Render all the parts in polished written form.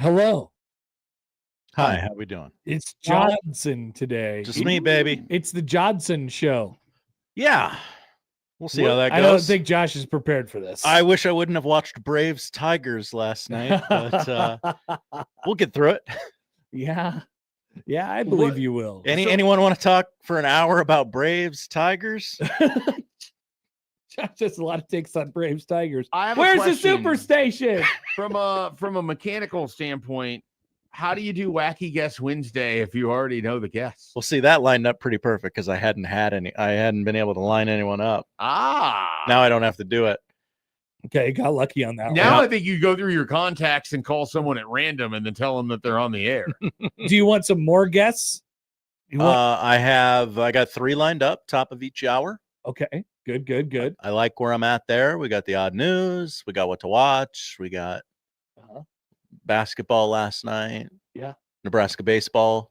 Hello. Hi, how we doing? It's Johnson today. Just me, baby. It's the Johnson show. Yeah. We'll see how that goes. I don't think Josh is prepared for this. I wish I wouldn't have watched Braves Tigers last night, but we'll get through it. Yeah. Yeah, I believe you will. Anyone want to talk for an hour about Braves Tigers? Josh has a lot of takes on Braves Tigers. Where's the superstation? From a mechanical standpoint, how do you do Wacky Guess Wednesday if you already know the guests? Well, see, that lined up pretty perfect because I hadn't been able to line anyone up. Now I don't have to do it. Okay, got lucky on that. Now I think you go through your contacts and call someone at random and then tell them that they're on the air. Do you want some more guests? I got 3 lined up, top of each hour. Okay, good. I like where I'm at there. We got the odd news. We got what to watch. We got basketball last night. Yeah. Nebraska baseball.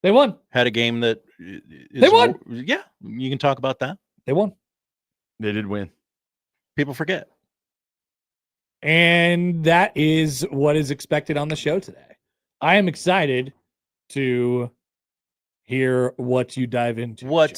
They won. Had a game that they won. Yeah, you can talk about that. They won. They did win. People forget. And that is what is expected on the show today. I am excited to hear what you dive into. What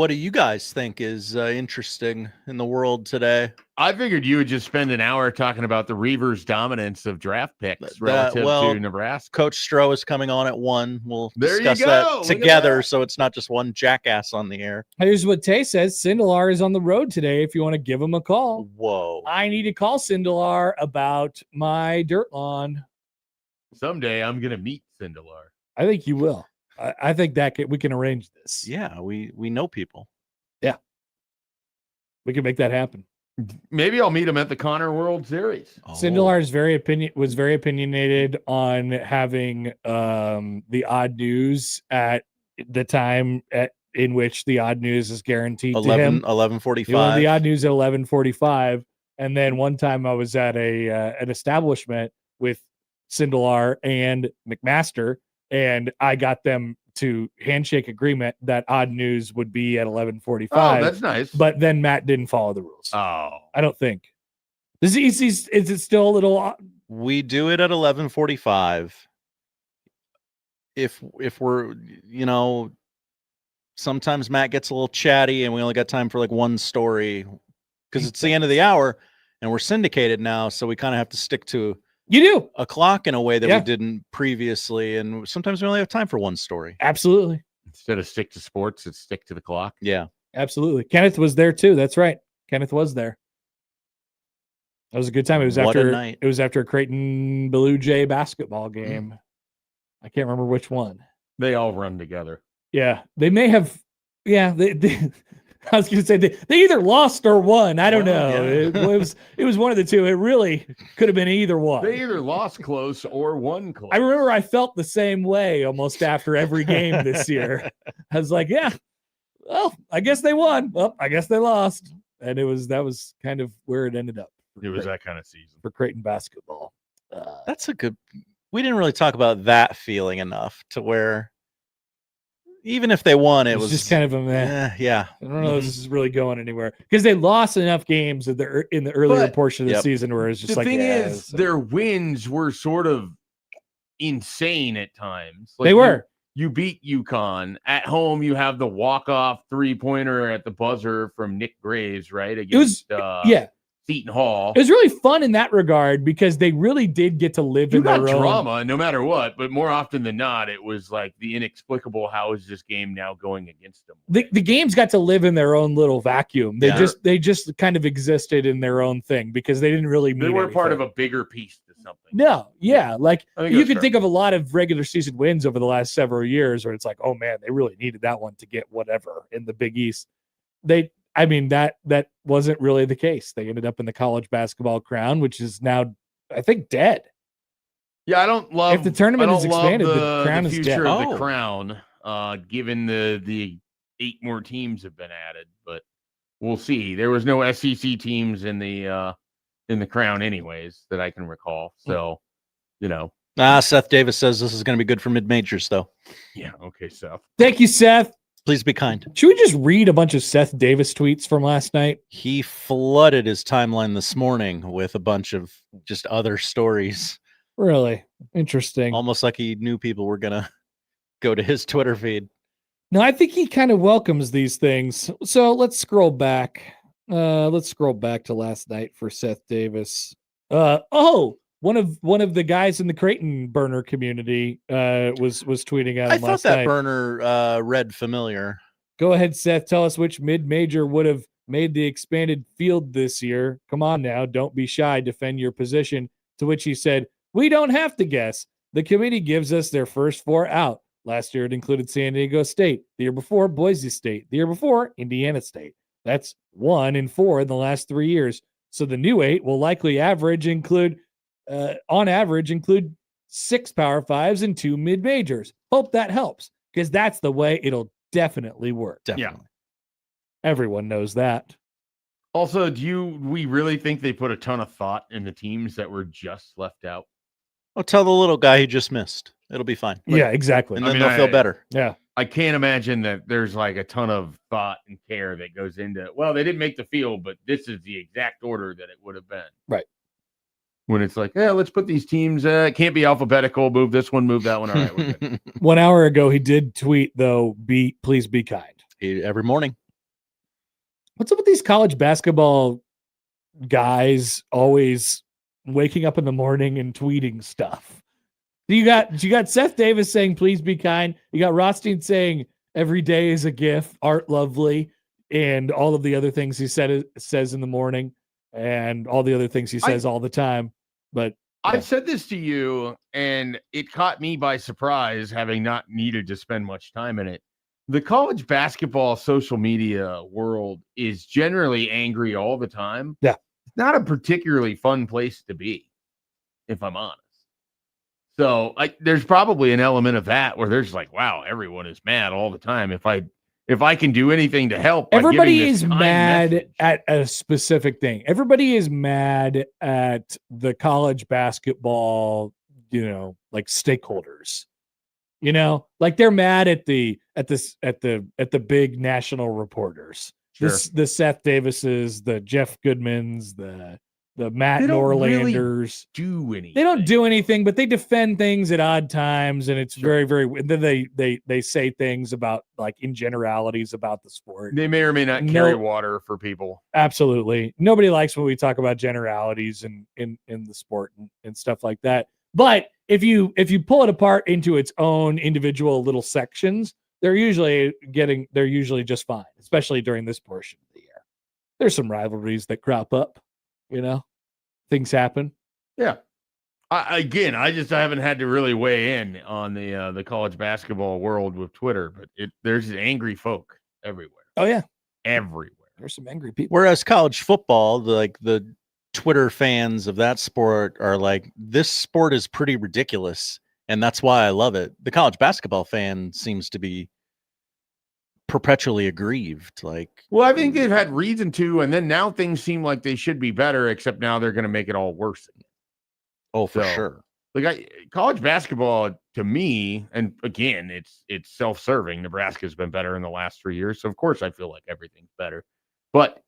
do you guys think is interesting in the world today? I figured you would just spend an hour talking about the Reivers' dominance of draft picks relative to Nebraska. Coach Stroh is coming on at 1. We'll discuss that together, so it's not just one jackass on the air. Here's what Tay says. Sindelar is on the road today if you want to give him a call. Whoa. I need to call Sindelar about my dirt lawn. Someday I'm going to meet Sindelar. I think you will. I think that we can arrange this. Yeah, we know people. Yeah. We can make that happen. Maybe I'll meet him at the Connor World Series. Sindelar is was very opinionated on having the odd news at the time in which the odd news is guaranteed to him. 11:45. He wanted the odd news at 11:45, and then one time I was at an establishment with Sindelar and McMaster, and I got them to handshake agreement that odd news would be at 11:45. Oh, that's nice. But then Matt didn't follow the rules. Oh, I don't think. Is it still a little? We do it at 11:45. If we're, sometimes Matt gets a little chatty and we only got time for like one story because it's the end of the hour and we're syndicated now, so we kind of have to stick to a clock in a way that we didn't previously, and sometimes we only have time for one story. Absolutely. Instead of stick to sports, it's stick to the clock. Yeah, absolutely. Kenneth was there too. That's right. Kenneth was there. That was a good time. It was after a Creighton Bluejays basketball game. I can't remember which one. They all run together. Yeah, they may have. Yeah, they I was going to say they either lost or won. I don't know. Yeah. It was one of the two. It really could have been either one. They either lost close or won close. I remember I felt the same way almost after every game this year. I was like, yeah, well, I guess they won. Well, I guess they lost. And that was kind of where it ended up. It was that kind of season for Creighton basketball. That's a good. We didn't really talk about that feeling enough to where. Even if they won, it was just kind of a meh. Yeah. I don't know if this is really going anywhere because they lost enough games in the earlier portion of the season where it's just the thing is, their wins were sort of insane at times. They were. You beat UConn at home. You have the walk-off 3-pointer at the buzzer from Nick Graves, right? Against Seton Hall. It was really fun in that regard because they really did get to live in their own drama no matter what, but more often than not, it was like the inexplicable, how is this game now going against them? The games got to live in their own little vacuum. They just kind of existed in their own thing because they didn't really mean they were anything. Part of a bigger piece to something. No, like you can think of a lot of regular season wins over the last several years where it's like, oh man, they really needed that one to get whatever in the Big East. That wasn't really the case. They ended up in the college basketball crown, which is now, I think, dead. Yeah, I don't love. If the tournament is expanded, the crown is dead. The future of the crown, given the 8 more teams have been added, but we'll see. There was no SEC teams in the crown, anyways, that I can recall. So, Seth Davis says this is going to be good for mid-majors, though. Yeah. Okay, Seth. Thank you, Seth. Please be kind. Should we just read a bunch of Seth Davis tweets from last night? He flooded his timeline this morning with a bunch of just other stories. Really? Interesting. Almost like he knew people were going to go to his Twitter feed. No, I think he kind of welcomes these things. So let's scroll back. Let's scroll back to last night for Seth Davis. One of the guys in the Creighton burner community was tweeting at him I last thought that night. burner read familiar. Go ahead, Seth. Tell us which mid-major would have made the expanded field this year. Come on now. Don't be shy. Defend your position. To which he said, we don't have to guess. The committee gives us their first 4 out. Last year, it included San Diego State. The year before, Boise State. The year before, Indiana State. That's 1 and 4 in the last 3 years. So the new 8 will likely on average include 6 Power 5s and 2 mid-majors. Hope that helps, because that's the way it'll definitely work. Definitely. Yeah. Everyone knows that. Also, we really think they put a ton of thought in the teams that were just left out? Well, tell the little guy he just missed. It'll be fine. Yeah, exactly. And then they'll feel better. Yeah. I can't imagine that there's like a ton of thought and care that goes into, well, they didn't make the field, but this is the exact order that it would have been. Right. When it's like, yeah, let's put these teams, it can't be alphabetical, move this one, move that one. All right, we're good. 1 hour ago, he did tweet, though, please be kind. Every morning. What's up with these college basketball guys always waking up in the morning and tweeting stuff? You got Seth Davis saying, please be kind. You got Rothstein saying, every day is a gift, art lovely, and all of the other things he says in the morning, and all the other things he says all the time. But I've said this to you, and it caught me by surprise, having not needed to spend much time in it. The college basketball social media world is generally angry all the time. Yeah. It's not a particularly fun place to be, if I'm honest. So there's probably an element of that where there's like, wow, everyone is mad all the time. If I can do anything to help, everybody is mad at a specific thing. Everybody is mad at the college basketball, like stakeholders. Like they're mad at the big national reporters. Sure. The Seth Davises, the Jeff Goodmans, the Matt Norlanders. They don't do anything, but they defend things at odd times, and it's very, very. And then they say things about, like, in generalities about the sport. They may or may not carry water for people. Absolutely, nobody likes when we talk about generalities in the sport and stuff like that. But if you pull it apart into its own individual little sections, they're usually just fine, especially during this portion of the year. There's some rivalries that crop up. Things happen. Yeah. I haven't had to really weigh in on the college basketball world with Twitter, but there's angry folk everywhere. Oh yeah, everywhere. There's some angry people. Whereas college football, the Twitter fans of that sport are like, this sport is pretty ridiculous, and that's why I love it. The college basketball fan seems to be perpetually aggrieved. Well, I think they've had reason to, and then now things seem like they should be better, except now they're going to make it all worse again. Oh, for sure. College basketball, to me, and again, it's self-serving. Nebraska's been better in the last 3 years, so of course I feel like everything's better. But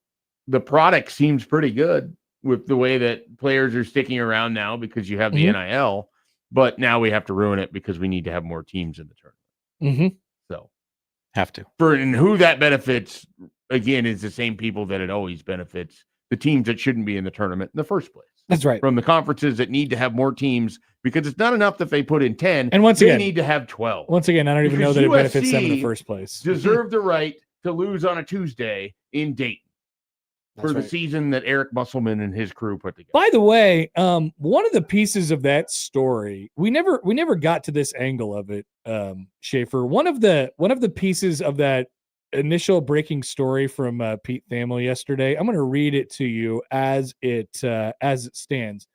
the product seems pretty good with the way that players are sticking around now because you have the NIL, but now we have to ruin it because we need to have more teams in the tournament. So have to. And who that benefits, again, is the same people that it always benefits, the teams that shouldn't be in the tournament in the first place. That's right. From the conferences that need to have more teams, because it's not enough that they put in 10, and they need to have 12. Once again, I don't even know that it benefits them in the first place. Deserve the right to lose on a Tuesday in Dayton. For the season that Eric Musselman and his crew put together. By the way, one of the pieces of that story, we never got to this angle of it, Schaefer. One of the pieces of that initial breaking story from Pete Thamel yesterday, I'm going to read it to you as it stands.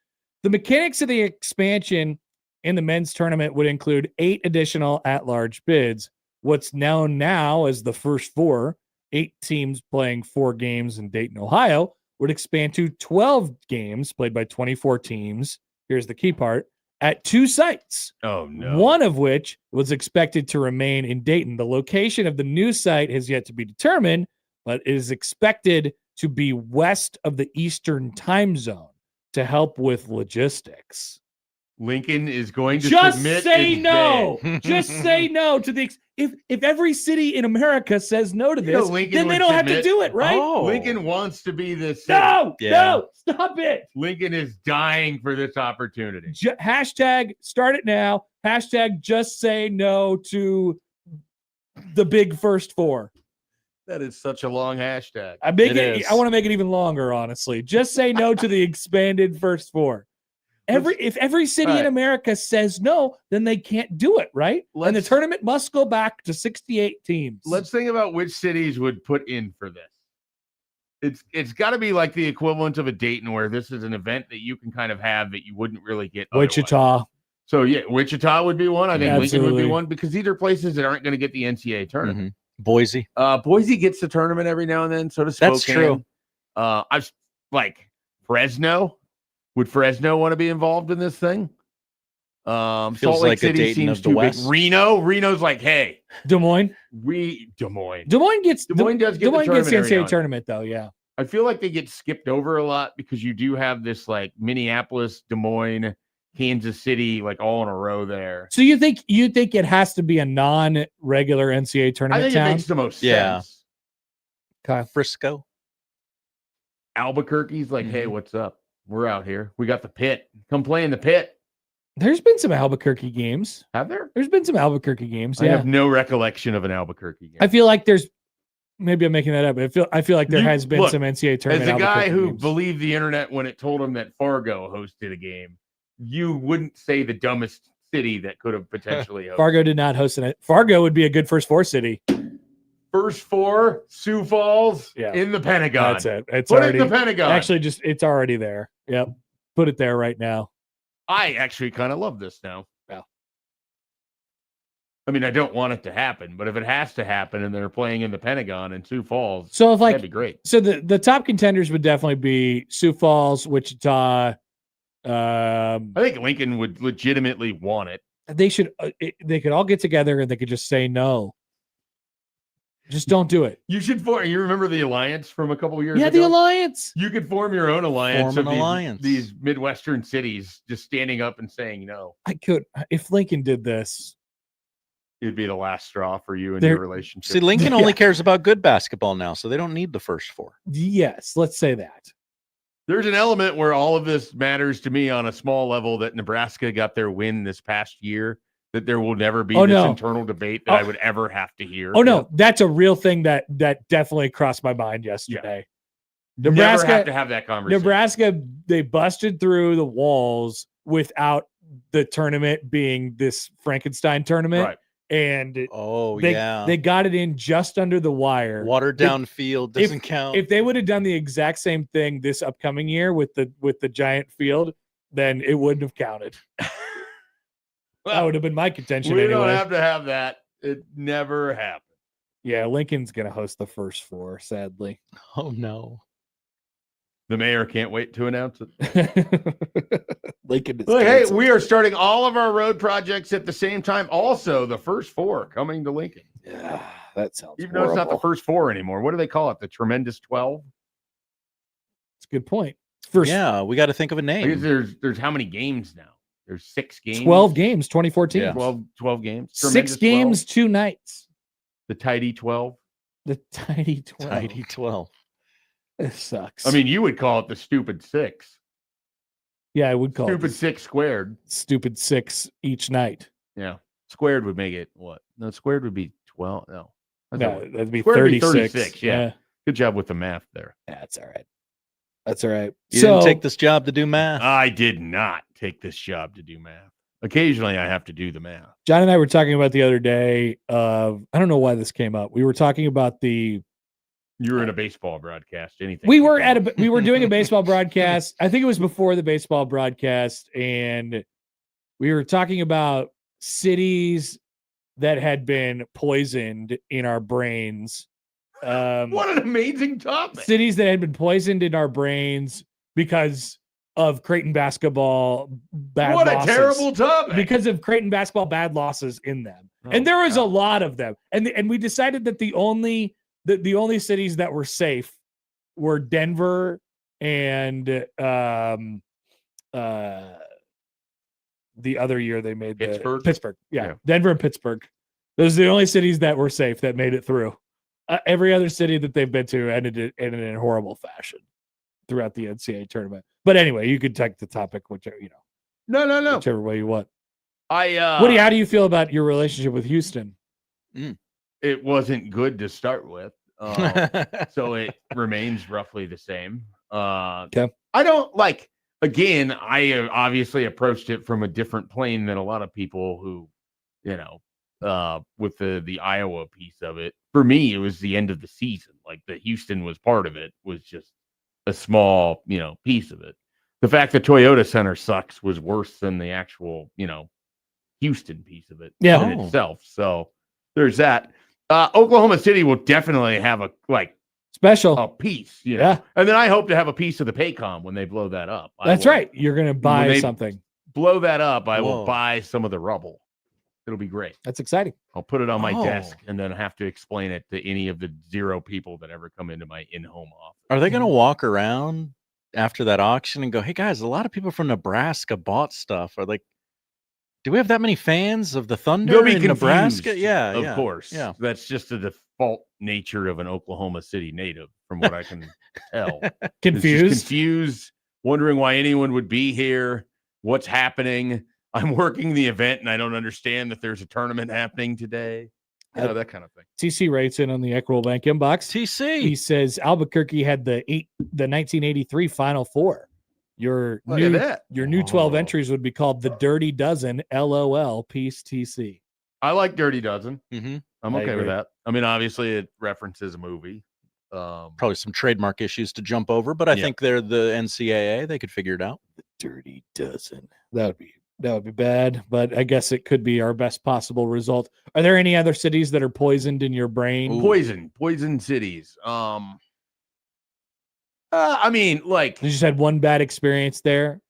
The mechanics of the expansion in the men's tournament would include 8 additional at-large bids. What's known now as the first 4. 8 teams playing 4 games in Dayton, Ohio, would expand to 12 games played by 24 teams. Here's the key part: at 2 sites. Oh, no. One of which was expected to remain in Dayton. The location of the new site has yet to be determined, but it is expected to be west of the Eastern time zone to help with logistics. Lincoln is going to just submit say its no. bid. Just say no to the. If every city in America says no to this, then they don't have to do it, right? Oh. Lincoln wants to be the city. No, stop it. Lincoln is dying for this opportunity. Hashtag start it now. Hashtag just say no to the big first four. That is such a long hashtag. I want to make it even longer, honestly. Just say no to the expanded first four. If every city in America says no, then they can't do it, right? And the tournament must go back to 68 teams. Let's think about which cities would put in for this. It's got to be like the equivalent of a Dayton, where this is an event that you can kind of have that you wouldn't really get Wichita. Otherwise. So yeah, Wichita would be one. I think Absolutely. Lincoln would be one, because these are places that aren't going to get the NCAA tournament. Mm-hmm. Boise. Boise gets the tournament every now and then. So does Spokane. That's true. I've like Fresno. Would Fresno want to be involved in this thing? Feels Salt Lake like City a Dayton seems of the too West. big. Reno's like, hey, Des Moines. Des Moines. Des Moines gets Des Moines the NCAA tournament, though. Yeah. I feel like they get skipped over a lot because you do have this like Minneapolis, Des Moines, Kansas City, like all in a row there. So you think it has to be a non-regular NCAA tournament? I think town? it makes the most sense. Okay. Frisco. Albuquerque's like, hey, what's up? We're out here. We got the pit. Come play in the pit. There's been some Albuquerque games. Have there? There's been some Albuquerque games. I have no recollection of an Albuquerque game. I feel like there's. Maybe I'm making that up. But I feel like there has been some NCAA tournament. As a guy who games. believed the internet when it told him that Fargo hosted a game, you wouldn't say the dumbest city that could have potentially hosted. Fargo did not host it. Fargo would be a good first four city. First four, Sioux Falls in the Pentagon. That's it. It's Put already it in the Pentagon. Actually, it's already there. Yep. Put it there right now. I actually kind of love this now. Yeah. I mean, I don't want it to happen, but if it has to happen and they're playing in the Pentagon in Sioux Falls, so that'd be great. So the top contenders would definitely be Sioux Falls, Wichita. I think Lincoln would legitimately want it. They could all get together and they could just say no. Just don't do it. You should form. You remember the alliance from a couple of years ago? Yeah, the alliance. You could form your own alliance of these Midwestern cities just standing up and saying no. I could. If Lincoln did this, it'd be the last straw for you and your relationship. See, Lincoln only cares about good basketball now, so they don't need the first four. Yes, let's say that. There's an element where all of this matters to me on a small level, that Nebraska got their win this past year, that there will never be internal debate that I would ever have to hear. Oh, no, that's a real thing that definitely crossed my mind yesterday. Yeah. Nebraska have to have that conversation. Nebraska, they busted through the walls without the tournament being this Frankenstein tournament. Right. And they got it in just under the wire. Watered down field doesn't count. If they would have done the exact same thing this upcoming year with the giant field, then it wouldn't have counted. That would have been my contention. We anyway. don't have to have that. It never happened. Yeah, Lincoln's going to host the first four, sadly. Oh, no. The mayor can't wait to announce it. Lincoln is hey, we are starting all of our road projects at the same time. Also, the first four coming to Lincoln. Yeah, that sounds Even though it's not the first four anymore. What do they call it? The Tremendous 12? That's a good point. We got to think of a name. There's how many games now? There's 6 games. 12 games, 2014. Yeah. 12 games. Tremendous 6 games, 12. 2 nights. The Tidy 12. The Tidy 12. Tidy 12. It sucks. I mean, you would call it the Stupid 6. Yeah, I would call Stupid 6 squared. Stupid 6 each night. Yeah. Squared would make it what? No, squared would be 12. No. That'd be 36. Yeah. Good job with the math there. That's all right. That's all right. You didn't take this job to do math. I did not take this job to do math. Occasionally, I have to do the math. John and I were talking about the other day. I don't know why this came up. We were talking about you were in a baseball broadcast. Anything? We were doing a baseball broadcast. I think it was before the baseball broadcast, and we were talking about cities that had been poisoned in our brains. What an amazing topic. Cities that had been poisoned in our brains because of Creighton basketball bad losses. What a terrible topic. Because of Creighton basketball bad losses in them. And there was a lot of them. And we decided that the only cities that were safe were Denver and the other year they made Pittsburgh. Yeah, Denver and Pittsburgh. Those are the only cities that were safe that made it through. Every other city that they've been to ended in a horrible fashion throughout the NCAA tournament. But anyway, you could take the topic, whichever No. whichever way you want. Woody, how do you feel about your relationship with Houston? It wasn't good to start with, so it remains roughly the same. Okay. I don't like. Again, I obviously approached it from a different plane than a lot of people who, with the Iowa piece of it. For me, it was the end of the season. Like the Houston was part of it, was just a small, piece of it. The fact that Toyota Center sucks was worse than the actual, Houston piece of it in itself. So there's that. Oklahoma City will definitely have a special piece, and then I hope to have a piece of the Paycom when they blow that up. That's right. You're going to buy something. Blow that up. I will buy some of the rubble. It'll be great. That's exciting. I'll put it on my desk and then have to explain it to any of the 0 people that ever come into my in-home office. Are they going to walk around after that auction and go, hey guys, a lot of people from Nebraska bought stuff? Or like, do we have that many fans of the Thunder in Nebraska? Yeah, of course. Yeah, that's just the default nature of an Oklahoma City native, from what I can tell. Confused, wondering why anyone would be here. What's happening? I'm working the event and I don't understand that there's a tournament happening today. That kind of thing. TC writes in on the Equitable Bank inbox. TC. He says Albuquerque had the 1983 Final Four. Your new 12 entries would be called the Dirty Dozen. LOL. Peace, TC. I like Dirty Dozen. Mm-hmm. I'm okay with that. I mean, obviously, it references a movie. Probably some trademark issues to jump over, but I think they're the NCAA. They could figure it out. The Dirty Dozen. That would be bad, but I guess it could be our best possible result. Are there any other cities that are poisoned in your brain? Poison cities. I mean, like, you just had one bad experience there.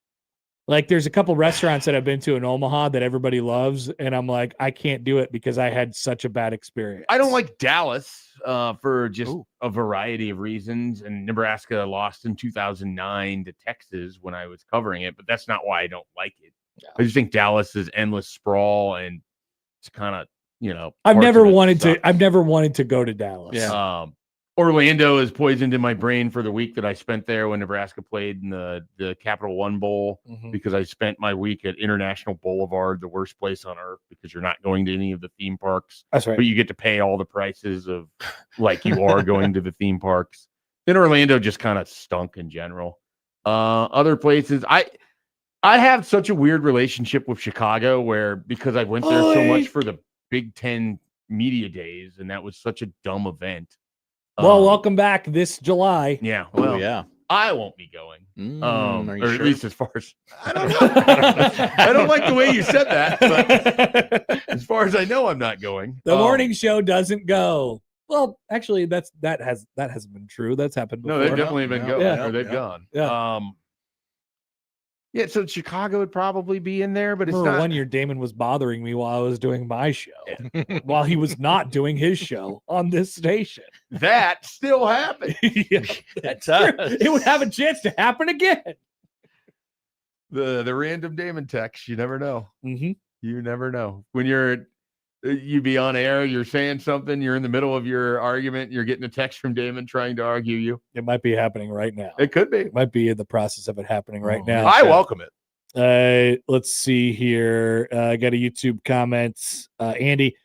Like, there's a couple restaurants that I've been to in Omaha that everybody loves, and I'm like, I can't do it because I had such a bad experience. I don't like Dallas for just a variety of reasons, and Nebraska lost in 2009 to Texas when I was covering it, but that's not why I don't like it. Yeah. I just think Dallas is endless sprawl, and it's kind of, I've never wanted to go to Dallas. Yeah. Orlando is poisoned in my brain for the week that I spent there when Nebraska played in the Capital One Bowl, because I spent my week at International Boulevard, the worst place on earth, because you're not going to any of the theme parks. That's right. But you get to pay all the prices of like you are going to the theme parks. Then Orlando just kind of stunk in general. Other places, I have such a weird relationship with Chicago where, because I went there so much for the Big Ten media days, and that was such a dumb event. Well, welcome back this July. Yeah. Well, I won't be going. Are you or sure? at least as far as I don't know. I don't like the way you said that, but as far as I know, I'm not going. The morning show doesn't go. Well, actually, that hasn't been true. That's happened before. No, they've definitely been going. Yeah. Or they've gone. Yeah. Yeah, so Chicago would probably be in there, but it's not. One year Damon was bothering me while I was doing my show, while he was not doing his show on this station. That still happened. That's us. It would have a chance to happen again. The random Damon text, you never know. Mm-hmm. You never know. When you be on air, you're saying something, you're in the middle of your argument, you're getting a text from Damon trying to argue you. It might be happening right now. It could be. It might be in the process of it happening right now. I welcome it. Let's see here. I got a YouTube comment. Andy,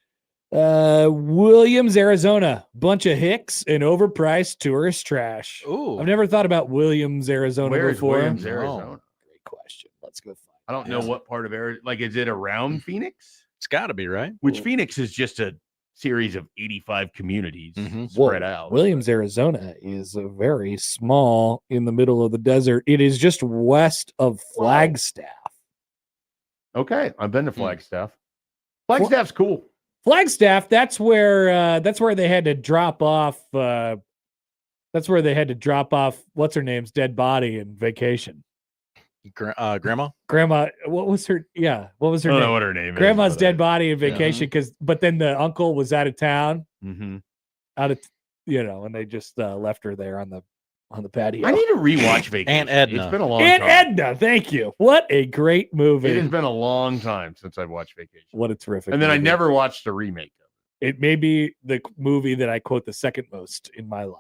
Williams, Arizona, bunch of hicks and overpriced tourist trash. Ooh. I've never thought about Williams, Arizona before. Williams, Arizona? Great question. Let's go find I don't know what part of Arizona. Like, is it around Phoenix? It's got to be, right? Which Phoenix is just a series of 85 communities spread out. Williams, Arizona is very small in the middle of the desert. It is just west of Flagstaff. Okay, I've been to Flagstaff. Flagstaff's cool. Flagstaff, that's where they had to drop off. That's where they had to drop off what's her name's dead body in Vacation. Grandma. What was her? Yeah, what was her name? I don't know what her name is. Grandma's dead body in Vacation, but then the uncle was out of town, and they just left her there on the on the patio. I need to rewatch Vacation. Aunt Edna. It's been a long Aunt time. Edna, thank you. What a great movie. It has been a long time since I've watched Vacation. What a terrific And then movie. I never watched the remake of it. It may be the movie that I quote the second most in my life.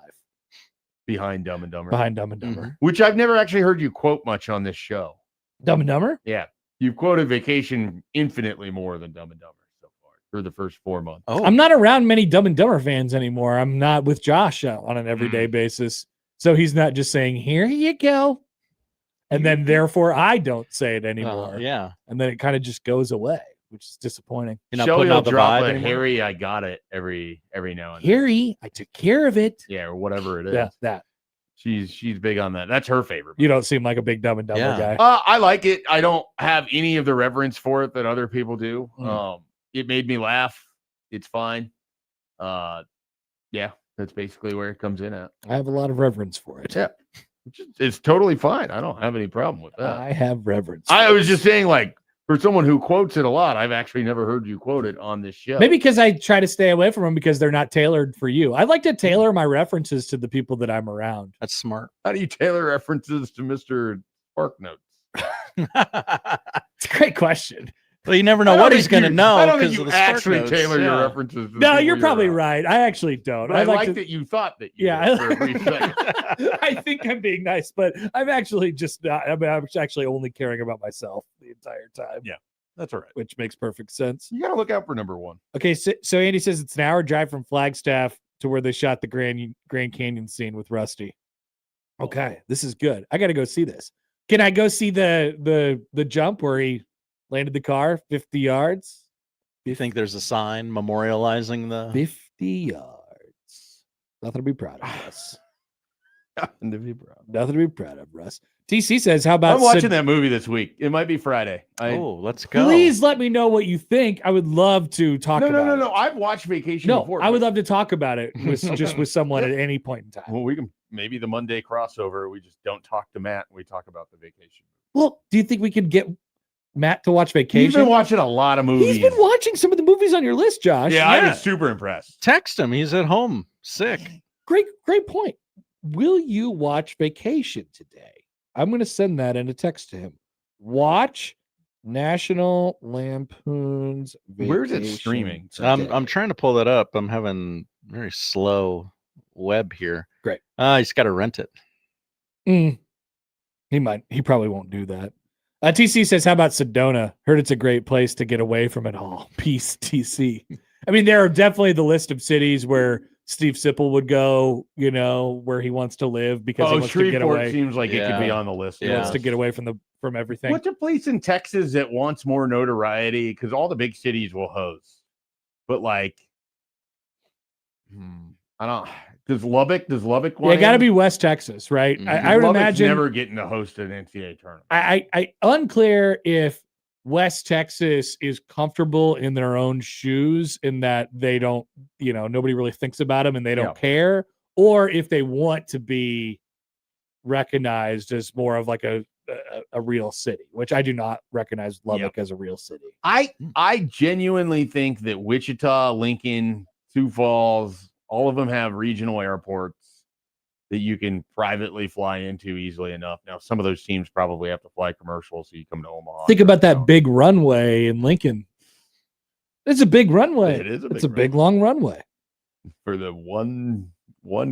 Behind Dumb and Dumber. Behind Dumb and Dumber. Which I've never actually heard you quote much on this show. Dumb and Dumber? Yeah. You've quoted Vacation infinitely more than Dumb and Dumber so far through the first 4 months. Oh, I'm not around many Dumb and Dumber fans anymore. I'm not with Josh on an everyday basis. So he's not just saying, here you go. And then therefore I don't say it anymore. Yeah. And then it kind of just goes away, which is disappointing. You're not Shelly putting will out the drop vibe a anymore? Harry, I got it every now and then. Harry, I took care of it. Yeah, or whatever it is. Yeah, that. She's big on that. That's her favorite. You don't seem like a big Dumb and Dumber Yeah. guy. I like it. I don't have any of the reverence for it that other people do. It made me laugh. It's fine. Yeah, that's basically where it comes in at. I have a lot of reverence for it. Yeah. It's totally fine. I don't have any problem with that. I have reverence. I was just saying, like, for someone who quotes it a lot, I've actually never heard you quote it on this show. Maybe because I try to stay away from them because they're not tailored for you. I like to tailor my references to the people that I'm around. That's smart. How do you tailor references to Mr. Spark Notes? It's a great question. Well, you never know what he's going to know. I don't think because you of the Spark actually Notes. tailor your Yeah. references. To the No, people you're probably around. right. I actually don't. But I like to, that you thought that you Yeah, did for a brief second. I think I'm being nice, but I'm actually just not. I'm actually only caring about myself the entire time. Yeah. That's all right. Which makes perfect sense. You got to look out for number one. Okay, so Andy says it's an hour drive from Flagstaff to where they shot the Grand Canyon scene with Rusty. Okay, this is good. I got to go see this. Can I go see the jump where he landed the car 50 yards? Do you think there's a sign memorializing the 50 yards. Nothing to be proud of, Russ. Nothing to be proud. Nothing to be proud of, Russ. TC says, how about I'm watching that movie this week. It might be Friday. Let's go. Please let me know what you think. I would love to talk about it. No. I've watched Vacation No, before. I would love to talk about it with someone at any point in time. Well, we can maybe the Monday crossover. We just don't talk to Matt. We talk about the Vacation. Well, do you think we could get Matt to watch Vacation? He's been watching a lot of movies. He's been watching some of the movies on your list, Josh. Yeah, I was super impressed. Text him. He's at home, sick. Great point. Will you watch Vacation today? I'm going to send that in a text to him. Watch National Lampoon's Vacation. Where's it streaming? I'm trying to pull that up. I'm having very slow web here. Great. He's got to rent it. He probably won't do that. TC says, how about Sedona? Heard it's a great place to get away from it all. Peace, TC. I mean, there are definitely the list of cities where Steve Sipple would go, where he wants to live because he wants to get away. Seems like it could be on the list. He wants to get away from everything. What's a place in Texas that wants more notoriety? Because all the big cities will host. But I don't. Does Lubbock want? Yeah, got to be West Texas, right? I would Lubbock's imagine never getting to host an NCAA tournament. I unclear if West Texas is comfortable in their own shoes in that they don't, nobody really thinks about them and they don't care, or if they want to be recognized as more of like a real city, which I do not recognize Lubbock as a real city. I genuinely think that Wichita, Lincoln, Sioux Falls, all of them have regional airports that you can privately fly into easily enough. Now, some of those teams probably have to fly commercial, so you come to Omaha. Think about that big runway in Lincoln. It's a big runway. It is It's a big long runway. For the one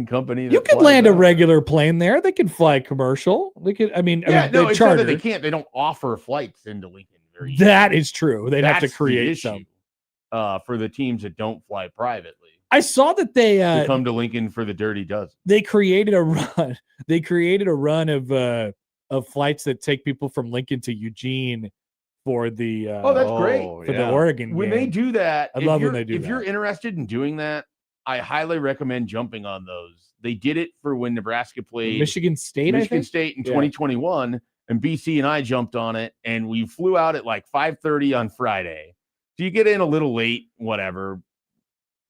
company. You could land a regular plane there. They could fly commercial. They could. It's not that they can't. They don't offer flights into Lincoln. That is true. They'd have to create some for the teams that don't fly privately. I saw that they come to Lincoln for the Dirty Dozen. They created a run. They created a run of flights that take people from Lincoln to Eugene for the. That's great for the Oregon. When they do that, I love when they do that. If you're interested in doing that, I highly recommend jumping on those. They did it for when Nebraska played Michigan State. Michigan State in 2021, and BC and I jumped on it, and we flew out at like 5:30 on Friday. So you get in a little late, whatever.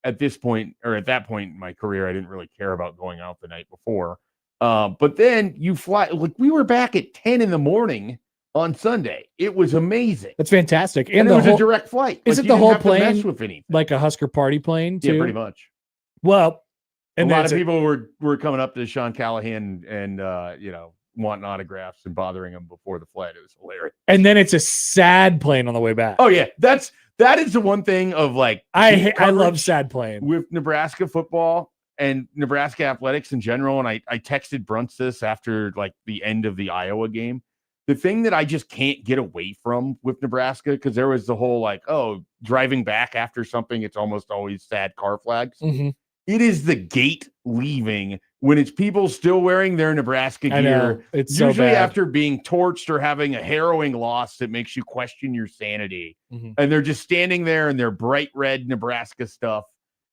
At this point, or at that point in my career, I didn't really care about going out the night before. But then you fly, we were back at 10 in the morning on Sunday. It was amazing. That's fantastic. And it was a direct flight. Is it the whole plane mess with anything. like a Husker party plane too? Yeah, pretty much. Well, And a lot of people were coming up to Sean Callahan and wanting autographs and bothering him before the flight. It was hilarious. And then it's a sad plane on the way back. Oh yeah, that is the one thing of like I love sad plane with Nebraska football and Nebraska athletics in general. And I texted Brunts this after like the end of the Iowa game. The thing that I just can't get away from with Nebraska, because there was the whole like, oh, driving back after something, it's almost always sad car flags. Mm-hmm. It is the gate leaving when it's people still wearing their Nebraska gear. It's usually so bad. after being torched or having a harrowing loss that makes you question your sanity. Mm-hmm. And they're just standing there in their bright red Nebraska stuff.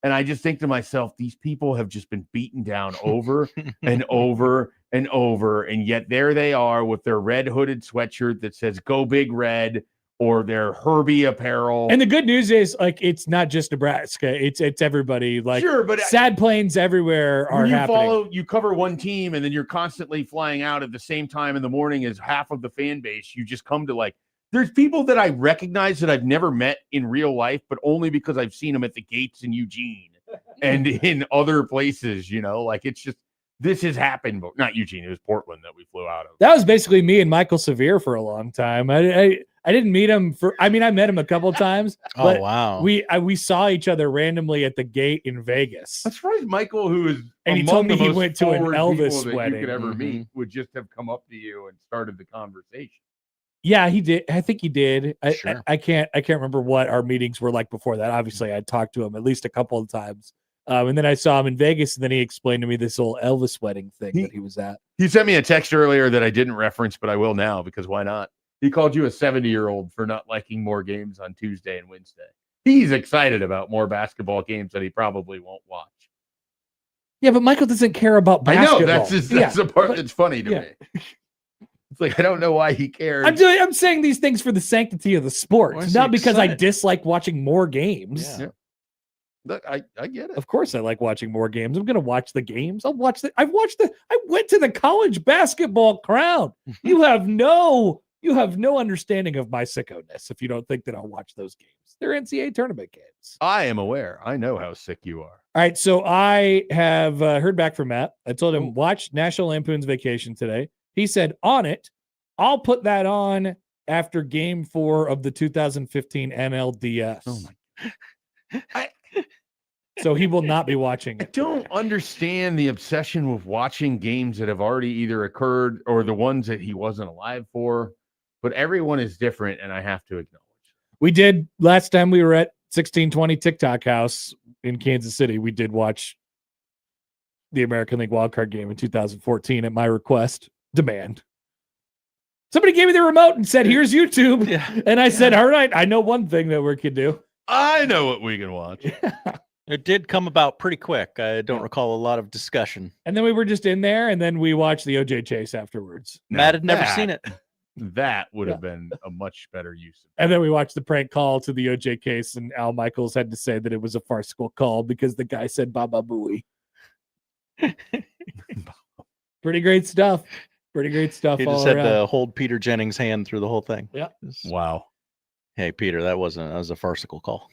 And I just think to myself, these people have just been beaten down over and over and over. And yet there they are with their red hooded sweatshirt that says "Go Big Red" or their Herbie apparel. And the good news is, like, it's not just Nebraska; it's everybody. Like, sure, but sad planes everywhere are happening. You cover one team, and then you're constantly flying out at the same time in the morning as half of the fan base. You just come to like. There's people that I recognize that I've never met in real life, but only because I've seen them at the gates in Eugene and in other places, like it's just, this has happened, but not Eugene. It was Portland that we flew out of. That was basically me and Michael Severe for a long time. I didn't meet him I met him a couple of times. But oh, wow. We saw each other randomly at the gate in Vegas. That's right. Michael, who is, and he told me he went to an Elvis wedding. You could ever meet, would just have come up to you and started the conversation. Yeah, he did. I think he did. Sure. I can't remember what our meetings were like before that. Obviously, I talked to him at least a couple of times. And then I saw him in Vegas, and then he explained to me this whole Elvis wedding thing that he was at. He sent me a text earlier that I didn't reference, but I will now because why not? He called you a 70-year-old for not liking more games on Tuesday and Wednesday. He's excited about more basketball games that he probably won't watch. Yeah, but Michael doesn't care about basketball. I know that's the part that's funny to me. It's like, I don't know why he cares. I'm saying these things for the sanctity of the sport, not because I dislike watching more games. Yeah. Look, I get it. Of course I like watching more games. I'm going to watch the games. I went to the college basketball crown. You have no understanding of my sicko-ness if you don't think that I'll watch those games. They're NCAA tournament games. I am aware. I know how sick you are. All right, so I have heard back from Matt. I told him, watch National Lampoon's Vacation today. He said, on it, I'll put that on after Game 4 of the 2015 NLDS. Oh my! So he will not be watching it. I don't understand the obsession with watching games that have already either occurred or the ones that he wasn't alive for. But everyone is different, and I have to acknowledge. We did last time we were at 1620 TikTok House in Kansas City. We did watch the American League wildcard game in 2014 at my request. Demand. Somebody gave me the remote and said, here's YouTube. Yeah. And I said, all right, I know one thing that we could do. I know what we can watch. Yeah. It did come about pretty quick. I don't recall a lot of discussion. And then we were just in there, and then we watched the OJ chase afterwards. Matt had never seen it. That would have been a much better use of it. And then we watched the prank call to the OJ case, and Al Michaels had to say that it was a farcical call because the guy said Baba Booey. Pretty great stuff. Pretty great stuff. He just had to hold Peter Jennings' hand through the whole thing. Yeah. Wow. Hey, Peter, that was a farcical call.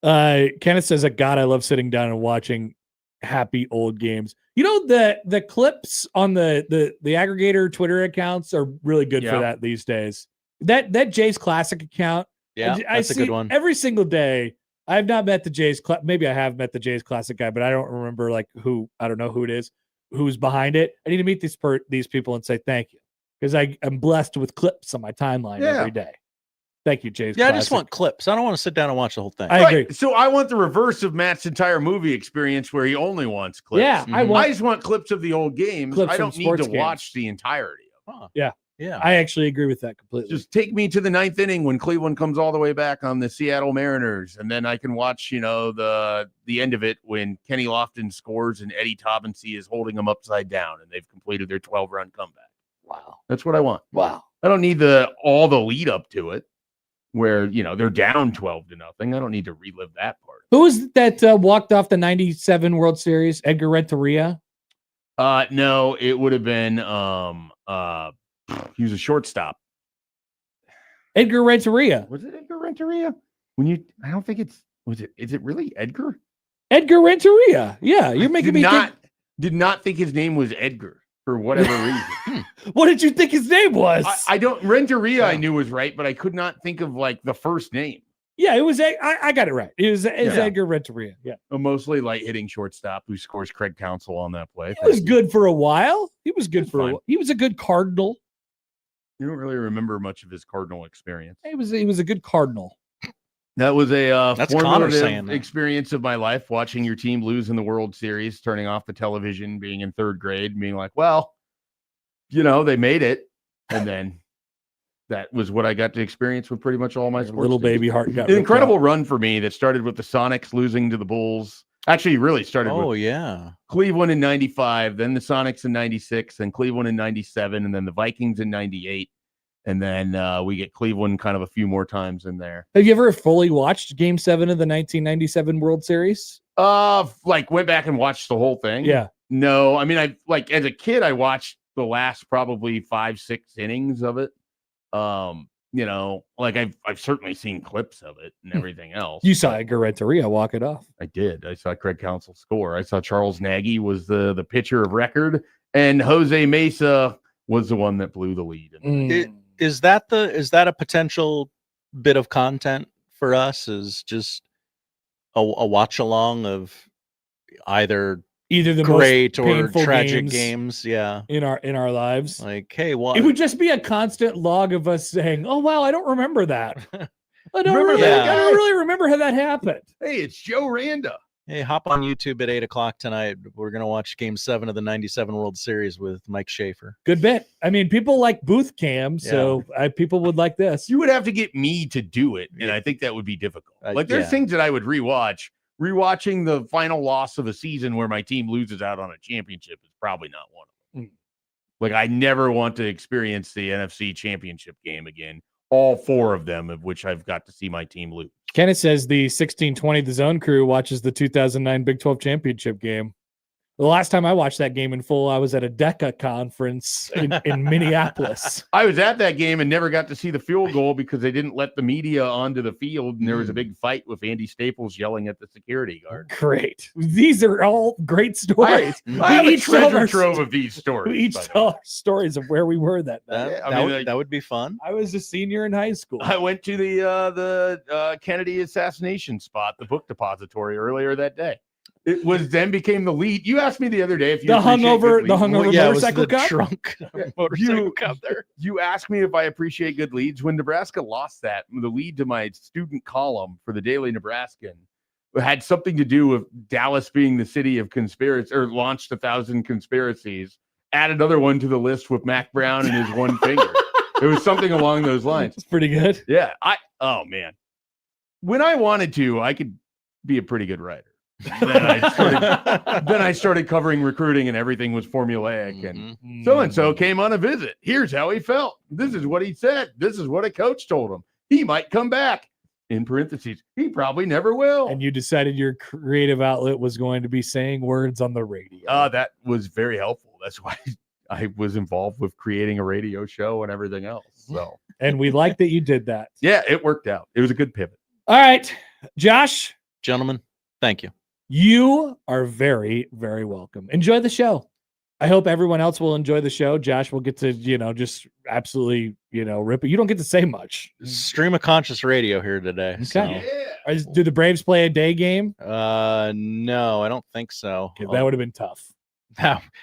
Kenneth says, God, I love sitting down and watching happy old games. You know, the clips on the aggregator Twitter accounts are really good for that these days. That Jay's Classic account. Yeah, that's a good one. Every single day. I have not met the Jay's maybe I have met the Jay's Classic guy, but I don't remember I don't know who it is, who's behind it. I need to meet these people and say thank you, because I am blessed with clips on my timeline every day. Thank you, Jay's Classic. I just want clips. I don't want to sit down and watch the whole thing. I agree. So I want the reverse of Matt's entire movie experience where he only wants clips. Yeah, I just want clips of the old games. I don't need to watch the entirety of them. Yeah. Yeah, I actually agree with that completely. Just take me to the 9th inning when Cleveland comes all the way back on the Seattle Mariners, and then I can watch, the end of it when Kenny Lofton scores and Eddie Taubensee is holding them upside down, and they've completed their 12-run comeback. Wow, that's what I want. Wow, I don't need all the lead up to it, where they're down 12-0. I don't need to relive that part. Who was that walked off the '97 World Series? Edgar Renteria? No, it would have been he was a shortstop. Edgar Renteria. Was it Edgar Renteria? I don't think is it really Edgar? Edgar Renteria. Yeah, you're making me did not think his name was Edgar for whatever reason. What did you think his name was? I don't. Renteria, I knew was right, but I could not think of like the first name. Yeah, it was. I got it right. It was Edgar Renteria. Yeah, a mostly light hitting shortstop who scores Craig Counsell on that play. He was good for a while. He was good for a while. He was a good Cardinal. You don't really remember much of his Cardinal experience. He was a good Cardinal. That was a formative experience of my life, watching your team lose in the World Series, turning off the television, being in third grade, being like, well, they made it. And then that was what I got to experience with pretty much all my sports little teams. Baby heart got an incredible run for me that started with the Sonics losing to the Bulls. Actually, really started with Cleveland in 95, then the Sonics in 96, then Cleveland in 97, and then the Vikings in 98. And then we get Cleveland kind of a few more times in there. Have you ever fully watched Game 7 of the 1997 World Series? Went back and watched the whole thing? Yeah. No, I mean, as a kid, I watched the last probably 5-6 innings of it. I've certainly seen clips of it and everything else. You saw Edgar Renteria walk it off. I did. I saw Craig Counsell score. I saw Charles Nagy was the pitcher of record, and Jose Mesa was the one that blew the lead. Is that a potential bit of content for us? Is just a watch along of either the great most or tragic games in our lives? Like, hey, what? It would just be a constant log of us saying, "Oh wow, I don't remember that. I don't really remember how that happened." Hey, it's Joe Randa. Hey, hop on YouTube at 8:00 tonight. We're going to watch Game 7 of the 97 World Series with Mike Schaefer. Good bit. I mean, people like booth cam, so people would like this. You would have to get me to do it, and I think that would be difficult. There's things that I would rewatch. Rewatching the final loss of a season where my team loses out on a championship is probably not one of them. I never want to experience the NFC Championship game again. All 4 of them, of which I've got to see my team lose. Kenneth says the 1620 The Zone crew watches the 2009 Big 12 championship game. The last time I watched that game in full, I was at a DECA conference in Minneapolis. I was at that game and never got to see the field goal because they didn't let the media onto the field, and there was a big fight with Andy Staples yelling at the security guard. Great. These are all great stories. I have a treasure trove of these stories. We each tell our stories of where we were that night. That would be fun. I was a senior in high school. I went to the Kennedy assassination spot, the book depository, earlier that day. It was then became the lead. You asked me the other day if you the hungover motorcycle cup. Trunk motorcycle cup there. You asked me if I appreciate good leads. When Nebraska lost the lead to my student column for the Daily Nebraskan had something to do with Dallas being the city of conspiracy, or launched 1,000 conspiracies. Add another one to the list with Mac Brown and his one finger. It was something along those lines. It's pretty good. Yeah. When I wanted to, I could be a pretty good writer. then I started covering recruiting, and everything was formulaic. And so-and-so came on a visit. Here's how he felt. This is what he said. This is what a coach told him. He might come back. In parentheses, he probably never will. And you decided your creative outlet was going to be saying words on the radio. That was very helpful. That's why I was involved with creating a radio show and everything else. So, and we like that you did that. Yeah, it worked out. It was a good pivot. All right, Josh. Gentlemen, thank you. You are very, very welcome. Enjoy the show. I hope everyone else will enjoy the show. Josh will get to, just absolutely, rip it. You don't get to say much. Stream of conscious radio here today. Okay. So. Yeah. Do the Braves play a day game? No, I don't think so. Okay, that would have been tough.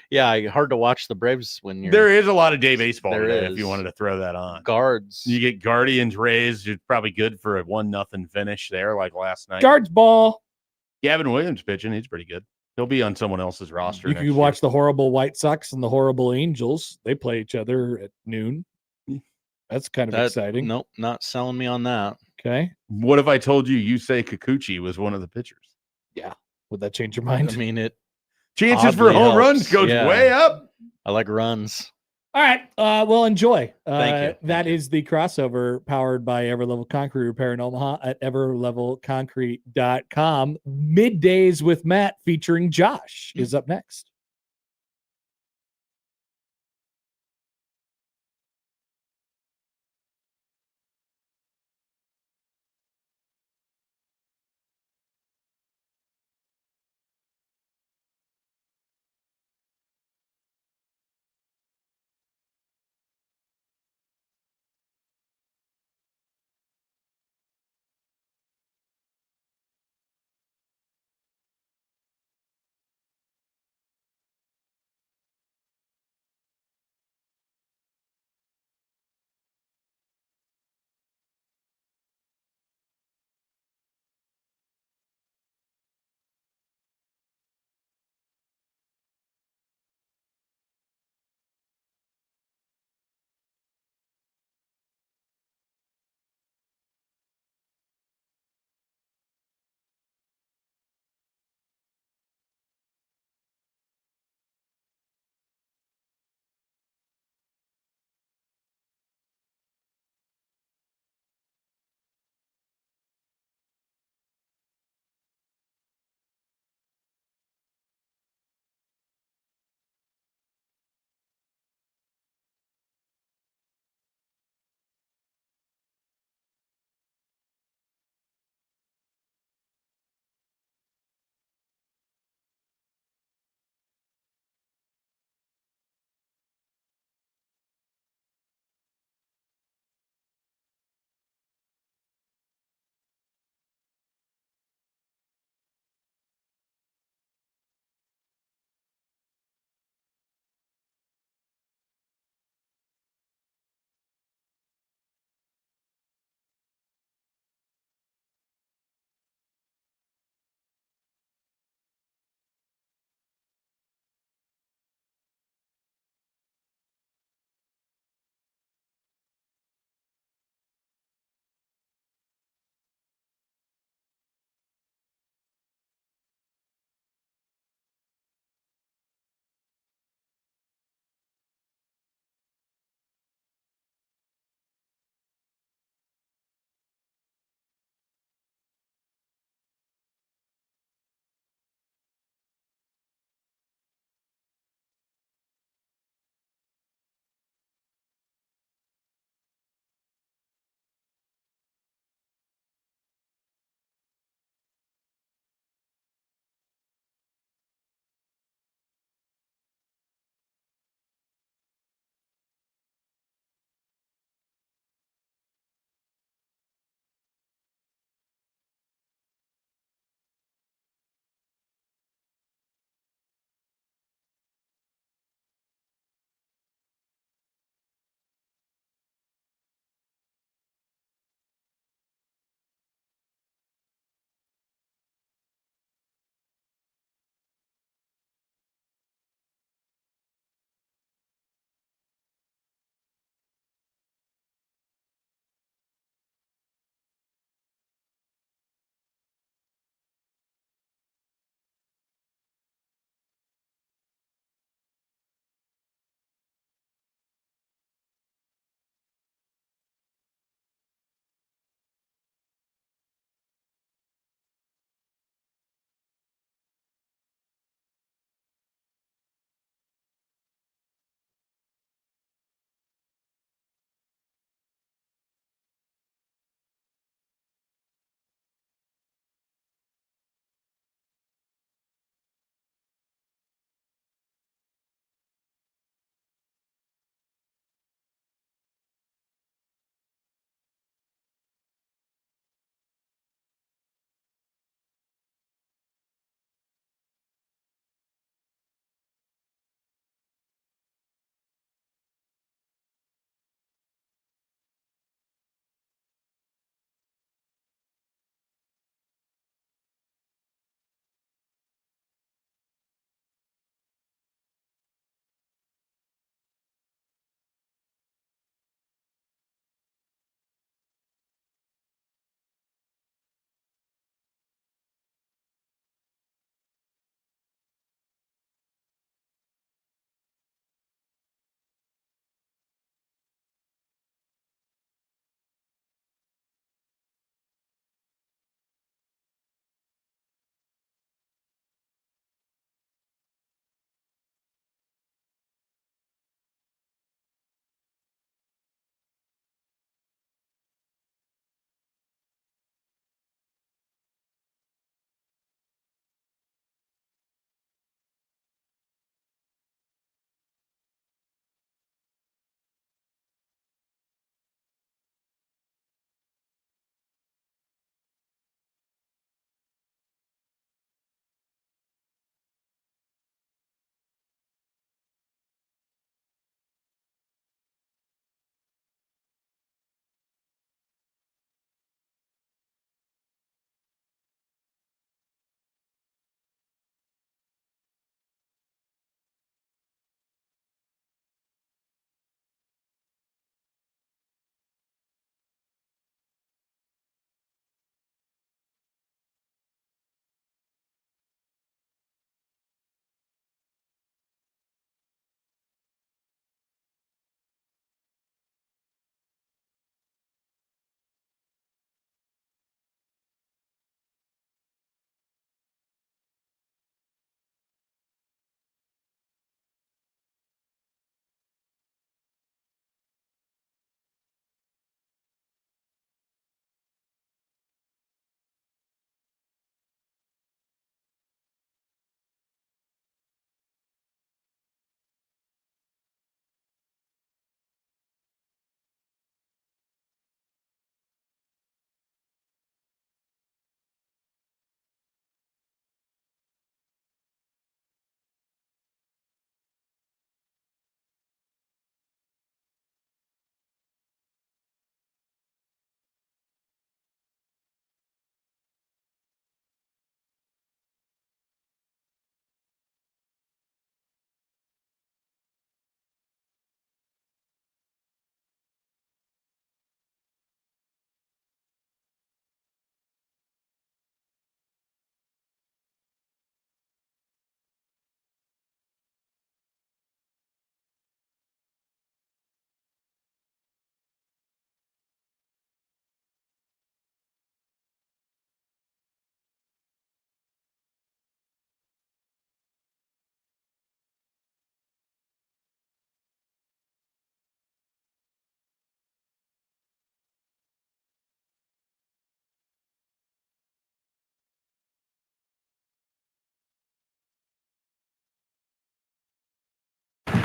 Yeah, hard to watch the Braves when you're. There is a lot of day baseball today if you wanted to throw that on. Guards. You get Guardians, Rays. You're probably good for a 1-0 finish there, like last night. Guards ball. Gavin Williams pitching. He's pretty good. He'll be on someone else's roster. You can watch the horrible White Sox and the horrible Angels. They play each other at noon. That's kind of exciting. Nope, not selling me on that. Okay. What if I told you Yusei Kikuchi was one of the pitchers? Yeah. Would that change your mind? I mean, it chances for home runs goes way up. I like runs. All right. Well, enjoy. Thank you. That is the crossover powered by Everlevel Concrete Repair in Omaha at everlevelconcrete.com. Middays with Matt featuring Josh is up next.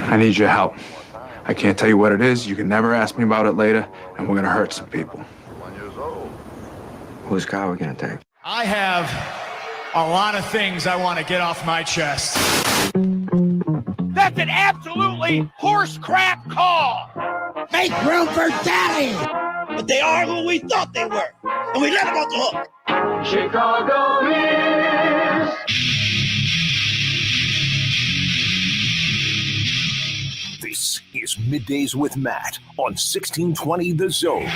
I need your help. I can't tell you what it is. You can never ask me about it later, and we're going to hurt some people. Whose car are we going to take? I have a lot of things I want to get off my chest. That's an absolutely horse crap call. Make room for Daddy! But they are who we thought they were, and we let them off the hook. Chicago is. This is Middays with Matt on 1620 The Zone.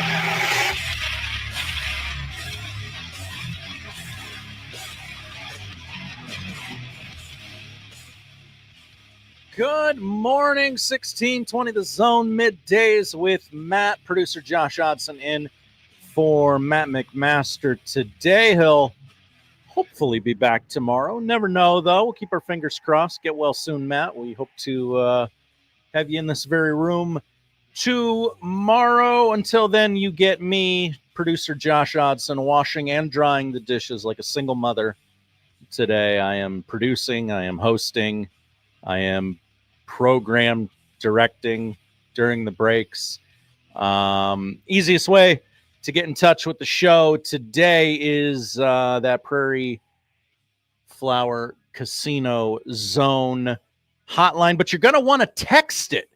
Good morning, 1620 The Zone, Middays with Matt. Producer Josh Odson in for Matt McMaster today. He'll hopefully be back tomorrow. Never know, though. We'll keep our fingers crossed. Get well soon, Matt. We hope to have you in this very room tomorrow. Until then, you get me, producer Josh Odson, washing and drying the dishes like a single mother. Today, I am producing, I am hosting, I am program directing during the breaks. Easiest way to get in touch with the show today is that Prairie Flower Casino Zone hotline, but you're going to want to text it,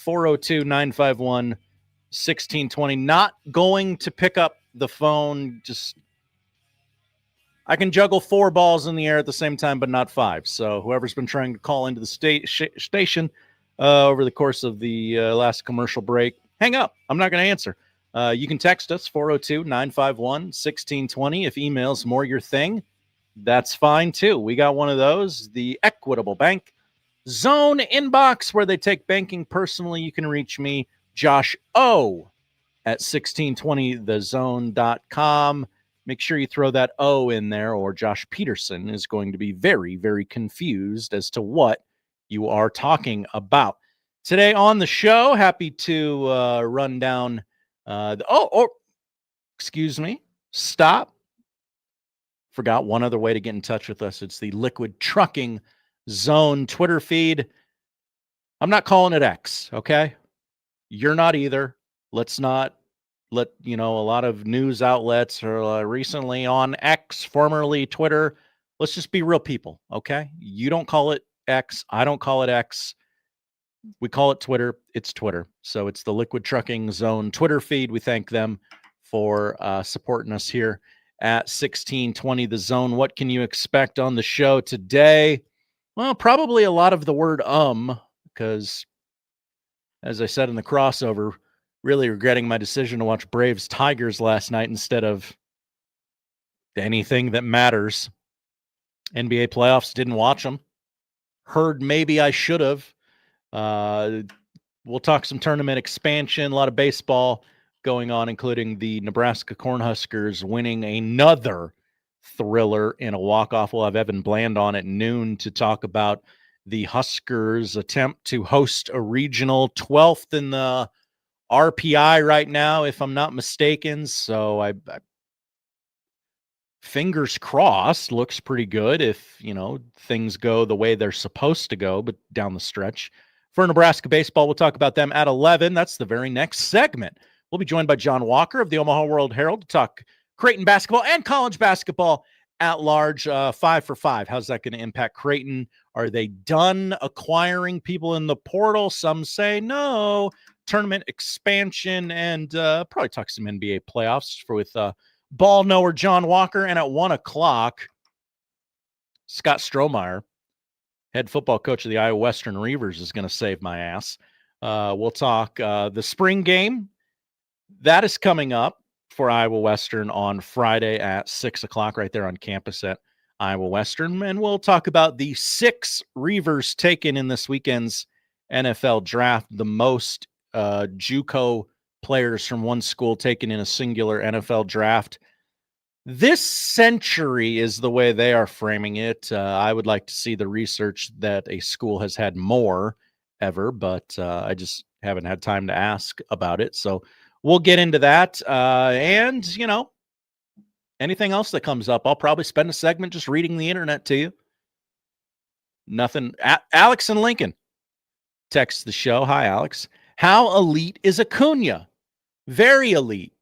402-951-1620. Not going to pick up the phone. Just, I can juggle 4 balls in the air at the same time, but not 5. So whoever's been trying to call into the station over the course of the last commercial break, hang up. I'm not going to answer. You can text us, 402-951-1620. If email's more your thing, that's fine too. We got one of those, the Equitable Bank Zone inbox, where they take banking personally. You can reach me, Josh O, at 1620thezone.com. Make sure you throw that O in there, or Josh Peterson is going to be very, very confused as to what you are talking about. Today on the show, happy to run down excuse me, stop. Forgot one other way to get in touch with us. It's the Liquid Trucking Zone Twitter feed. I'm not calling it X, okay? You're not either. Let's not let, a lot of news outlets are recently on X, formerly Twitter. Let's just be real people, okay? You don't call it X. I don't call it X. We call it Twitter. It's Twitter. So it's the Liquid Trucking Zone Twitter feed. We thank them for supporting us here at 1620 The Zone. What can you expect on the show today? Well, probably a lot of the word because, as I said in the crossover, really regretting my decision to watch Braves Tigers last night instead of anything that matters. NBA playoffs, didn't watch them. Heard maybe I should have. We'll talk some tournament expansion, a lot of baseball going on, including the Nebraska Cornhuskers winning another thriller in a walk-off. We'll have Evan Bland on at noon to talk about the Huskers' attempt to host a regional, 12th in the RPI right now, if I'm not mistaken. So I fingers crossed, looks pretty good if, things go the way they're supposed to go, but down the stretch. For Nebraska baseball, we'll talk about them at 11. That's the very next segment. We'll be joined by Jon Walker of the Omaha World Herald to talk Creighton basketball and college basketball at large. 5 for 5. How's that going to impact Creighton? Are they done acquiring people in the portal? Some say no. Tournament expansion, and probably talk some NBA playoffs with ball knower Jon Walker. And at 1 o'clock, Scott Strohmeier, head football coach of the Iowa Western Reivers, is going to save my ass. We'll talk the spring game. That is coming up for Iowa Western on Friday at 6 o'clock right there on campus at Iowa Western. And we'll talk about the 6 Reivers taken in this weekend's NFL draft, the most JUCO players from one school taken in a singular NFL draft this century is the way they are framing it. I would like to see the research that a school has had more ever, but I just haven't had time to ask about it. So we'll get into that. And, anything else that comes up, I'll probably spend a segment just reading the internet to you. Nothing. Alex and Lincoln. texts the show. Hi, Alex. How elite is Acuna? Very elite.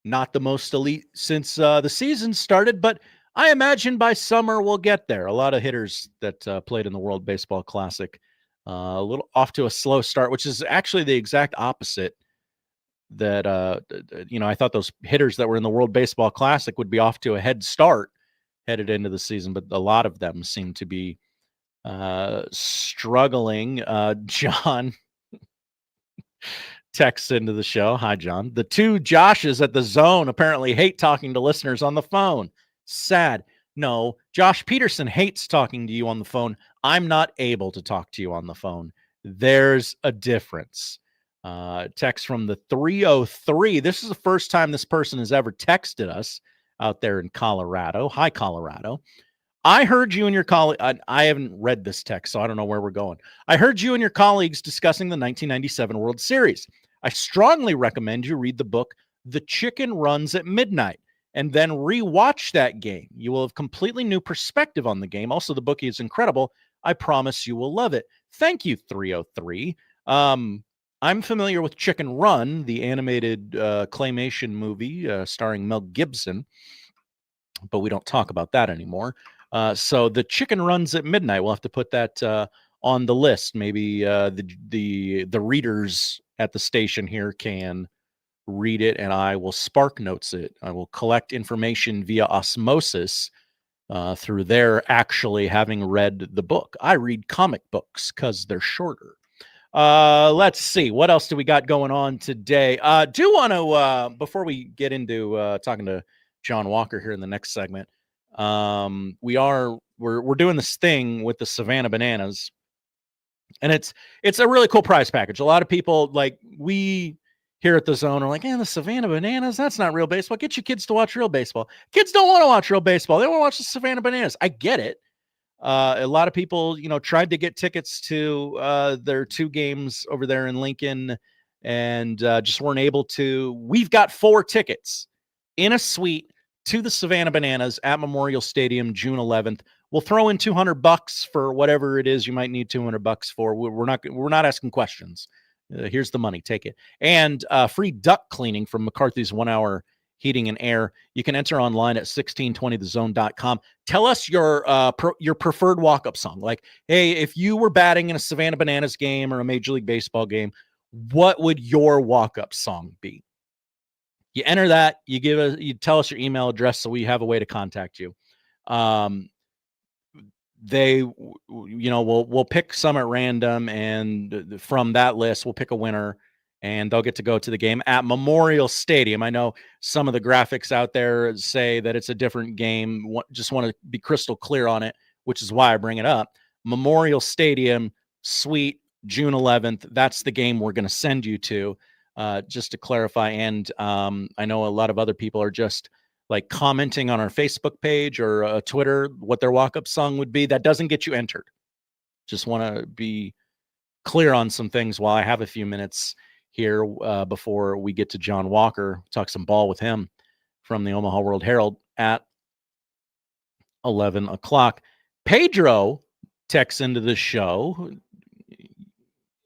Not the most elite since the season started, but I imagine by summer we'll get there. A lot of hitters that played in the World Baseball Classic, a little off to a slow start, which is actually the exact opposite that, I thought those hitters that were in the World Baseball Classic would be off to a head start headed into the season, but a lot of them seem to be struggling. John texts into the show. Hi, John. The two Joshes at the Zone apparently hate talking to listeners on the phone. Sad. No, Josh Peterson hates talking to you on the phone. I'm not able to talk to you on the phone. There's a difference. Text from the 303. This is the first time this person has ever texted us out there in Colorado. Hi, Colorado. I heard you and your colleague. I haven't read this text, so I don't know where we're going. I heard you and your colleagues discussing the 1997 World Series. I strongly recommend you read the book, The Chicken Runs at Midnight, and then rewatch that game. You will have completely new perspective on the game. Also, the book is incredible. I promise you will love it. Thank you, 303. I'm familiar with Chicken Run, the animated claymation movie starring Mel Gibson, but we don't talk about that anymore. So The Chicken Runs at Midnight, we'll have to put that on the list. Maybe the readers at the station here can read it, and I will spark notes it. I will collect information via osmosis through their actually having read the book. I read comic books because they're shorter. Let's see. What else do we got going on today? Do want to, before we get into talking to Jon Walker here in the next segment, we're doing this thing with the Savannah Bananas, and it's a really cool prize package. A lot of people, like we here at the Zone, are like, the Savannah Bananas, that's not real baseball. Get your kids to watch real baseball. Kids don't want to watch real baseball. They want to watch the Savannah Bananas. I get it. A lot of people, tried to get tickets to their 2 games over there in Lincoln and just weren't able to. We've got 4 tickets in a suite to the Savannah Bananas at Memorial Stadium, June 11th. We'll throw in $200 for whatever it is you might need $200 for. We're not asking questions. Here's the money. Take it. And free duct cleaning from McCarthy's 1 Hour Heating and Air. You can enter online at 1620thezone.com. Tell us your preferred walk-up song. Like, hey, if you were batting in a Savannah Bananas game or a Major League Baseball game, what would your walk-up song be? You enter that, you tell us your email address so we have a way to contact you. We'll pick some at random, and from that list, we'll pick a winner, and they'll get to go to the game at Memorial Stadium. I know some of the graphics out there say that it's a different game. Just want to be crystal clear on it, which is why I bring it up. Memorial Stadium, Suite, June 11th. That's the game we're going to send you to. Just to clarify, and I know a lot of other people are just like commenting on our Facebook page or Twitter what their walk-up song would be. That doesn't get you entered. Just want to be clear on some things while I have a few minutes here before we get to Jon Walker, talk some ball with him from the Omaha World Herald at 11 o'clock. Pedro texts into the show.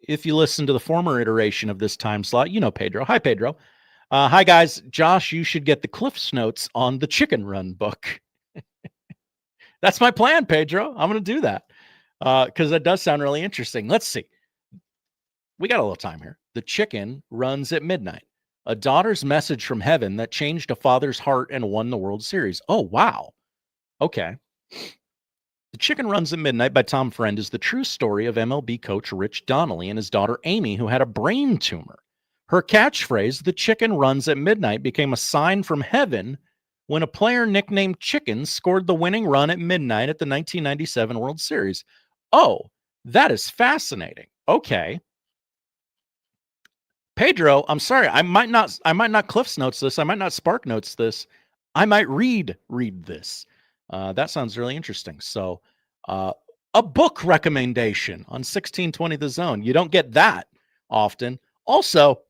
If you listen to the former iteration of this time slot, you know Pedro. Hi, Pedro. Hi, guys. Josh, you should get the Cliff's Notes on the Chicken Run book. That's my plan, Pedro. I'm going to do that because that does sound really interesting. Let's see. We got a little time here. The Chicken Runs at Midnight. A daughter's message from heaven that changed a father's heart and won the World Series. Oh, wow. Okay. The Chicken Runs at Midnight by Tom Friend is the true story of MLB coach Rich Donnelly and his daughter Amy, who had a brain tumor. Her catchphrase, "The Chicken Runs at Midnight," became a sign from heaven when a player nicknamed Chicken scored the winning run at midnight at the 1997 World Series. Oh, that is fascinating. Okay. Pedro, I'm sorry. I might not Cliff's Notes this. I might not Spark Notes this. I might read this. That sounds really interesting. So a book recommendation on 1620 The Zone. You don't get that often. Also,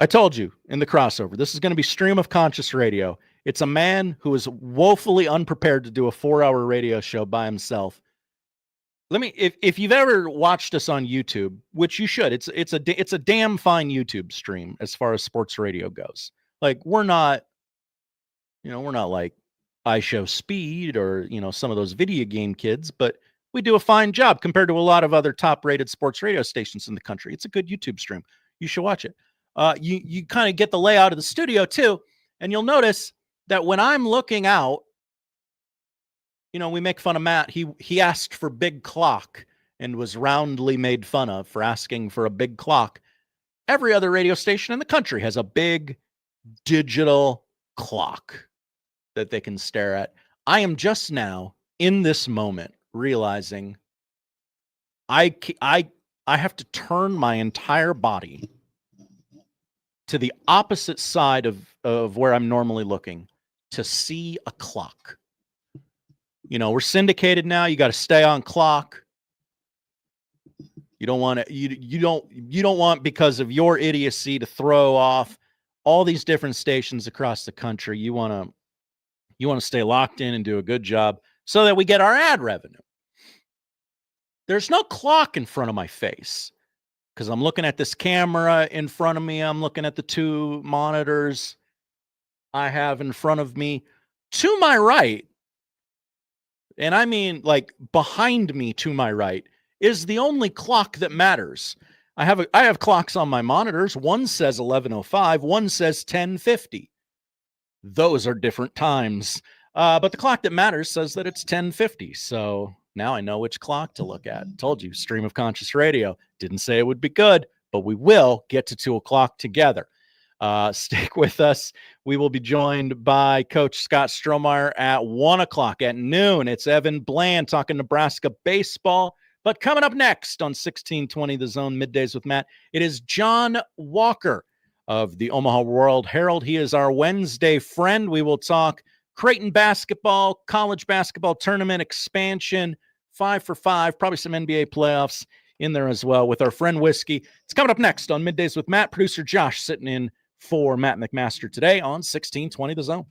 I told you in the crossover, this is going to be Stream of Conscious Radio. It's a man who is woefully unprepared to do a 4-hour radio show by himself. if you've ever watched us on YouTube, which you should, it's a damn fine YouTube stream as far as sports radio goes. Like we're not like I Show Speed or, some of those video game kids, but we do a fine job compared to a lot of other top-rated sports radio stations in the country. It's a good YouTube stream. You should watch it. You kind of get the layout of the studio too, and you'll notice that when I'm looking out, we make fun of Matt. He asked for big clock and was roundly made fun of for asking for a big clock. Every other radio station in the country has a big digital clock that they can stare at. I am just now in this moment realizing I have to turn my entire body to the opposite side of where I'm normally looking to see a clock. We're syndicated now. You got to stay on clock. You don't want to, you don't want, because of your idiocy, to throw off all these different stations across the country. You want to stay locked in and do a good job so that we get our ad revenue. There's no clock in front of my face because I'm looking at this camera in front of me. I'm looking at the two monitors I have in front of me. To my right, and I mean like behind me to my right, is the only clock that matters. I have clocks on my monitors. One says 11:05, one says 10:50. Those are different times. But the clock that matters says that it's 10:50. So now I know which clock to look at. Told you, stream of conscious radio. Didn't say it would be good, but we will get to 2 o'clock together. Stick with us. We will be joined by Coach Scott Strohmeier at 1 o'clock at noon. It's Evan Bland talking Nebraska baseball. But coming up next on 1620 The Zone Middays with Matt, it is Jon Walker of the Omaha World Herald. He is our Wednesday friend. We will talk Creighton basketball, college basketball tournament expansion, 5 for 5, probably some NBA playoffs in there as well with our friend Whiskey. It's coming up next on Middays with Matt. Producer Josh sitting in for Matt McMaster today on 1620 The Zone.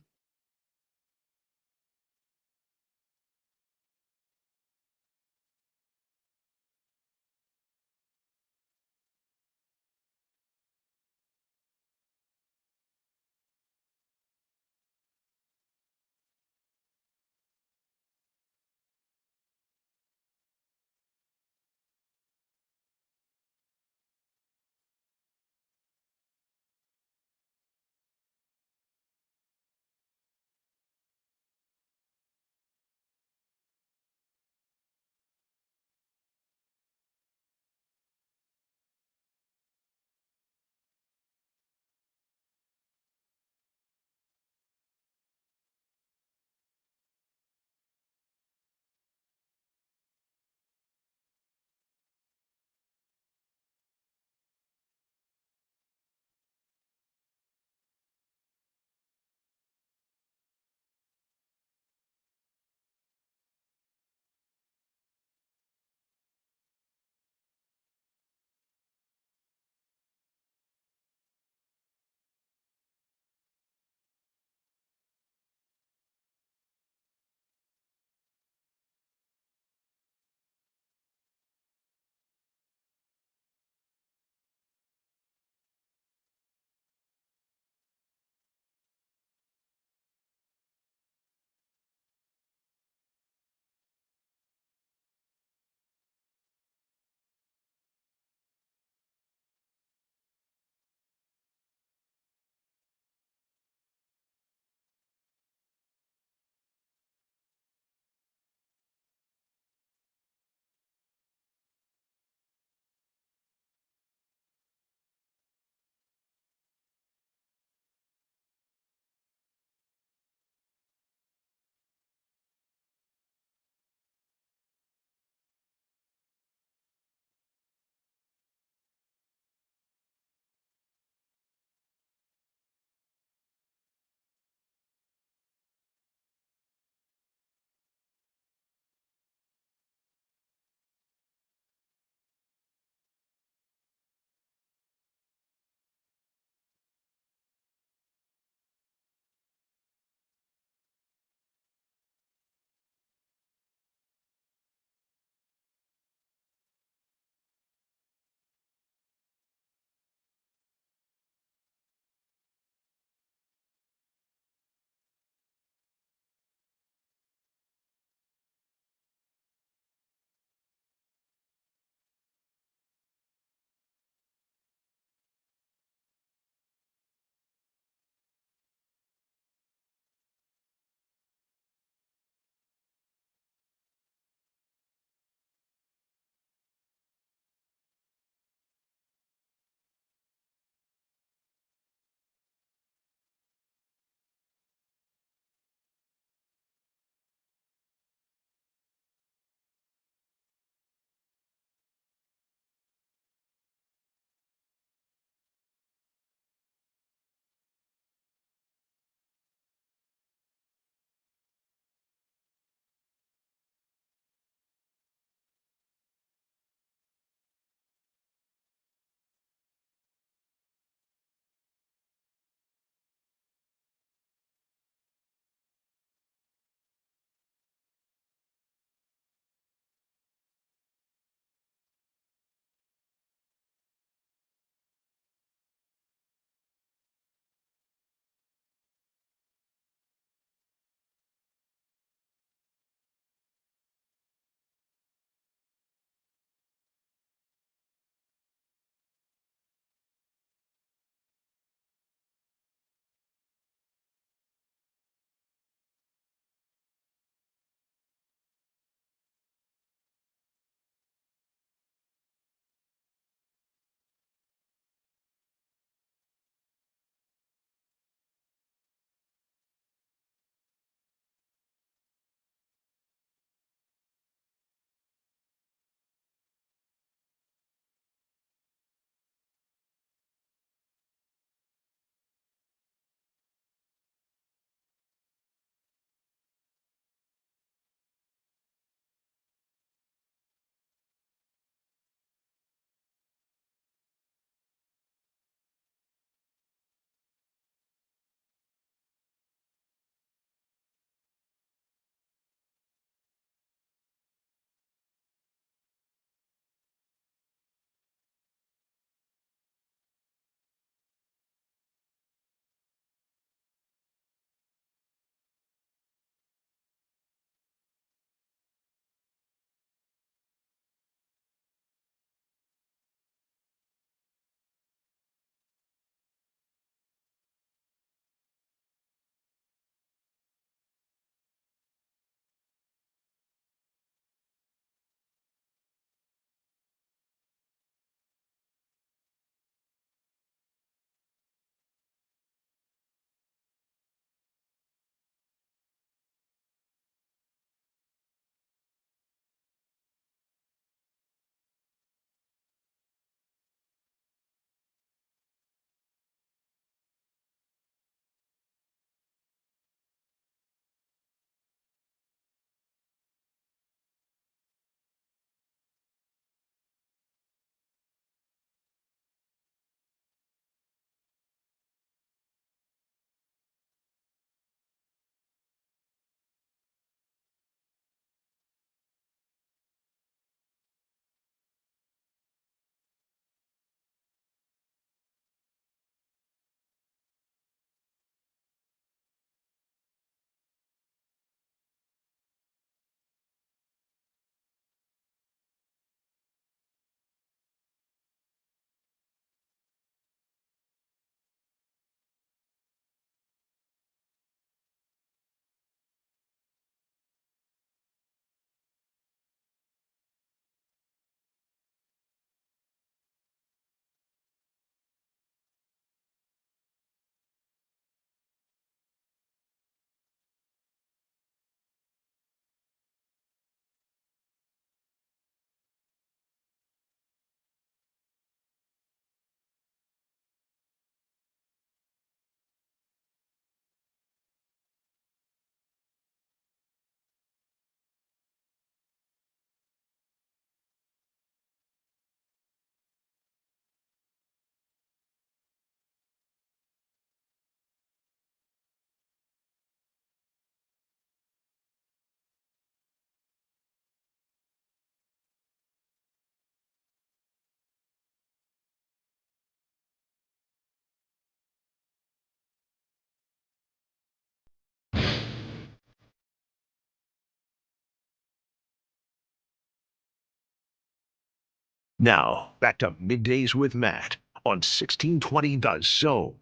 Now, back to Middays with Matt on 1620 The Zone.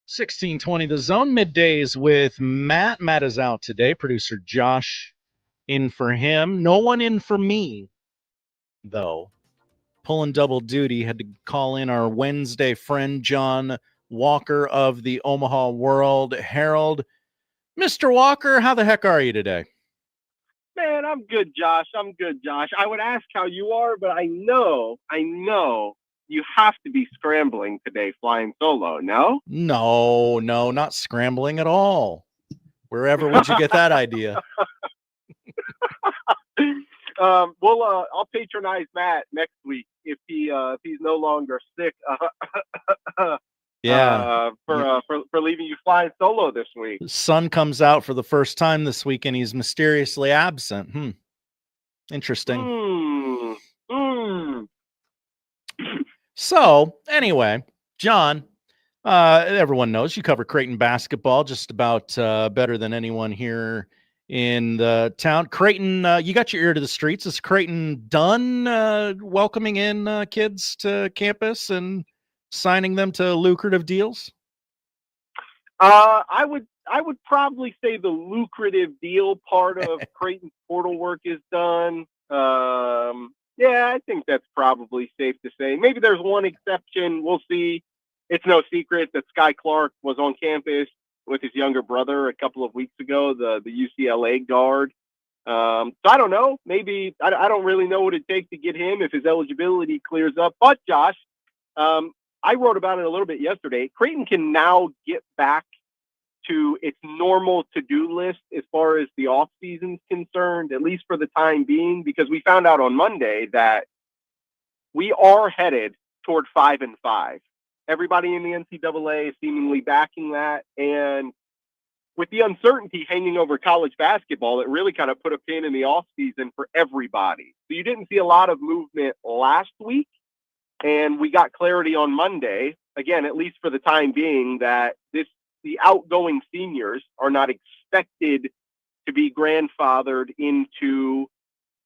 1620 The Zone, Middays with Matt. Matt is out today. Producer Josh in for him. No one in for me, though. Pulling double duty. Had to call in our Wednesday friend, Jon Walker of the Omaha World Herald. Mr. Walker, how the heck are you today? Man, I'm good, Josh. I would ask how you are, but I know you have to be scrambling today flying solo, no? No, not scrambling at all. Wherever would you get that idea? I'll patronize Matt next week if he's no longer sick. For leaving you flying solo this week. The sun comes out for the first time this week, and he's mysteriously absent. Interesting. So, anyway, John, everyone knows you cover Creighton basketball just about better than anyone here in the town. Creighton, you got your ear to the streets. Is Creighton done welcoming in kids to campus and signing them to lucrative deals? I would probably say the lucrative deal part of Creighton's portal work is done. Yeah, I think that's probably safe to say. Maybe there's one exception. We'll see. It's no secret that Sky Clark was on campus with his younger brother a couple of weeks ago, the UCLA guard. So I don't know. Maybe I don't really know what it takes to get him if his eligibility clears up. But Josh, I wrote about it a little bit yesterday. Creighton can now get back to its normal to-do list as far as the off-season is concerned, at least for the time being, because we found out on Monday that we are headed toward 5-5. Everybody in the NCAA is seemingly backing that. And with the uncertainty hanging over college basketball, it really kind of put a pin in the off-season for everybody. So you didn't see a lot of movement last week. And we got clarity on Monday, again, at least for the time being, that the outgoing seniors are not expected to be grandfathered into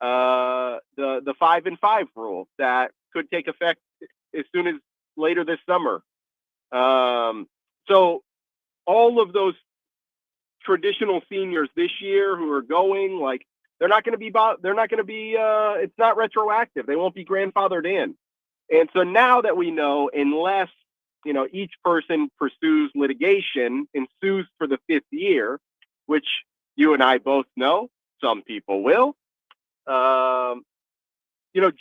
the 5-5 rule that could take effect as soon as later this summer. So all of those traditional seniors this year who are going, like, they're not going to be, it's not retroactive. They won't be grandfathered in. And so now that we know, unless, each person pursues litigation and sues for the 5th year, which you and I both know some people will,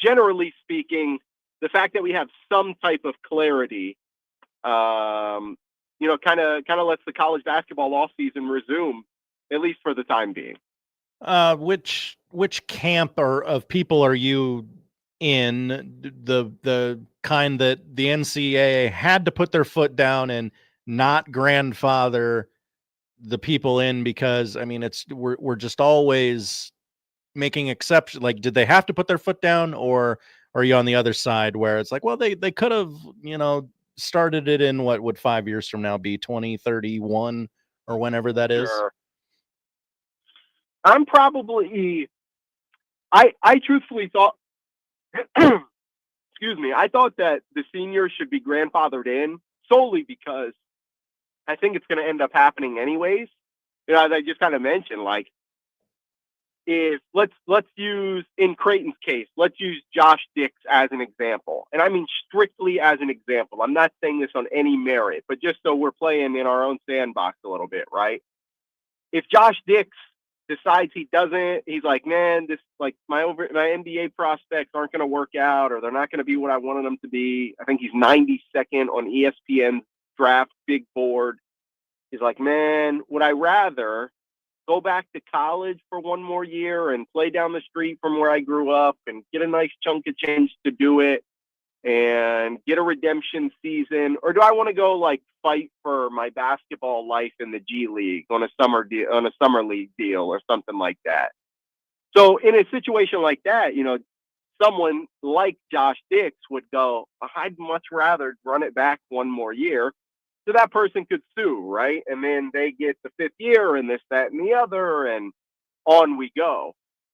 generally speaking, the fact that we have some type of clarity, kind of lets the college basketball offseason resume, at least for the time being. Which camp of people are you in? The kind that the NCAA had to put their foot down and not grandfather the people in, because we're just always making exceptions. Like, did they have to put their foot down, or are you on the other side where it's like, well, they could have started it in what would 5 years from now be 2031 or whenever that is? Sure. I'm probably, I truthfully thought, excuse me, I thought that the seniors should be grandfathered in solely because I think it's going to end up happening anyways. As I just kind of mentioned, like, if let's use, in Creighton's case, let's use Josh Dix as an example. And I mean strictly as an example. I'm not saying this on any merit, but just so we're playing in our own sandbox a little bit, right? If Josh Dix decides he's like, man, this, like, my NBA prospects aren't going to work out, or they're not going to be what I wanted them to be. I think he's 92nd on ESPN's draft big board. He's like, man, would I rather go back to college for one more year and play down the street from where I grew up and get a nice chunk of change to do it and get a redemption season? Or do I want to go, like, fight for my basketball life in the G League on a summer league deal or something like that? So in a situation like that, someone like Josh Dix would go, I'd much rather run it back one more year. So that person could sue, right? And then they get the 5th year and this, that, and the other. And on we go.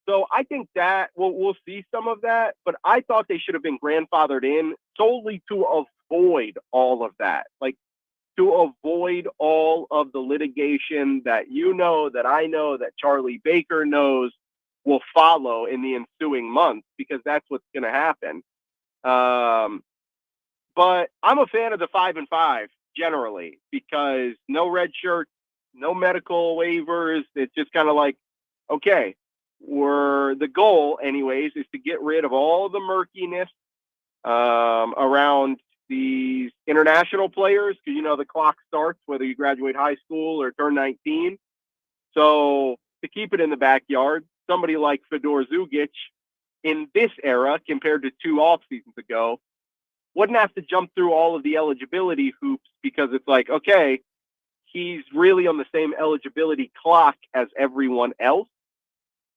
So I think that we'll see some of that, but I thought they should have been grandfathered in solely to avoid all of that. Like, to avoid all of the litigation that that I know, that Charlie Baker knows will follow in the ensuing months, because that's what's going to happen. But I'm a fan of the 5-5 generally, because no red shirts, no medical waivers. It's just kind of like, okay, the goal anyways is to get rid of all the murkiness around these international players, because the clock starts whether you graduate high school or turn 19. So to keep it in the backyard, somebody like Fedor Zugic in this era compared to 2 off seasons ago wouldn't have to jump through all of the eligibility hoops, because it's like, okay, he's really on the same eligibility clock as everyone else.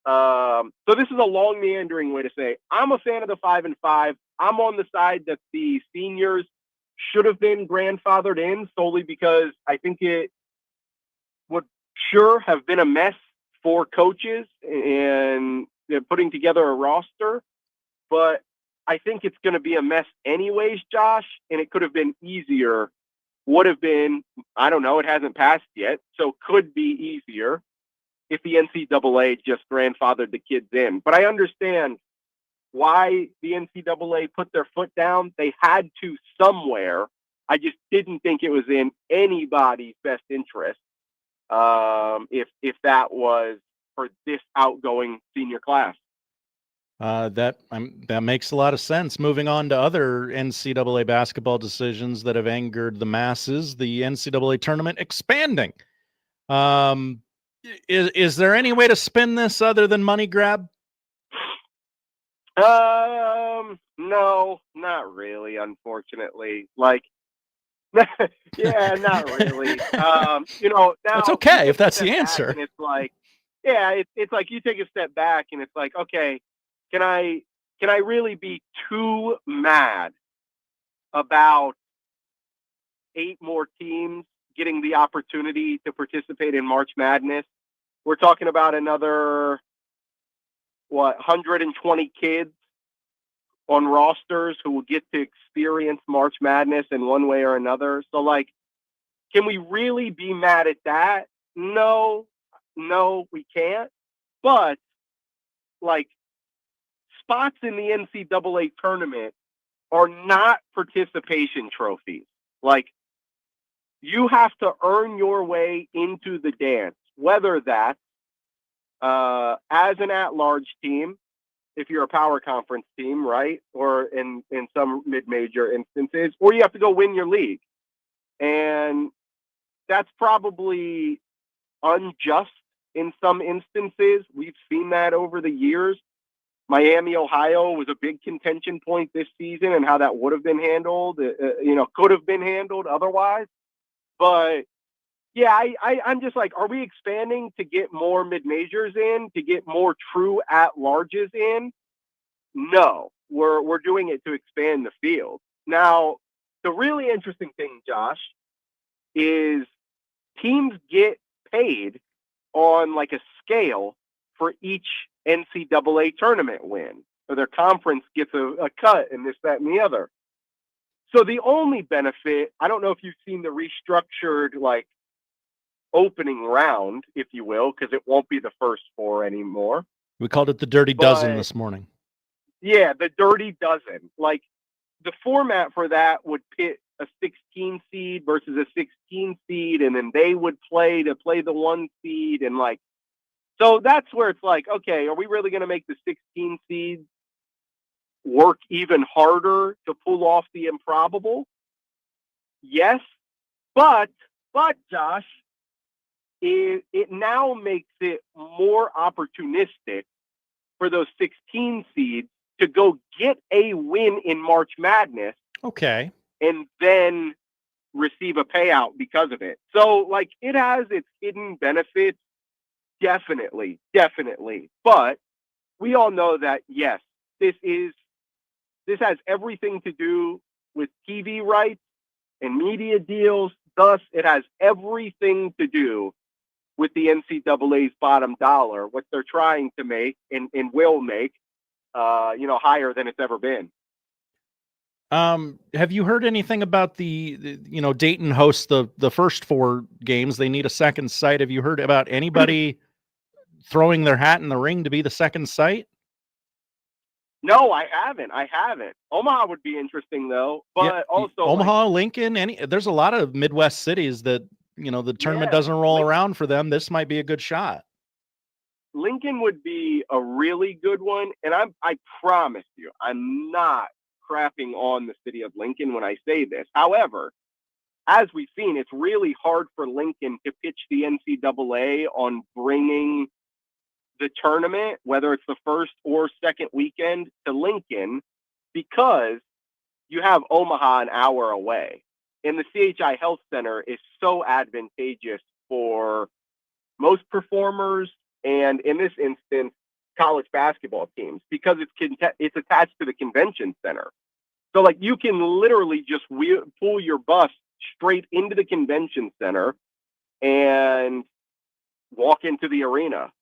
So this is a long, meandering way to say I'm a fan of the 5-5. I'm on the side that the seniors should have been grandfathered in, solely because I think it would sure have been a mess for coaches and putting together a roster. But I think it's going to be a mess anyways, Josh, and it could have been easier. Would have been, I don't know, it hasn't passed yet, so could be easier if the NCAA just grandfathered the kids in. But I understand why the NCAA put their foot down. They had to somewhere. I just didn't think it was in anybody's best interest if that was for this outgoing senior class. That makes a lot of sense. Moving on to other NCAA basketball decisions that have angered the masses, the NCAA tournament expanding. Is there any way to spin this other than money grab? No, not really, unfortunately. Like, yeah, not really. Now it's okay if that's the answer. And it's like, yeah, it's like you take a step back and it's like, okay, can I really be too mad about 8 more teams getting the opportunity to participate in March Madness? We're talking about another 120 kids on rosters who will get to experience March Madness in one way or another. So, like, can we really be mad at that? No, we can't. But, like, spots in the NCAA tournament are not participation trophies. Like, you have to earn your way into the dance, whether that's as an at-large team, if you're a power conference team, right? Or in some mid-major instances, or you have to go win your league. And that's probably unjust in some instances. We've seen that over the years. Miami, Ohio was a big contention point this season, and how that would have been handled, could have been handled otherwise. But yeah, I'm just like, are we expanding to get more mid-majors in, to get more true at-larges in? No, we're doing it to expand the field. Now, the really interesting thing, Josh, is teams get paid on like a scale for each NCAA tournament win. So their conference gets a cut and this, that, and the other. So the only benefit, I don't know if you've seen the restructured like opening round, if you will, because it won't be the first 4 anymore. We called it the Dirty Dozen this morning. Yeah, the Dirty Dozen. Like, the format for that would pit a 16 seed versus a 16 seed, and then they would play the 1 seed, and like, so that's where it's like, okay, are we really going to make the 16 seeds work even harder to pull off the improbable? Yes, but Josh, it now makes it more opportunistic for those 16 seeds to go get a win in March Madness. Okay. And then receive a payout because of it. So, like, it has its hidden benefits. Definitely. But we all know that, yes, this has everything to do with TV rights and media deals. Thus, it has everything to do with the NCAA's bottom dollar, what they're trying to make and will make, higher than it's ever been. Have you heard anything about the Dayton hosts the first 4 games? They need a second site. Have you heard about anybody throwing their hat in the ring to be the second site? No, I haven't. Omaha would be interesting though, but also Omaha, Lincoln, there's a lot of Midwest cities that, the tournament doesn't roll around for them. This might be a good shot. Lincoln would be a really good one. And I promise you, I'm not crapping on the city of Lincoln when I say this. However, as we've seen, it's really hard for Lincoln to pitch the NCAA on bringing the tournament, whether it's the first or second weekend, to Lincoln, because you have Omaha an hour away. And the CHI Health Center is so advantageous for most performers, and in this instance, college basketball teams, because it's attached to the convention center. So like you can literally just pull your bus straight into the convention center and walk into the arena.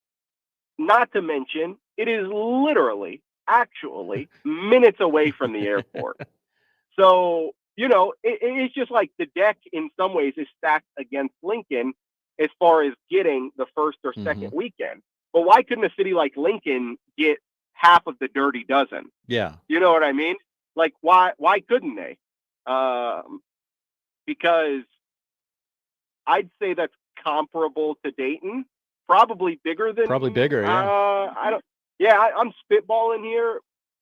Not to mention, it is literally, actually, minutes away from the airport. So, it's just like the deck in some ways is stacked against Lincoln as far as getting the first or second weekend. But why couldn't a city like Lincoln get half of the dirty dozen? Yeah. You know what I mean? Like, why couldn't they? Because I'd say that's comparable to Dayton. Probably bigger, yeah. I'm spitballing here.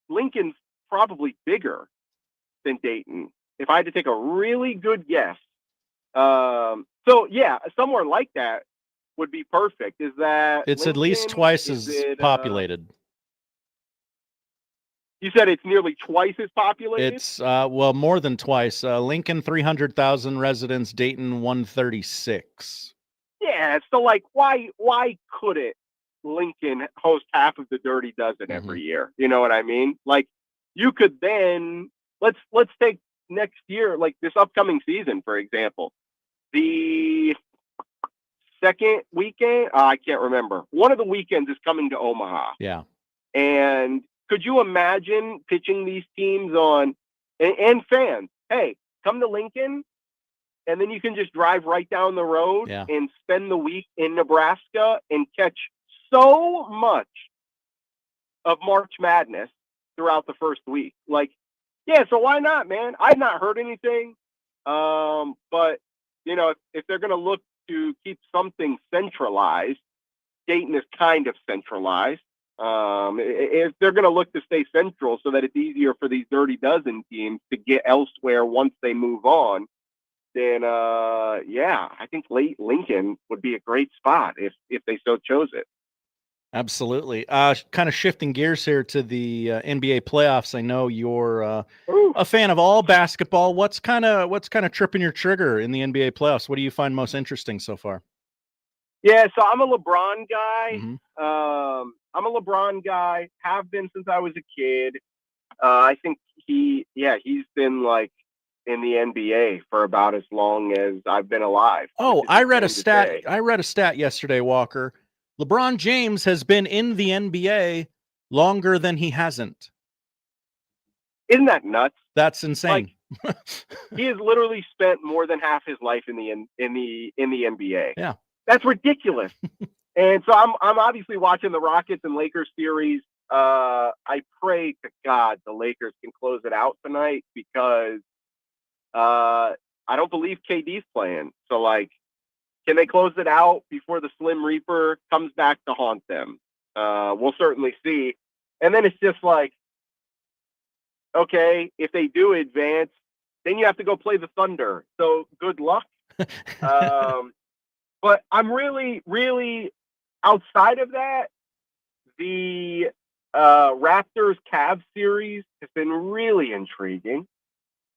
Lincoln's probably bigger than Dayton, if I had to take a really good guess. So yeah, somewhere like that would be perfect. Is that it's Lincoln? At least twice as populated? You said it's nearly twice as populated? It's more than twice. Lincoln 300,000 residents, Dayton 136. Yeah, so like why couldn't Lincoln host half of the dirty dozen every year? You know what I mean? Like you could then let's take next year, like this upcoming season, for example. The second weekend, I can't remember. One of the weekends is coming to Omaha. Yeah. And could you imagine pitching these teams on and fans? Hey, come to Lincoln. And then you can just drive right down the road and spend the week in Nebraska and catch so much of March Madness throughout the first week. Like, yeah, so why not, man? I've not heard anything. But, if they're going to look to keep something centralized, Dayton is kind of centralized. If they're going to look to stay central so that it's easier for these dirty dozen teams to get elsewhere once they move on, then I think Lincoln would be a great spot if they so chose it. Absolutely. Kind of shifting gears here to the NBA playoffs. I know you're a fan of all basketball. What's kind of tripping your trigger in the NBA playoffs? What do you find most interesting so far? Yeah, so I'm a LeBron guy. I'm a LeBron guy. Have been since I was a kid. I think he's been like in the NBA for about as long as I've been alive. Oh, I read a stat yesterday, Walker. LeBron James has been in the NBA longer than he hasn't. Isn't that nuts? That's insane. Like, he has literally spent more than half his life in the NBA. Yeah. That's ridiculous. And so I'm obviously watching the Rockets and Lakers series. I pray to God the Lakers can close it out tonight because I don't believe KD's playing. So, like, can they close it out before the Slim Reaper comes back to haunt them? We'll certainly see. And then it's just like, okay, if they do advance, then you have to go play the Thunder. So good luck. But I'm really, really outside of that. The Raptors-Cavs series has been really intriguing.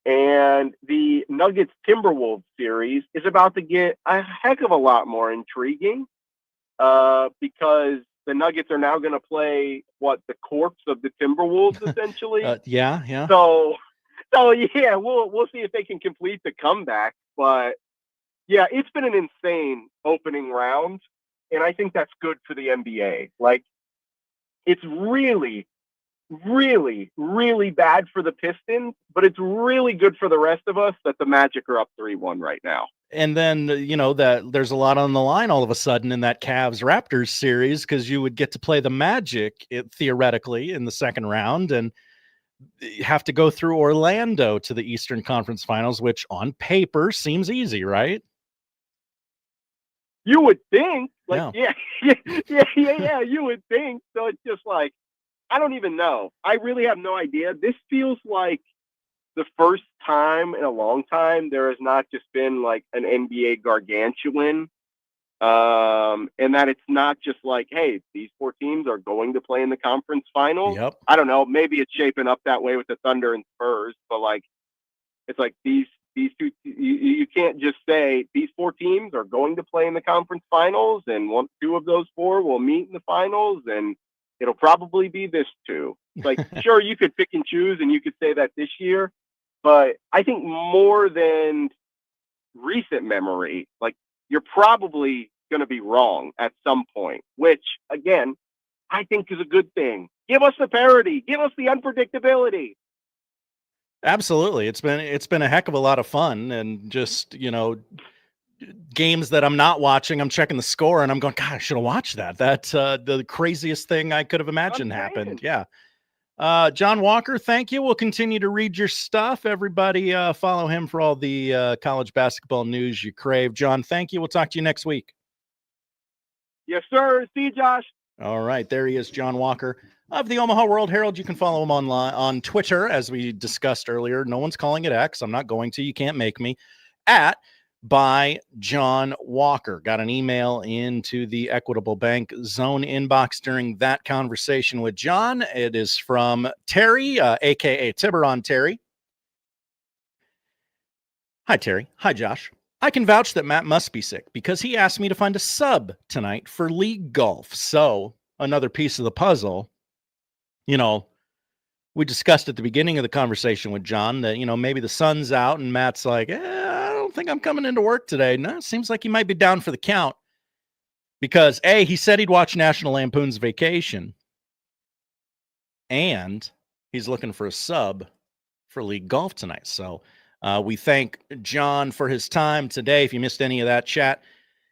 And the Nuggets-Timberwolves series is about to get a heck of a lot more intriguing because the Nuggets are now going to play, the corpse of the Timberwolves, essentially. Yeah. So yeah, we'll see if they can complete the comeback. But, yeah, it's been an insane opening round. and I think that's good for the NBA. Like, it's really, really, really bad for the Pistons, but it's really good for the rest of us that the Magic are up 3-1 right now. And then, that there's a lot on the line all of a sudden in that Cavs Raptors series, because you would get to play the Magic theoretically in the second round and have to go through Orlando to the Eastern Conference Finals, which on paper seems easy, right? You would think, like, yeah, you would think. So it's just like, I don't even know. I really have no idea. This feels like the first time in a long time there has not just been like an NBA gargantuan, and that it's not just like, hey, these 4 teams are going to play in the conference finals. Yep. I don't know. Maybe it's shaping up that way with the Thunder and Spurs, but like, it's like these 2. You can't just say these 4 teams are going to play in the conference finals, and 2 of those 4 will meet in the finals, and it'll probably be this 2. Like, sure, you could pick and choose, and you could say that this year. But I think more than recent memory, like, you're probably going to be wrong at some point, which, again, I think is a good thing. Give us the parity. Give us the unpredictability. Absolutely. It's been a heck of a lot of fun, and just, games that I'm not watching, I'm checking the score and I'm going, God, I should have watched that. That's the craziest thing I could have imagined happened. Yeah. Jon Walker, thank you. We'll continue to read your stuff. Everybody follow him for all the college basketball news you crave. Jon, thank you. We'll talk to you next week. Yes, sir. See you, Josh. All right. There he is, Jon Walker of the Omaha World Herald. You can follow him online on Twitter, as we discussed earlier. No one's calling it X. I'm not going to. You can't make me. At by Jon Walker. Got an email into the Equitable Bank Zone inbox during that conversation with Jon. It is from Terry, a.k.a. Tiburon Terry. Hi, Terry. Hi, Josh. I can vouch that Matt must be sick because he asked me to find a sub tonight for league golf. So another piece of the puzzle, we discussed at the beginning of the conversation with Jon that, maybe the sun's out and Matt's like, I don't think I'm coming into work today. No, it seems like he might be down for the count because he said he'd watch National Lampoon's Vacation, and he's looking for a sub for league golf tonight. So we thank Jon for his time today. If you missed any of that chat,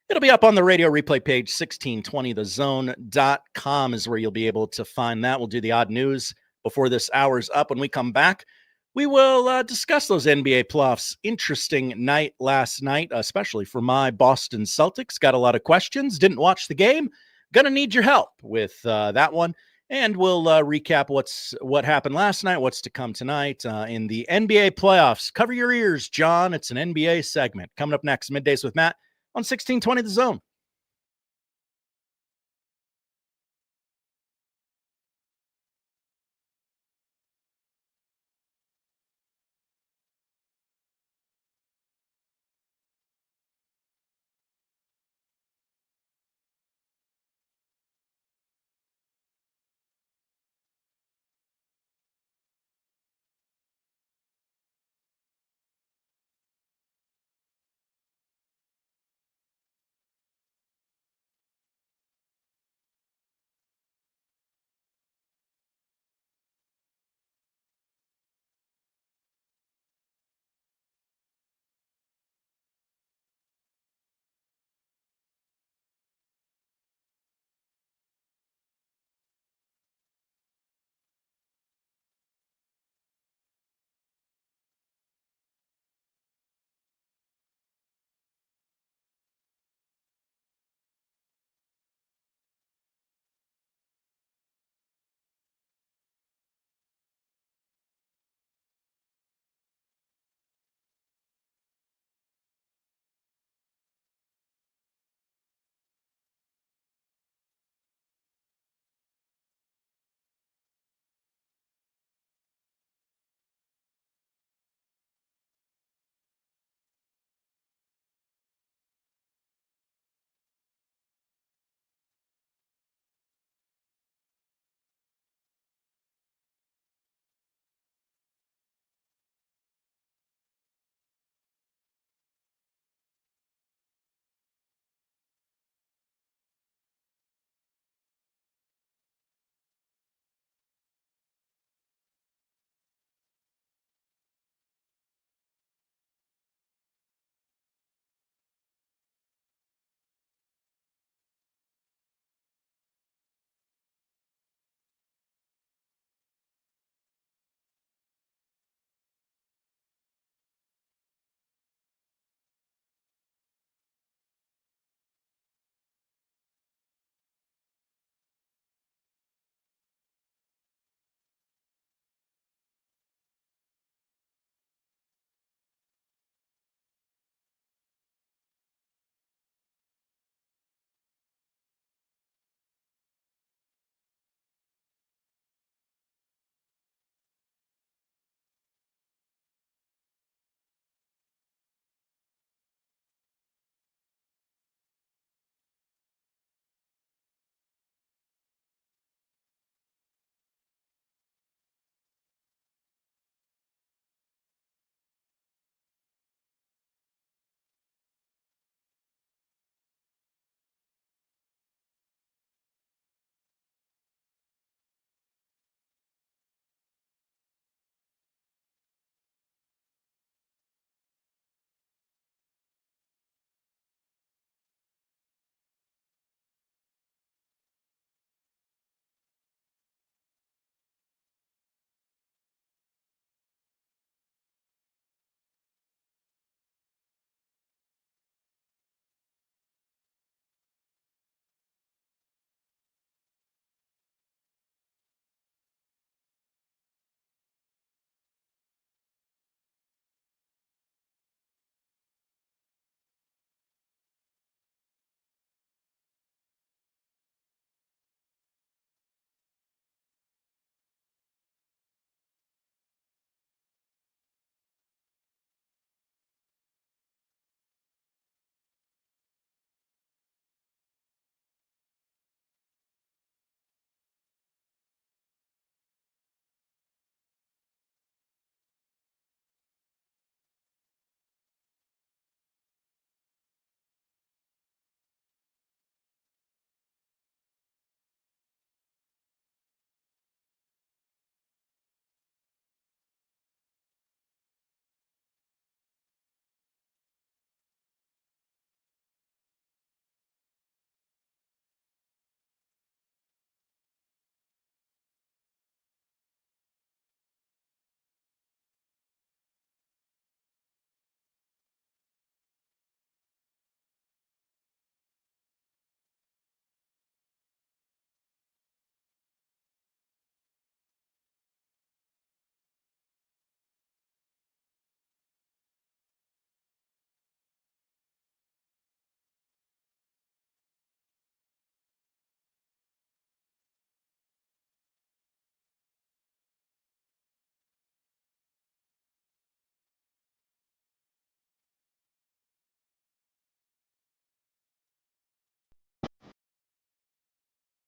it'll be up on the radio replay page. 1620thezone.com is where you'll be able to find that. We'll do the odd news before this hour's up. When we come back, we will discuss those NBA playoffs. Interesting night last night, especially for my Boston Celtics. Got a lot of questions. Didn't watch the game. Gonna need your help with that one. And we'll recap what happened last night, what's to come tonight in the NBA playoffs. Cover your ears, Jon. It's an NBA segment. Coming up next, Middays with Matt on 1620 The Zone.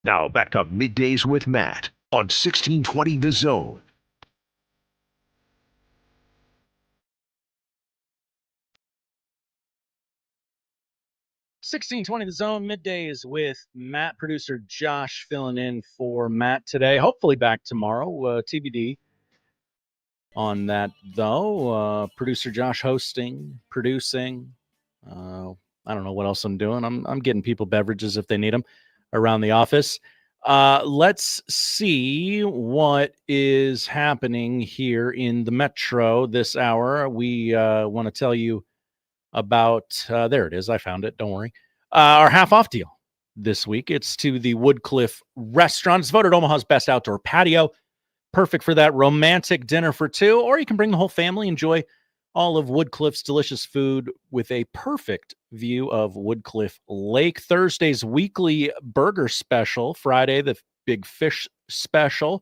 Now back to Middays with Matt on 1620 The Zone. The Zone, Middays with Matt. Producer Josh filling in for Matt today. Hopefully back tomorrow. TBD on that, though. Producer Josh hosting, producing. I don't know what else I'm doing. I'm getting people beverages if they need them around the office. Let's see what is happening here in the Metro this hour. We want to tell you about, there it is. I found it. Don't worry. Our half-off deal this week. It's to the Woodcliff Restaurant. It's voted Omaha's best outdoor patio. Perfect for that romantic dinner for two, or you can bring the whole family, enjoy all of Woodcliff's delicious food with a perfect view of Woodcliff Lake. Thursday's weekly burger special. Friday, the big fish special.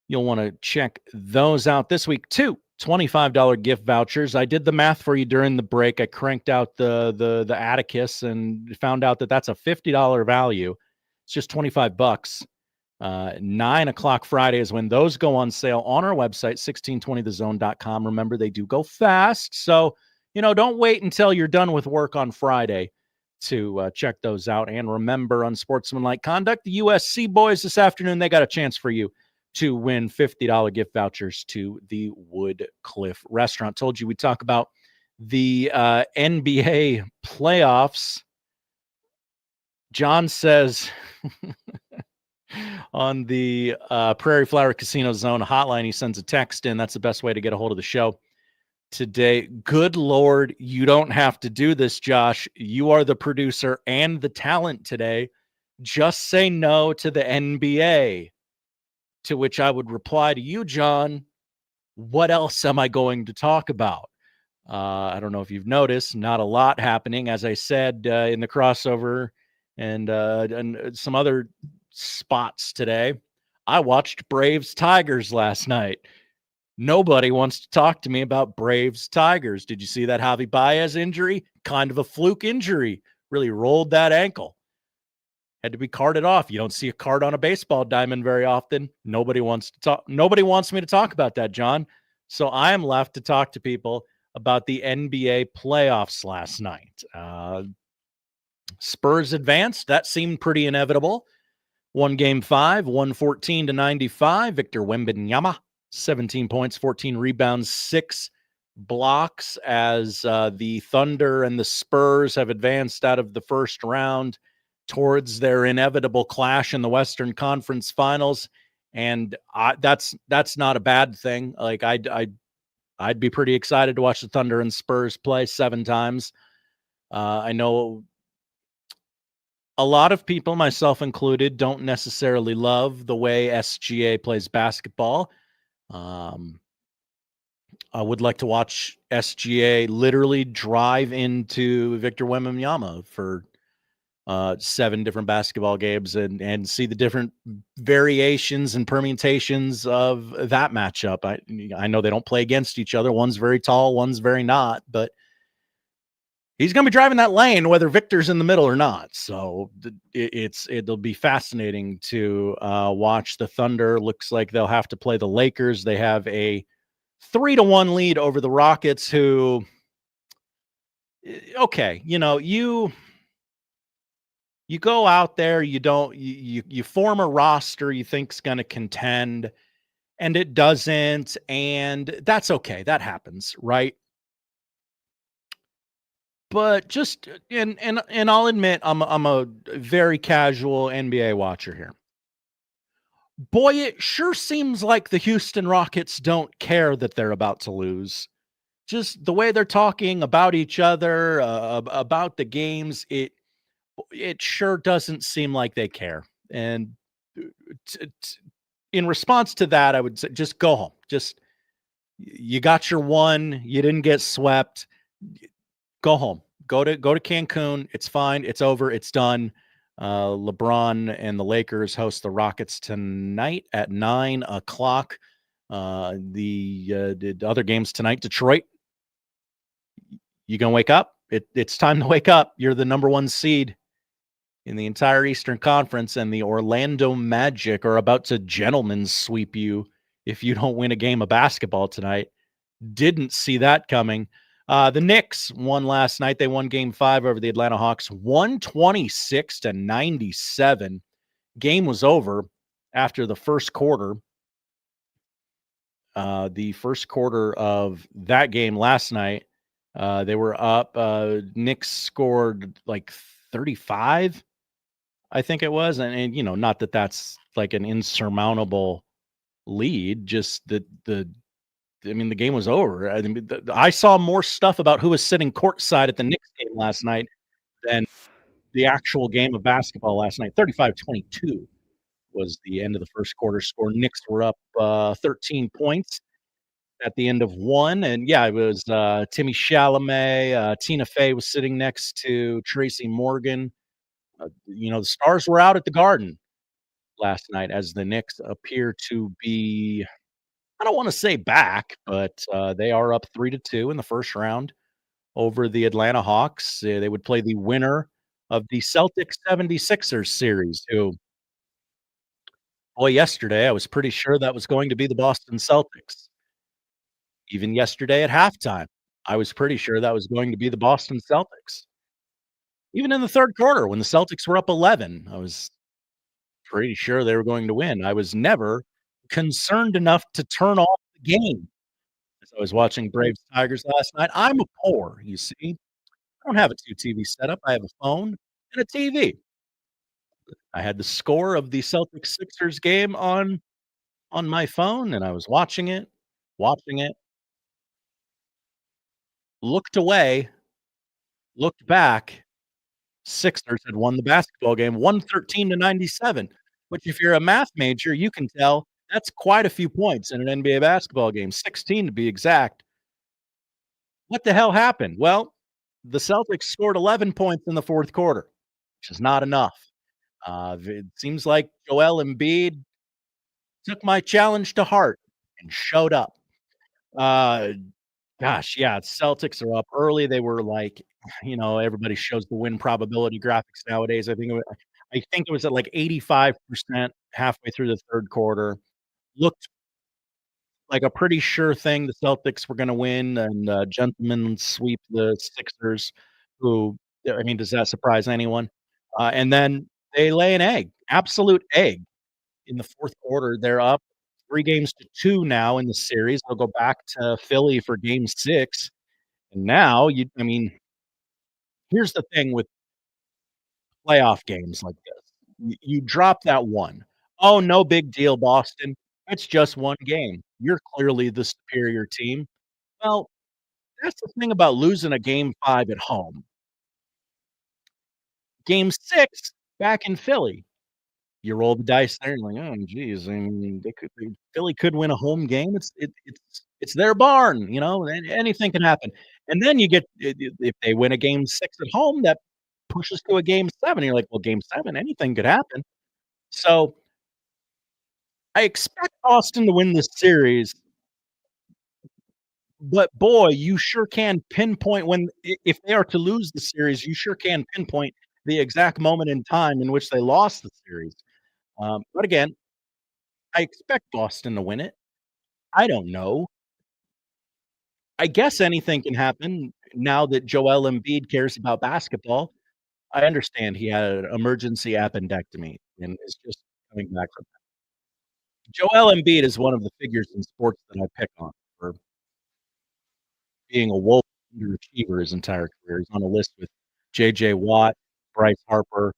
You'll want to check those out this week. Two $25 gift vouchers. I did the math for you during the break. I cranked out the Atticus and found out that that's a $50 value. It's just $25. 9 o'clock Friday is when those go on sale on our website, 1620thezone.com. Remember, they do go fast. So, don't wait until you're done with work on Friday to check those out. And remember, unsportsmanlike conduct, the USC boys this afternoon, they got a chance for you to win $50 gift vouchers to the Woodcliff Restaurant. Told you we talk about the NBA playoffs. John says on the Prairie Flower Casino Zone hotline, he sends a text in. That's the best way to get a hold of the show today. Good Lord, you don't have to do this, Josh. You are the producer and the talent today. Just say no to the NBA. To which I would reply to you, John, what else am I going to talk about? I don't know if you've noticed, not a lot happening. As I said in the crossover and some other spots today, I watched Braves Tigers last night. Nobody wants to talk to me about Braves Tigers. Did you see that Javi Baez injury? Kind of a fluke injury. Really rolled that ankle. Had to be carted off. You don't see a card on a baseball diamond very often. Nobody wants to talk. Nobody wants me to talk about that, John. So I am left to talk to people about the NBA playoffs last night. Spurs advanced. That seemed pretty inevitable. Won game 5, 114-95. Victor Wembanyama, 17 points, 14 rebounds, 6 blocks as the Thunder and the Spurs have advanced out of the first round towards their inevitable clash in the Western Conference Finals. And that's not a bad thing. Like I'd be pretty excited to watch the Thunder and Spurs play 7 times. I know a lot of people, myself included, don't necessarily love the way SGA plays basketball. I would like to watch SGA literally drive into Victor Wembanyama for 7 different basketball games and see the different variations and permutations of that matchup. I know they don't play against each other. One's very tall, one's very not, but he's going to be driving that lane, whether Victor's in the middle or not. So it'll be fascinating to watch. The Thunder looks like they'll have to play the Lakers. They have a 3-1 lead over the Rockets, who, okay, you go out there, you form a roster you think's going to contend, and it doesn't, and that's okay. That happens, right? But just and I'll admit I'm a very casual NBA watcher here. Boy, it sure seems like the Houston Rockets don't care that they're about to lose. Just the way they're talking about each other, about the games, it sure doesn't seem like they care. And in response to that, I would say just go home. Just, you got your one, you didn't get swept. Go home. Go to Cancun. It's fine. It's over. It's done. LeBron and the Lakers host the Rockets tonight at 9 o'clock. The other games tonight, Detroit. You gonna wake up? It's time to wake up. You're the number 1 seed in the entire Eastern Conference, and the Orlando Magic are about to gentleman's sweep you if you don't win a game of basketball tonight. Didn't see that coming. The Knicks won last night. They won Game 5 over the Atlanta Hawks, 126-97. Game was over after the first quarter. The first quarter of that game last night, they were up. Knicks scored like 35, I think it was. And you know, not that that's like an insurmountable lead, just the game was over. I mean, I saw more stuff about who was sitting courtside at the Knicks game last night than the actual game of basketball last night. 35-22 was the end of the first quarter score. Knicks were up 13 points at the end of one. And yeah, it was Timmy Chalamet. Tina Fey was sitting next to Tracy Morgan. The stars were out at the Garden last night as the Knicks appear to be, I don't want to say back, but they are up 3-2 in the first round over the Atlanta Hawks. They would play the winner of the Celtics 76ers series, who, boy, yesterday I was pretty sure that was going to be the Boston Celtics. Even yesterday at halftime, I was pretty sure that was going to be the Boston Celtics. Even in the third quarter, when the Celtics were up 11, I was pretty sure they were going to win. I was never concerned enough to turn off the game as I was watching Braves Tigers last night. I'm a poor, you see. I don't have a 2-TV setup. I have a phone and a TV. I had the score of the Celtics Sixers game on my phone, and I was watching it, looked away, looked back. Sixers had won the basketball game 113-97, which if you're a math major, you can tell that's quite a few points in an NBA basketball game, 16 to be exact. What the hell happened? Well, the Celtics scored 11 points in the fourth quarter, which is not enough. It seems like Joel Embiid took my challenge to heart and showed up. Celtics are up early. They were like, everybody shows the win probability graphics nowadays. I think it was at like 85% halfway through the third quarter. Looked like a pretty sure thing the Celtics were going to win and gentlemen sweep the Sixers, who, I mean, does that surprise anyone? And then they lay an egg, absolute egg. In the fourth quarter, they're up 3-2 now in the series. They'll go back to Philly for Game 6. And now, here's the thing with playoff games like this. You drop that one. Oh, no big deal, Boston. It's just one game. You're clearly the superior team. Well, that's the thing about losing a Game 5 at home. Game 6 back in Philly. You roll the dice there, and you're like, oh, geez. I mean, Philly could win a home game. It's their barn, anything can happen. And then you get, if they win a Game 6 at home, that pushes to a Game 7. You're like, well, Game 7, anything could happen. So I expect Boston to win this series. But boy, you sure can pinpoint if they are to lose the series, you sure can pinpoint the exact moment in time in which they lost the series. But again, I expect Boston to win it. I don't know. I guess anything can happen now that Joel Embiid cares about basketball. I understand he had an emergency appendectomy and is just coming back from that. Joel Embiid is one of the figures in sports that I pick on for being a woeful underachiever his entire career. He's on a list with J.J. Watt, Bryce Harper,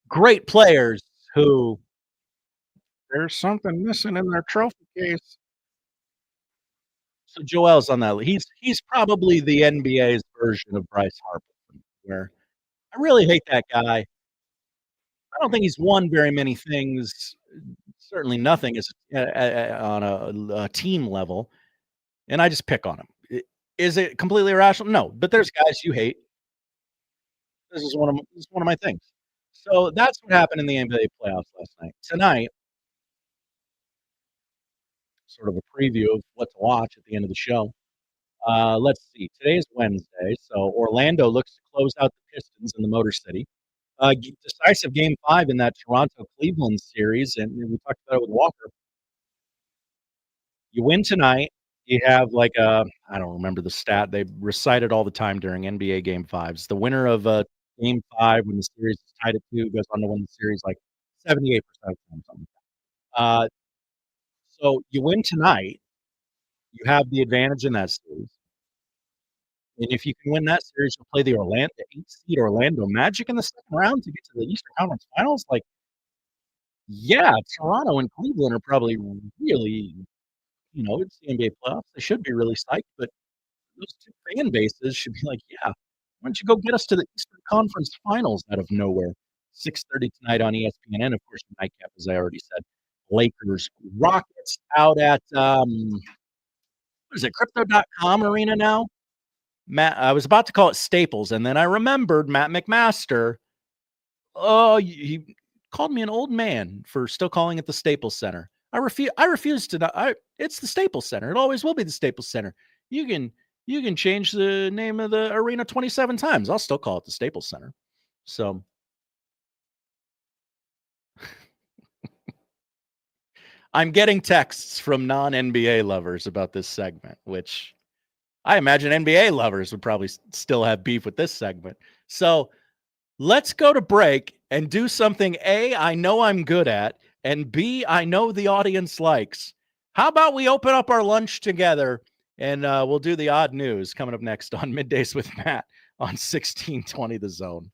great players who there's something missing in their trophy case. So Joel's on that. He's probably the NBA's version of Bryce Harper, where I really hate that guy. I don't think he's won very many things. Certainly nothing is on a team level, and I just pick on him. Is it completely irrational? No, but there's guys you hate. This is one of my things. So that's what happened in the NBA playoffs last night. Tonight, sort of a preview of what to watch at the end of the show. Let's see. Today is Wednesday, so Orlando looks to close out the Pistons in the Motor City. Decisive game 5 in that Toronto-Cleveland series, and we talked about it with Walker. You win tonight, you have like I don't remember the stat, they recite it all the time during NBA game 5s. The winner of, game 5 when the series is tied at 2 goes on to win the series like 78% of the time, something like that. So you win tonight, you have the advantage in that series, and if you can win that series, you'll play the 8th seed Orlando Magic in the second round to get to the Eastern Conference Finals, like, yeah, Toronto and Cleveland are probably really, it's the NBA playoffs, they should be really psyched, but those 2 fan bases should be like, "Yeah, why don't you go get us to the Eastern Conference Finals out of nowhere?" 6:30 tonight on ESPN, and of course, the nightcap, as I already said, Lakers, Rockets out at, what is it, Crypto.com arena now? I was about to call it Staples, and then I remembered Matt McMaster. Oh, he called me an old man for still calling it the Staples Center. I refuse to. It's the Staples Center. It always will be the Staples Center. You can change the name of the arena 27 times. I'll still call it the Staples Center. So I'm getting texts from non-NBA lovers about this segment, which I imagine NBA lovers would probably still have beef with this segment. So let's go to break and do something A, I know I'm good at, and B, I know the audience likes. How about we open up our lunch together and we'll do the odd news coming up next on Middays with Matt on 1620 The Zone.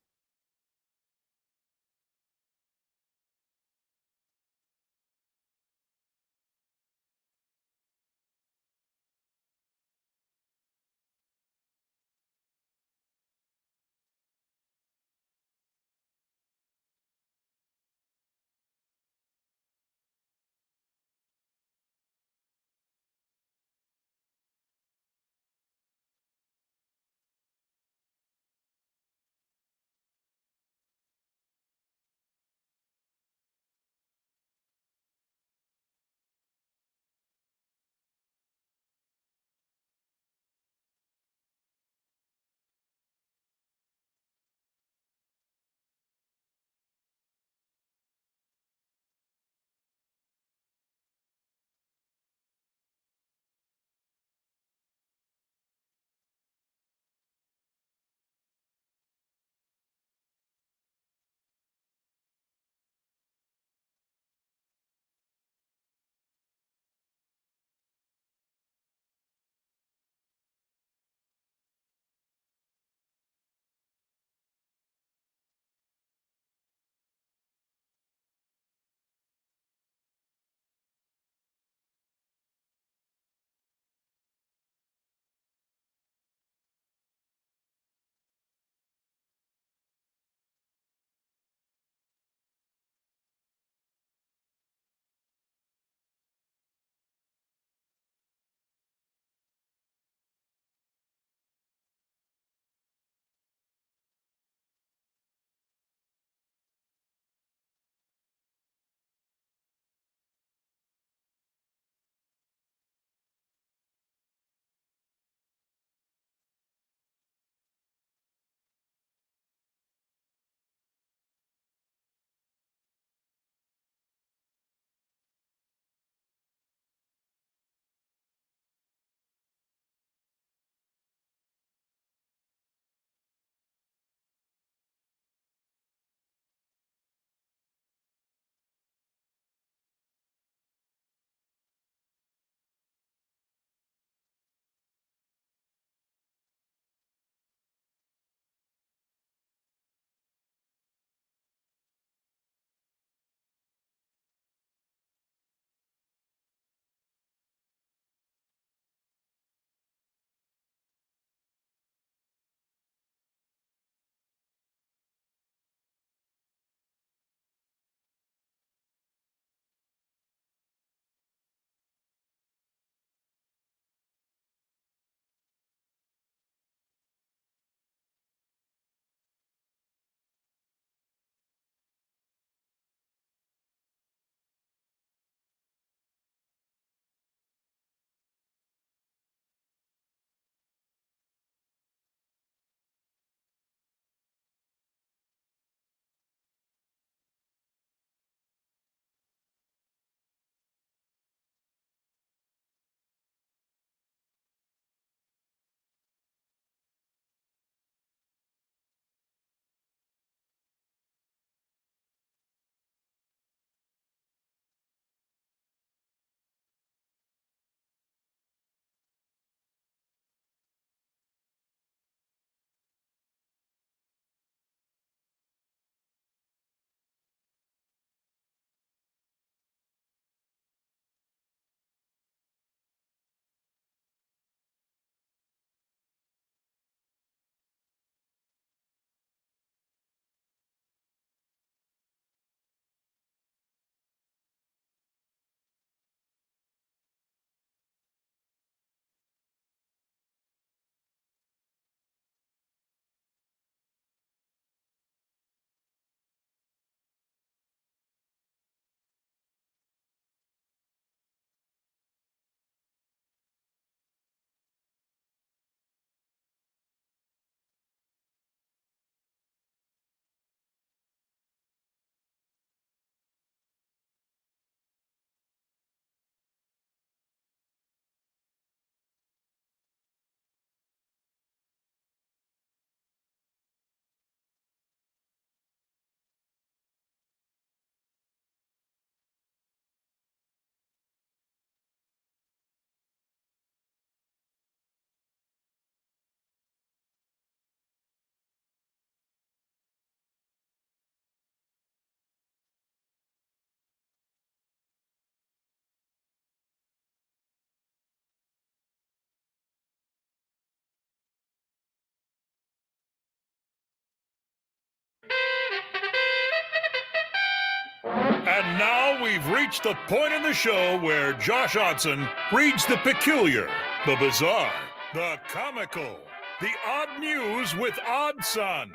And now we've reached the point in the show where Josh Odson reads the peculiar, the bizarre, the comical, the odd news with Odd Son.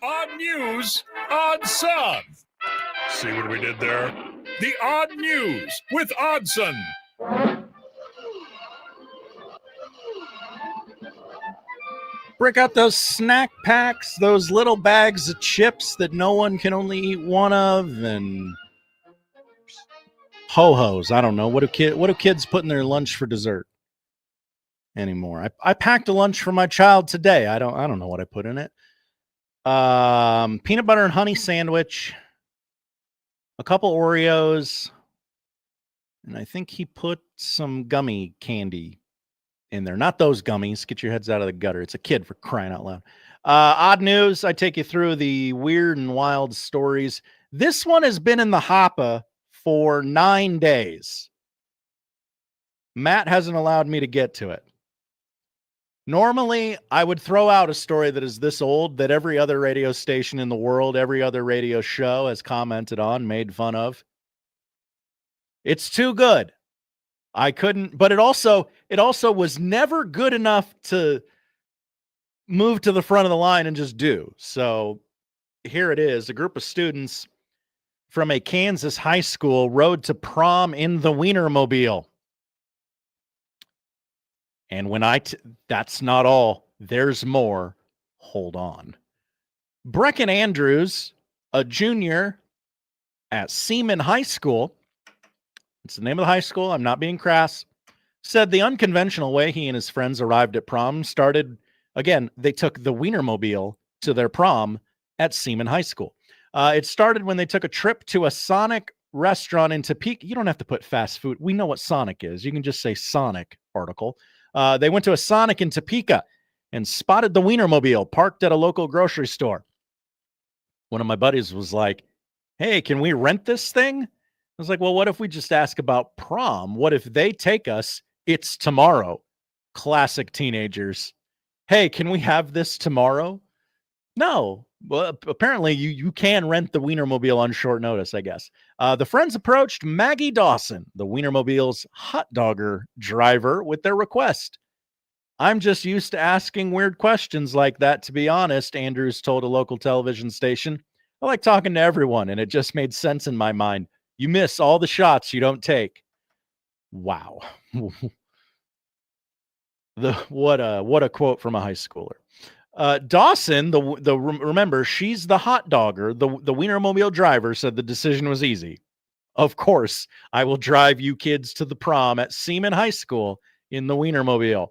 Odd news, Odd Son. See what we did there? The odd news with Oddson. Break out those snack packs, those little bags of chips that no one can only eat one of, and ho-hos. I don't know. What do kids put in their lunch for dessert anymore? I packed a lunch for my child today. I don't know what I put in it. Peanut butter and honey sandwich, a couple Oreos, and I think he put some gummy candy in there. Not those gummies. Get your heads out of the gutter. It's a kid, for crying out loud. Odd news. I take you through the weird and wild stories. This one has been in the hopper for 9 days. Matt hasn't allowed me to get to it. Normally, I would throw out a story that is this old that every other radio station in the world, every other radio show has commented on, made fun of. It's too good. I couldn't, but it also was never good enough to move to the front of the line and just do. So here it is. A group of students from a Kansas high school rode to prom in the Wienermobile. And when that's not all. There's more. Hold on. Brecken Andrews, a junior at Seaman High School, it's the name of the high school, I'm not being crass, said the unconventional way he and his friends arrived at prom started, again, they took the Wienermobile to their prom at Seaman High School. It started when they took a trip to a Sonic restaurant in Topeka. You don't have to put fast food. We know what Sonic is. You can just say Sonic article. They went to a Sonic in Topeka and spotted the Wienermobile parked at a local grocery store. One of my buddies was like, hey, can we rent this thing? I was like, well, what if we just ask about prom? What if they take us? It's tomorrow. Classic teenagers. Hey, can we have this tomorrow? No. Well, apparently you can rent the Wienermobile on short notice, I guess. The friends approached Maggie Dawson, the Wienermobile's hot dogger driver, with their request. I'm just used to asking weird questions like that, to be honest, Andrews told a local television station. I like talking to everyone, and it just made sense in my mind. You miss all the shots you don't take. Wow. What a quote from a high schooler. Dawson, remember, she's the hot dogger. The Wienermobile driver said the decision was easy. Of course, I will drive you kids to the prom at Seaman High School in the Wienermobile.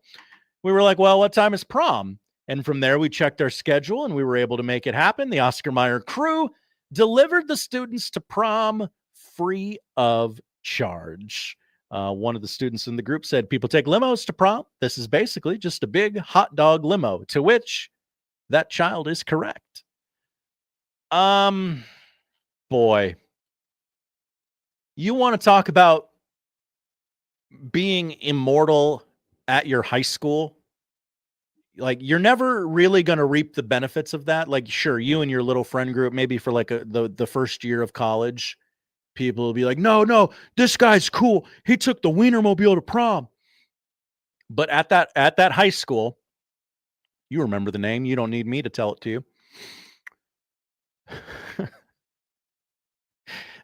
We were like, well, what time is prom? And from there, we checked our schedule and we were able to make it happen. The Oscar Mayer crew delivered the students to prom free of charge. One of the students in the group said, people take limos to prom. This is basically just a big hot dog limo, to which that child is correct. Boy, you want to talk about being immortal at your high school? Like, you're never really going to reap the benefits of that. Like, sure, you and your little friend group, maybe for like the first year of college, people will be like, no, this guy's cool. He took the Wienermobile to prom. But at that high school, you remember the name. You don't need me to tell it to you.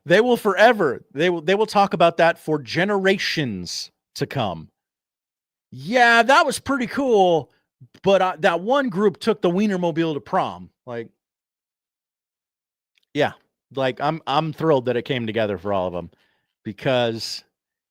They will forever. They will talk about that for generations to come. Yeah, that was pretty cool. But that one group took the Wienermobile to prom. Like, yeah, like I'm thrilled that it came together for all of them, because,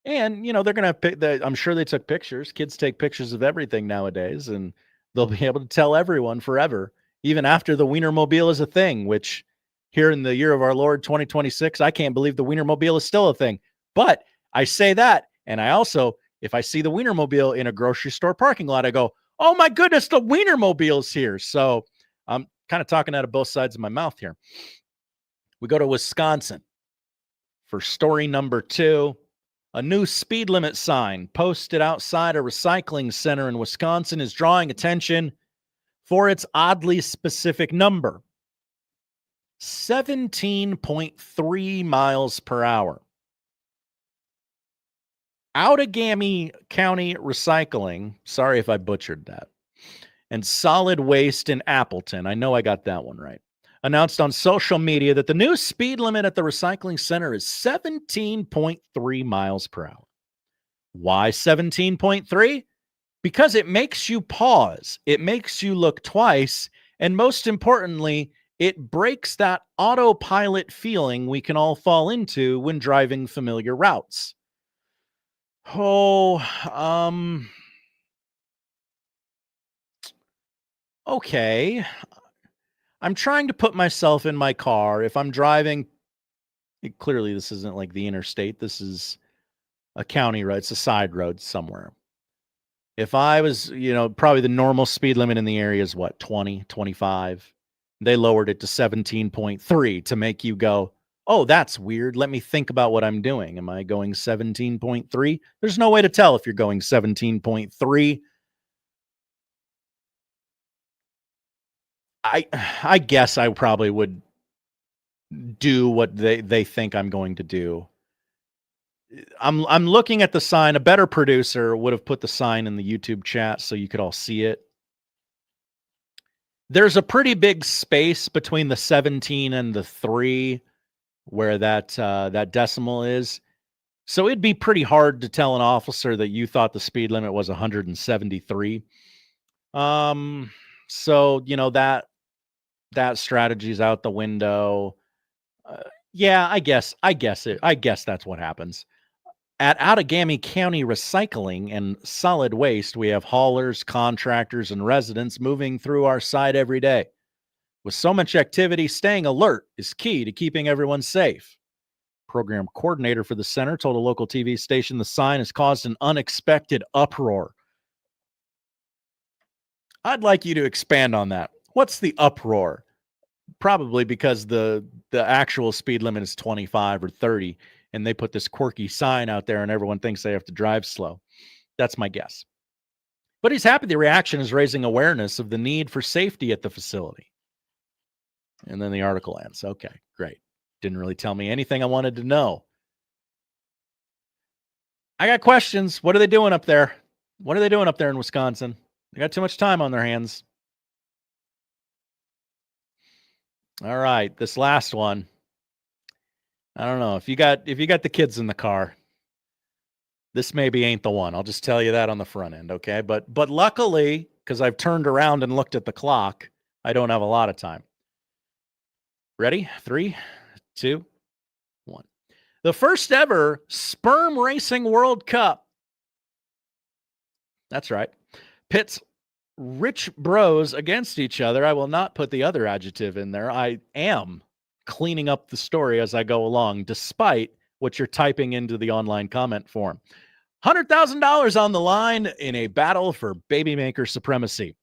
and you know, they're gonna have I'm sure they took pictures. Kids take pictures of everything nowadays, and they'll be able to tell everyone forever, even after the Wienermobile is a thing. Which, here in the year of our Lord 2026, I can't believe the Wienermobile is still a thing. But I say that, and I also, if I see the Wienermobile in a grocery store parking lot, I go, oh my goodness, the Wienermobile's here. So I'm kind of talking out of both sides of my mouth here. We go to Wisconsin for story number 2. A new speed limit sign posted outside a recycling center in Wisconsin is drawing attention for its oddly specific number. 17.3 miles per hour. Outagamie County Recycling, sorry if I butchered that, and Solid Waste in Appleton, I know I got that one right, announced on social media that the new speed limit at the recycling center is 17.3 miles per hour. Why 17.3? Because it makes you pause. It makes you look twice. And most importantly, it breaks that autopilot feeling we can all fall into when driving familiar routes. Okay. I'm trying to put myself in my car. If I'm driving, clearly this isn't like the interstate. This is a county road. It's a side road somewhere. If I was, probably the normal speed limit in the area is what, 20, 25? They lowered it to 17.3 to make you go, oh, that's weird. Let me think about what I'm doing. Am I going 17.3? There's no way to tell if you're going 17.3. I guess I probably would do what they think I'm going to do. I'm looking at the sign. A better producer would have put the sign in the YouTube chat so you could all see it. There's a pretty big space between the 17 and the 3 where that decimal is. So it'd be pretty hard to tell an officer that you thought the speed limit was 173. So, that strategy's out the window. Yeah, I guess that's what happens. At Outagamie County Recycling and Solid Waste, we have haulers, contractors, and residents moving through our site every day. With so much activity, staying alert is key to keeping everyone safe. Program coordinator for the center told a local TV station the sign has caused an unexpected uproar. I'd like you to expand on that. What's the uproar? Probably because the actual speed limit is 25 or 30. And they put this quirky sign out there and everyone thinks they have to drive slow. That's my guess. But he's happy the reaction is raising awareness of the need for safety at the facility. And then the article ends. Okay, great. Didn't really tell me anything I wanted to know. I got questions. What are they doing up there? What are they doing up there in Wisconsin? They got too much time on their hands. All right, this last one. I don't know if you got the kids in the car, this maybe ain't the one. I'll just tell you that on the front end, okay? But luckily, because I've turned around and looked at the clock, I don't have a lot of time. Ready? 3, 2, 1. The first ever Sperm Racing World Cup. That's right. Pits rich bros against each other. I will not put the other adjective in there. I am cleaning up the story as I go along, despite what you're typing into the online comment form. $100,000 on the line in a battle for baby maker supremacy.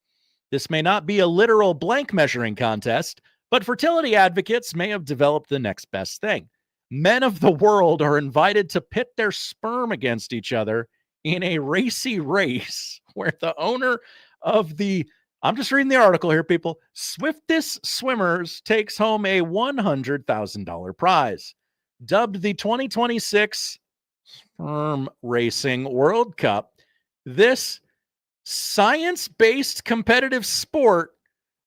This may not be a literal blank measuring contest, but fertility advocates may have developed the next best thing. Men of the world are invited to pit their sperm against each other in a racy race where the owner of the, I'm just reading the article here, people, swiftest swimmers takes home a $100,000 prize. Dubbed the 2026 Sperm Racing World Cup, this science-based competitive sport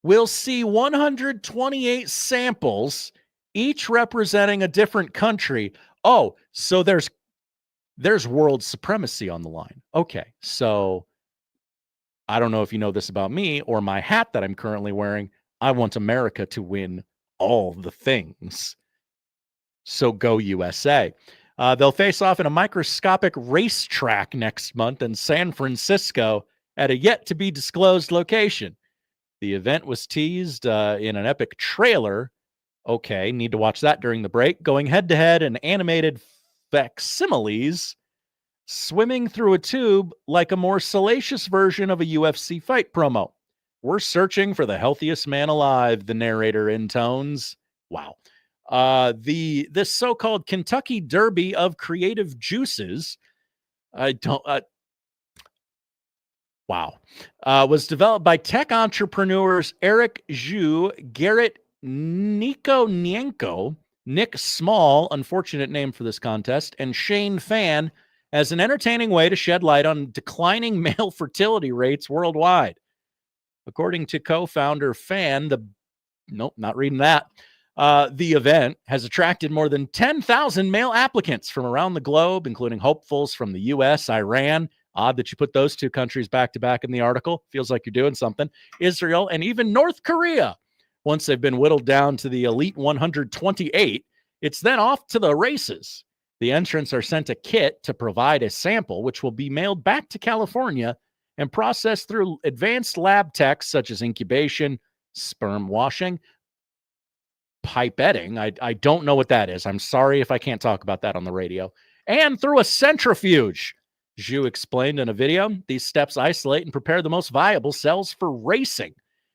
will see 128 samples, each representing a different country. Oh, so there's world supremacy on the line. Okay, so I don't know if you know this about me or my hat that I'm currently wearing. I want America to win all the things. So go USA. They'll face off in a microscopic racetrack next month in San Francisco at a yet-to-be-disclosed location. The event was teased in an epic trailer. Okay, need to watch that during the break. Going head-to-head in animated facsimiles, swimming through a tube like a more salacious version of a UFC fight promo. We're searching for the healthiest man alive, the narrator intones. Wow. This so-called Kentucky Derby of creative juices, was developed by tech entrepreneurs Eric Zhu, Garrett Nico Nienko, Nick Small, unfortunate name for this contest, and Shane Fan as an entertaining way to shed light on declining male fertility rates worldwide. According to co-founder Fan, not reading that. The event has attracted more than 10,000 male applicants from around the globe, including hopefuls from the U.S., Iran. Odd that you put those two countries back to back in the article. Feels like you're doing something. Israel and even North Korea. Once they've been whittled down to the elite 128, it's then off to the races. The entrants are sent a kit to provide a sample, which will be mailed back to California and processed through advanced lab techs such as incubation, sperm washing, pipetting. I don't know what that is. I'm sorry if I can't talk about that on the radio. And through a centrifuge. Zhu explained in a video, these steps isolate and prepare the most viable cells for racing.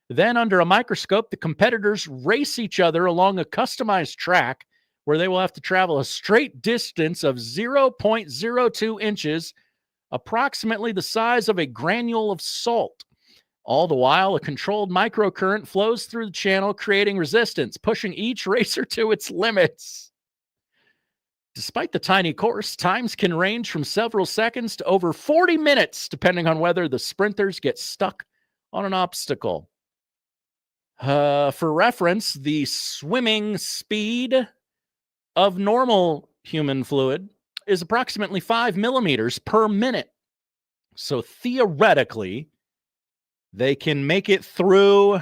Then, under a microscope, the competitors race each other along a customized track where they will have to travel a straight distance of 0.02 inches, approximately the size of a granule of salt. All the while, a controlled microcurrent flows through the channel, creating resistance, pushing each racer to its limits. Despite the tiny course, times can range from several seconds to over 40 minutes, depending on whether the sprinters get stuck on an obstacle. For reference, the swimming speed of normal human fluid is approximately 5 millimeters per minute. So theoretically, they can make it through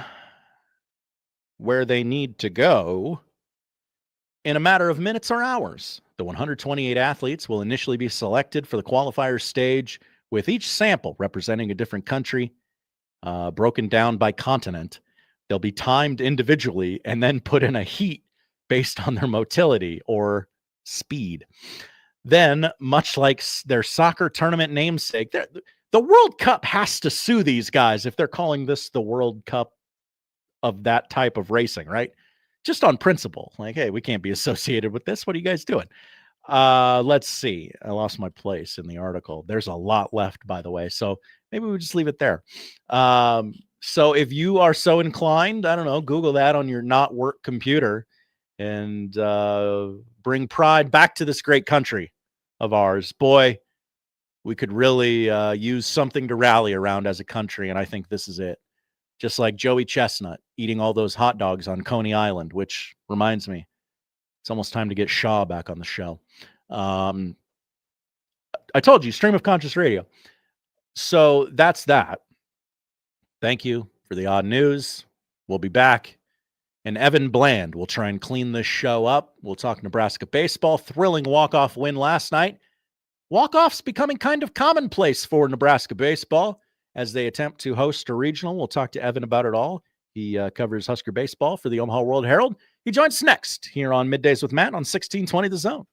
where they need to go in a matter of minutes or hours. The 128 athletes will initially be selected for the qualifier stage, with each sample representing a different country, broken down by continent. They'll be timed individually and then put in a heat based on their motility or speed. Then, much like their soccer tournament namesake, the World Cup has to sue these guys if they're calling this the World Cup of that type of racing, right? Just on principle. Like, hey, we can't be associated with this. What are you guys doing? Let's see. I lost my place in the article. There's a lot left, by the way. So maybe we just leave it there. So if you are so inclined, I don't know, Google that on your not work computer and bring pride back to this great country of ours. Boy, we could really use something to rally around as a country, and I think this is it. Just like Joey Chestnut eating all those hot dogs on Coney Island, which reminds me, it's almost time to get Shaw back on the show. I told you, stream of conscious radio. So that's that. Thank you for the odd news. We'll be back. And Evan Bland will try and clean this show up. We'll talk Nebraska baseball. Thrilling walk-off win last night. Walk-offs becoming kind of commonplace for Nebraska baseball as they attempt to host a regional. We'll talk to Evan about it all. He covers Husker baseball for the Omaha World Herald. He joins us next here on Middays with Matt on 1620 The Zone.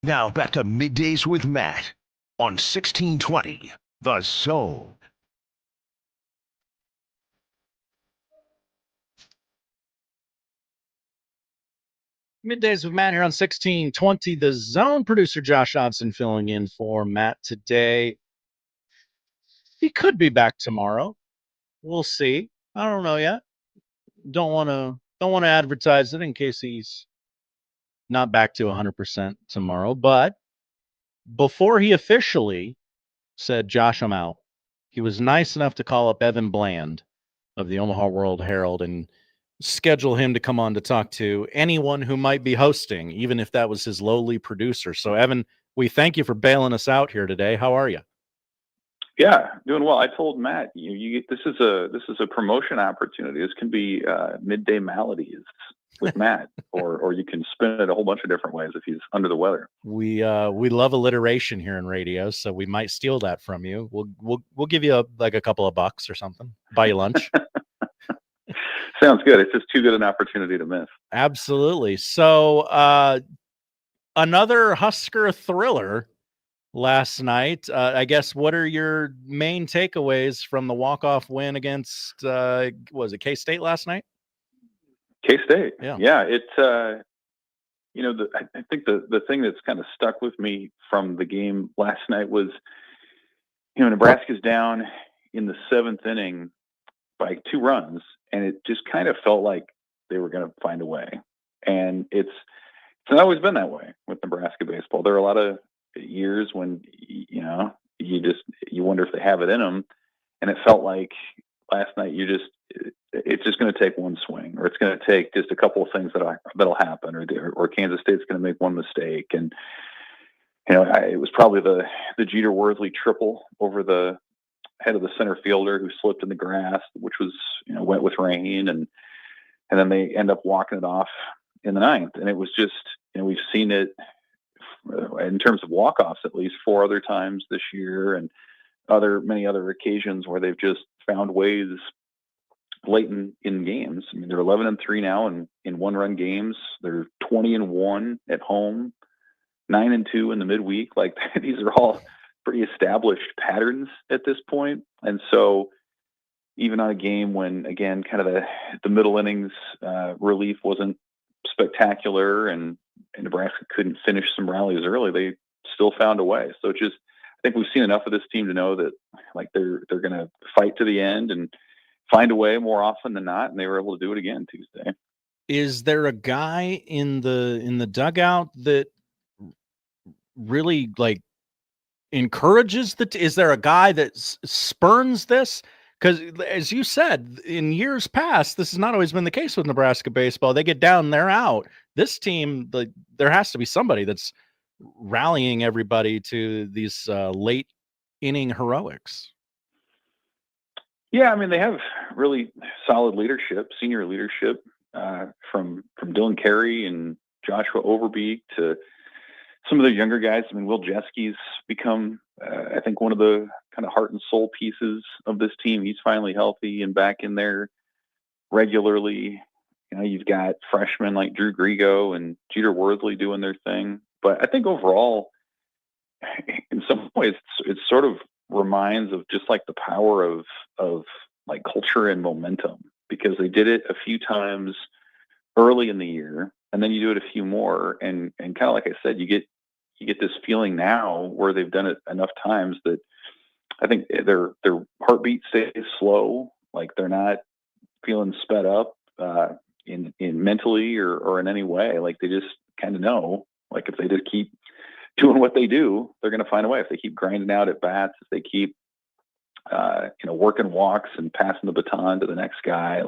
Now back to Middays with Matt on 1620 The Zone. Middays with Matt here on 1620 The Zone. Producer Josh Hodson filling in for Matt today. He could be back tomorrow. We'll see. I don't know yet. Don't want to advertise it in case he's not back to 100% tomorrow. But before he officially said, Josh, I'm out, he was nice enough to call up Evan Bland of the Omaha World Herald and schedule him to come on to talk to anyone who might be hosting, even if that was his lowly producer. So, Evan, we thank you for bailing us out here today. How are you? Yeah, doing well. I told Matt, this is a promotion opportunity. This can be midday maladies with Matt, or you can spin it a whole bunch of different ways if he's under the weather. We love alliteration here in radio, so we might steal that from you. We'll give you a couple of bucks or something. Buy you lunch. Sounds good. It's just too good an opportunity to miss. Absolutely. So another Husker thriller last night. I guess, what are your main takeaways from the walk-off win against, was it K-State last night? K-State. Yeah. It's, I think the thing that's kind of stuck with me from the game last night was, Nebraska's down in the 7th inning by 2 runs, and it just kind of felt like they were going to find a way. And it's not always been that way with Nebraska baseball. There are a lot of years when you wonder if they have it in them, and it felt like last night it's just going to take one swing, or it's going to take just a couple of things that'll happen, or Kansas State's going to make one mistake. And it was probably the Jeter Worthley triple over the head of the center fielder who slipped in the grass, which was wet with rain, and then they end up walking it off in the 9th. And it was just we've seen it in terms of walk-offs at least 4 other times this year, and many other occasions where they've just found ways late in games. I mean, they're 11-3 now in 1-run games. They're 20-1 at home, 9-2 in the midweek. Like, these are all pretty established patterns at this point. And so even on a game when, again, kind of the middle innings relief wasn't spectacular, and Nebraska couldn't finish some rallies early, they still found a way. So I think we've seen enough of this team to know that they're going to fight to the end and find a way more often than not, and they were able to do it again Tuesday. Is there a guy in the dugout that really encourages is there a guy that spurns this? Because, as you said, in years past, this has not always been the case with Nebraska baseball. They get down, they're out. This team, there has to be somebody that's rallying everybody to these late inning heroics. Yeah, I mean, they have really solid leadership, senior leadership, from Dylan Carey and Joshua Overbeek to some of the younger guys. I mean, Will Jeski's become, I think, one of the kind of heart and soul pieces of this team. He's finally healthy and back in there regularly. You've got freshmen like Drew Grigo and Jeter Worthley doing their thing. But I think overall, in some ways, it sort of reminds of just the power of culture and momentum, because they did it a few times early in the year, and then you do it a few more, and kind of like I said, you get this feeling now where they've done it enough times that I think their heartbeat stays slow, like they're not feeling sped up in mentally or in any way. Like, they just kind of know, if they just keep doing what they do, they're going to find a way. If they keep grinding out at bats, if they keep working walks and passing the baton to the next guy,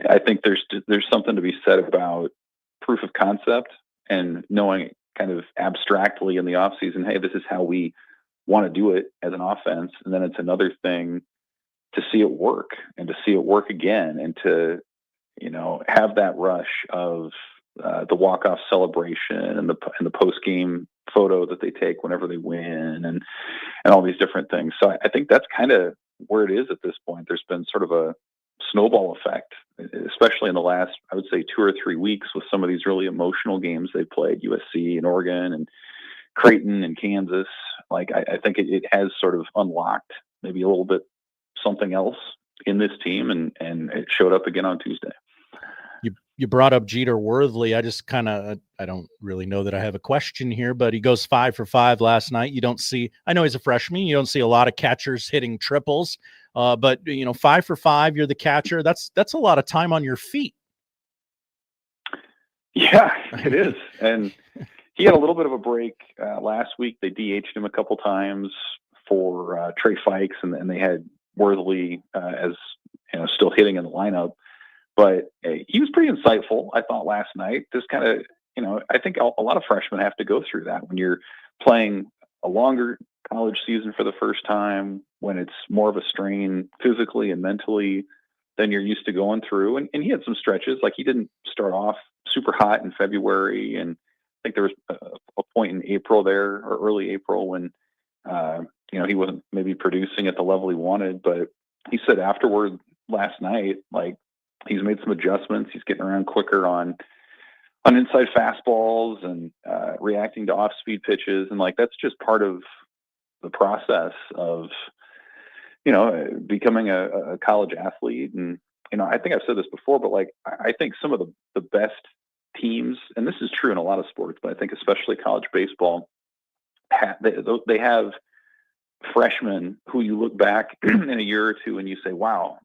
I think there's something to be said about proof of concept and knowing kind of abstractly in the off season, hey, this is how we want to do it as an offense. And then it's another thing to see it work, and to see it work again, and to, have that rush of the walk-off celebration and the post-game photo that they take whenever they win, and all these different things. So I think that's kind of where it is at this point. There's been sort of snowball effect, especially in the last, I would say, 2 or 3 weeks with some of these really emotional games they played, USC and Oregon and Creighton and Kansas. Like, I think it has sort of unlocked maybe a little bit something else in this team, and it showed up again on Tuesday. You brought up Jeter Worthley. I just I don't really know that I have a question here, but he goes 5 for 5 last night. You don't see, I know he's a freshman. You don't see a lot of catchers hitting triples, but 5 for 5, you're the catcher. That's a lot of time on your feet. Yeah, it is. And he had a little bit of a break last week. They DH'd him a couple times for Trey Fikes, and they had Worthley as still hitting in the lineup. But he was pretty insightful, I thought, last night. Just kind of, I think a lot of freshmen have to go through that when you're playing a longer college season for the first time, when it's more of a strain physically and mentally than you're used to going through. And he had some stretches. Like, he didn't start off super hot in February. And I think there was a point in April there, or early April, when, he wasn't maybe producing at the level he wanted. But he said afterward last night, like, he's made some adjustments. He's getting around quicker on inside fastballs and reacting to off-speed pitches. And, like, that's just part of the process of, becoming a college athlete. And, I think I've said this before, but, like, I think some of the best teams, and this is true in a lot of sports, but I think especially college baseball, they have freshmen who you look back in a year or two and you say, wow,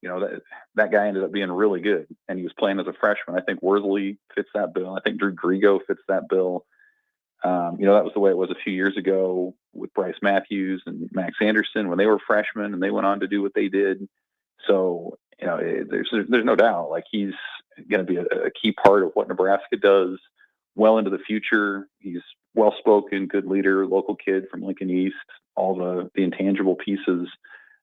that guy ended up being really good, and he was playing as a freshman. I think Worthley fits that bill. I think Drew Grigo fits that bill. That was the way it was a few years ago with Bryce Matthews and Max Anderson when they were freshmen and they went on to do what they did. So, there's no doubt, like, he's going to be a key part of what Nebraska does well into the future. He's well-spoken, good leader, local kid from Lincoln East, all the intangible pieces,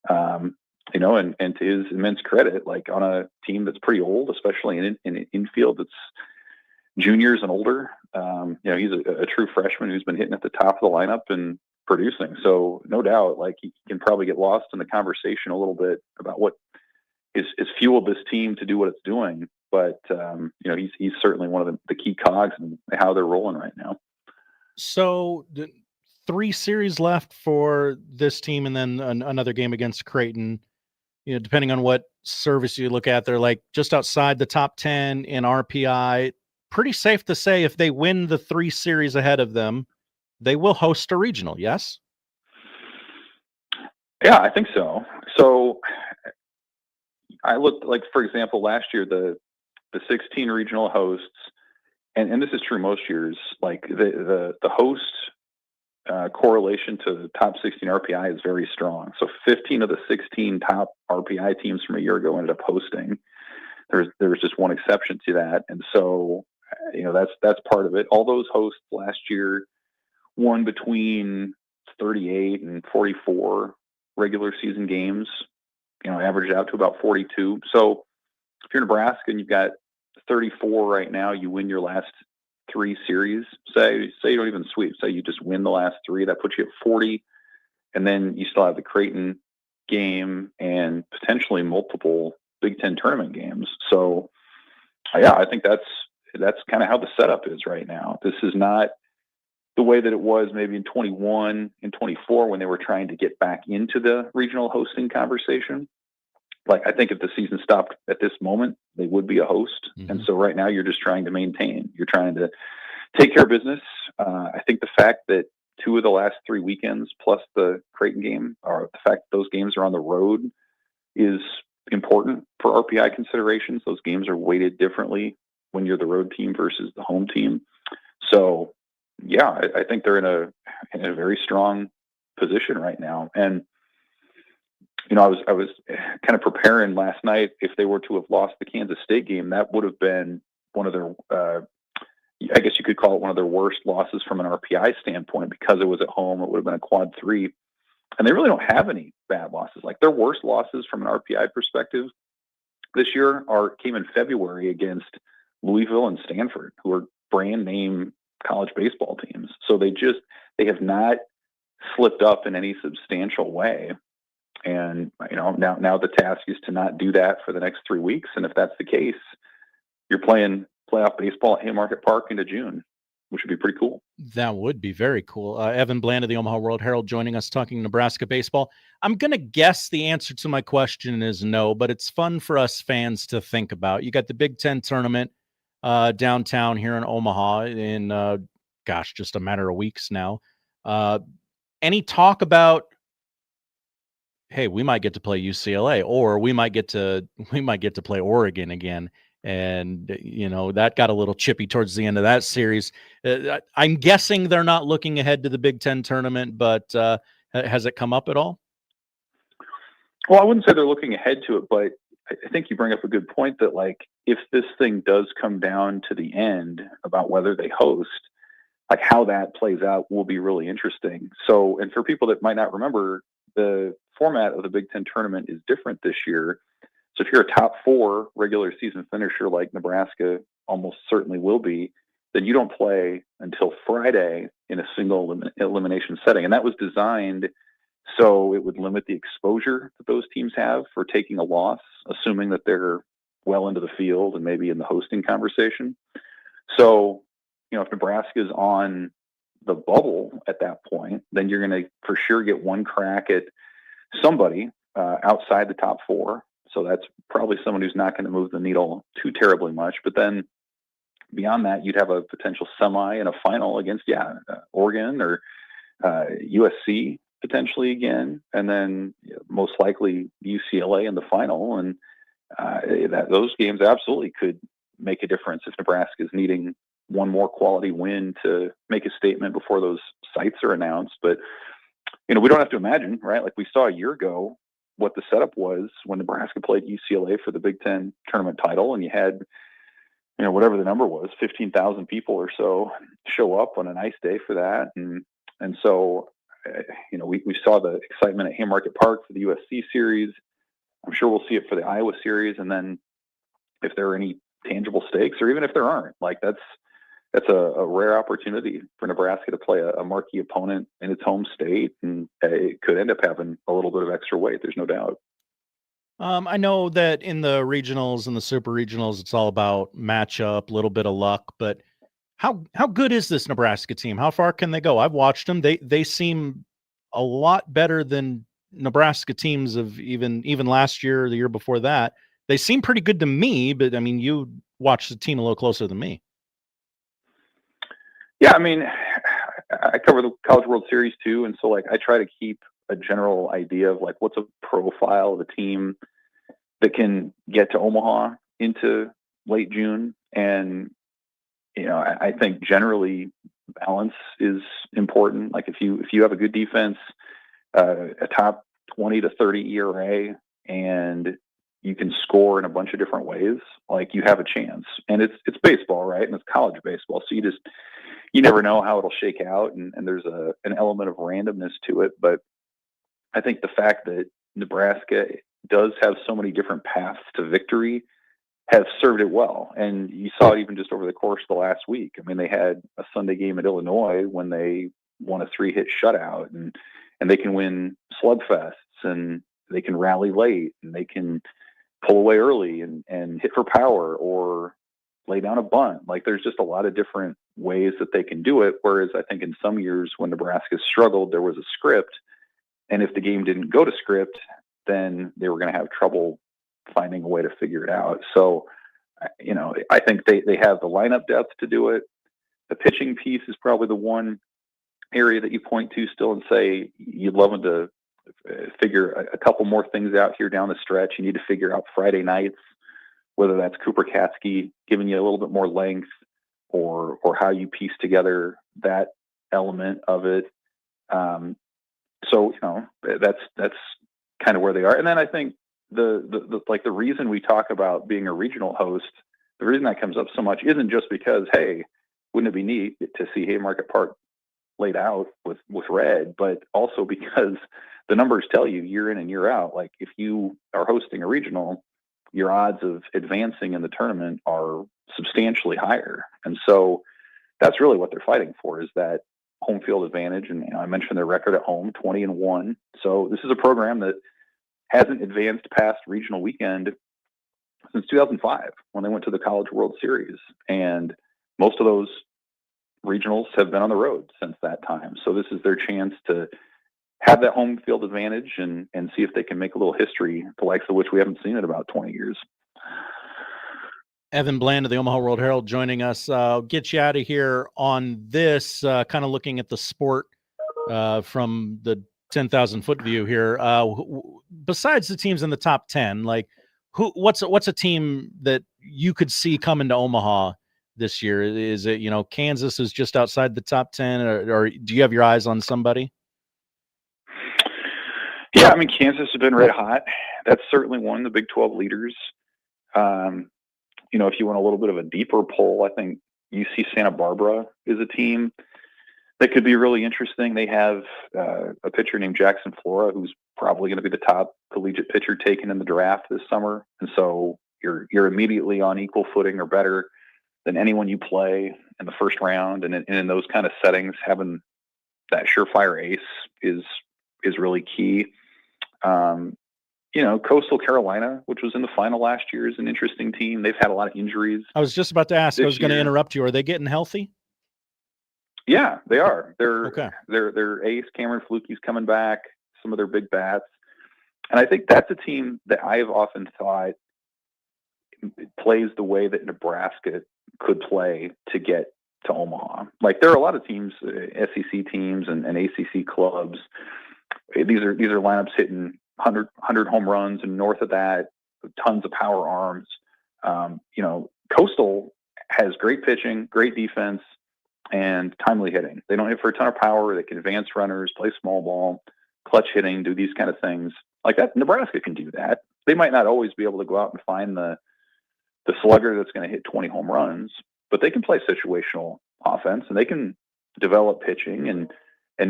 and to his immense credit, like, on a team that's pretty old, especially in an infield that's juniors and older, he's a true freshman who's been hitting at the top of the lineup and producing. So no doubt, like, he can probably get lost in the conversation a little bit about what is fueled this team to do what it's doing. But, he's certainly one of the key cogs in how they're rolling right now. So 3 series left for this team, and then another game against Creighton. Depending on what service you look at, they're like just outside the top 10 in RPI. Pretty safe to say if they win the 3 series ahead of them, they will host a regional, yes? Yeah, I think so. So I looked, like, for example, last year, the 16 regional hosts, and this is true most years, like, the host correlation to the top 16 RPI is very strong. So 15 of the 16 top RPI teams from a year ago ended up hosting. There was just one exception to that. And so, that's part of it. All those hosts last year won between 38 and 44 regular season games, averaged out to about 42. So if you're Nebraska and you've got 34 right now, you win your last 3 series, say you don't even sweep, say you just win the last 3, that puts you at 40. And then you still have the Creighton game and potentially multiple Big Ten tournament games. So yeah, I think that's kind of how the setup is right now. This is not the way that it was maybe in 21 and 24 when they were trying to get back into the regional hosting conversation. Like, I think if the season stopped at this moment, they would be a host. Mm-hmm. And so right now you're just trying to maintain. You're trying to take care of business. I think the fact that 2 of the last 3 weekends plus the Creighton game, or the fact that those games are on the road, is important for RPI considerations. Those games are weighted differently when you're the road team versus the home team. So yeah, I think they're in a very strong position right now. And I was kind of preparing last night. If they were to have lost the Kansas State game, that would have been one of their, I guess you could call it one of their worst losses from an RPI standpoint, because it was at home. It would have been a quad 3, and they really don't have any bad losses. Like, their worst losses from an RPI perspective this year came in February against Louisville and Stanford, who are brand name college baseball teams. So they have not slipped up in any substantial way. And, now the task is to not do that for the next 3 weeks. And if that's the case, you're playing playoff baseball at Haymarket Park into June, which would be pretty cool. That would be very cool. Evan Bland of the Omaha World Herald joining us talking Nebraska baseball. I'm going to guess the answer to my question is no, but it's fun for us fans to think about. You got the Big Ten tournament downtown here in Omaha in, just a matter of weeks now. Any talk about, hey, we might get to play UCLA, or we might get to play Oregon again? And, that got a little chippy towards the end of that series. I'm guessing they're not looking ahead to the Big Ten tournament, but has it come up at all? Well, I wouldn't say they're looking ahead to it, but I think you bring up a good point that, like, if this thing does come down to the end about whether they host, like how that plays out will be really interesting. So, and for people that might not remember, the format of the Big Ten tournament is different this year. So if you're a top 4 regular season finisher like Nebraska almost certainly will be, then you don't play until Friday in a single elimination setting. And that was designed so it would limit the exposure that those teams have for taking a loss, assuming that they're well into the field and maybe in the hosting conversation. So, if Nebraska is on the bubble at that point, then you're going to for sure get one crack at somebody outside the top 4. So that's probably someone who's not going to move the needle too terribly much. But then beyond that, you'd have a potential semi and a final against, Oregon or USC potentially again. And then most likely UCLA in the final. And those games absolutely could make a difference if Nebraska is needing one more quality win to make a statement before those sites are announced. But, we don't have to imagine, right? Like we saw a year ago, what the setup was when Nebraska played UCLA for the Big Ten tournament title, and you had, whatever the number was, 15,000 people or so show up on a nice day for that. And so, we saw the excitement at Haymarket Park for the USC series. I'm sure we'll see it for the Iowa series. And then if there are any tangible stakes, or even if there aren't, like that's a rare opportunity for Nebraska to play a marquee opponent in its home state, and it could end up having a little bit of extra weight. There's no doubt. I know that in the regionals and the super regionals, it's all about matchup, a little bit of luck, but how good is this Nebraska team? How far can they go? I've watched them. They seem a lot better than Nebraska teams of even last year or the year before that. They seem pretty good to me, but I mean, you watch the team a little closer than me. Yeah, I mean, I cover the College World Series too, and so like I try to keep a general idea of like what's a profile of a team that can get to Omaha into late June. And I think generally balance is important. Like if you have a good defense, a top 20 to 30 ERA, and you can score in a bunch of different ways, like you have a chance. And it's baseball, right? And it's college baseball, so you never know how it'll shake out, and there's an element of randomness to it. But I think the fact that Nebraska does have so many different paths to victory has served it well. And you saw it even just over the course of the last week. I mean, they had a Sunday game at Illinois when they won a 3-hit shutout, and they can win slugfests, and they can rally late, and they can pull away early and hit for power or lay down a bunt. Like there's just a lot of different ways that they can do it. Whereas I think in some years when Nebraska struggled, there was a script. And if the game didn't go to script, then they were going to have trouble finding a way to figure it out. So, I think they have the lineup depth to do it. The pitching piece is probably the one area that you point to still and say you'd love them to figure a couple more things out here down the stretch. You need to figure out Friday nights, whether that's Cooper Katsky giving you a little bit more length, or how you piece together that element of it. So that's kind of where they are. And then I think the reason we talk about being a regional host, the reason that comes up so much isn't just because, hey, wouldn't it be neat to see Haymarket Park laid out with red, but also because the numbers tell you year in and year out, like if you are hosting a regional, your odds of advancing in the tournament are substantially higher. And so that's really what they're fighting for, is that home field advantage. And I mentioned their record at home, 20-1. So this is a program that hasn't advanced past regional weekend since 2005 when they went to the College World Series. And most of those regionals have been on the road since that time. So this is their chance to have that home field advantage and see if they can make a little history, the likes of which we haven't seen in about 20 years. Evan Bland of the Omaha World Herald joining us. I'll get you out of here on this, kind of looking at the sport from the 10,000 foot view here. Besides the teams in the top 10, like what's a team that you could see coming to Omaha this year? Is it, Kansas is just outside the top 10, or do you have your eyes on somebody? Yeah, I mean, Kansas has been red hot. That's certainly one of the Big 12 leaders. If you want a little bit of a deeper poll, I think UC Santa Barbara is a team that could be really interesting. They have a pitcher named Jackson Flora, who's probably going to be the top collegiate pitcher taken in the draft this summer. And so you're immediately on equal footing or better than anyone you play in the first round. And in those kind of settings, having that surefire ace is really key. Coastal Carolina, which was in the final last year, is an interesting team. They've had a lot of injuries. I was just about to ask. I was going to interrupt you. Are they getting healthy? Yeah, they are. They're okay. Their ace Cameron Fluke's coming back. Some of their big bats, and I think that's a team that I have often thought plays the way that Nebraska could play to get to Omaha. Like, there are a lot of teams, SEC teams and ACC clubs. These are lineups hitting 100 home runs, and north of that, tons of power arms. Coastal has great pitching, great defense, and timely hitting. They don't hit for a ton of power. They can advance runners, play small ball, clutch hitting, do these kind of things. Like that, Nebraska can do that. They might not always be able to go out and find the slugger that's going to hit 20 home runs, but they can play situational offense, and they can develop pitching and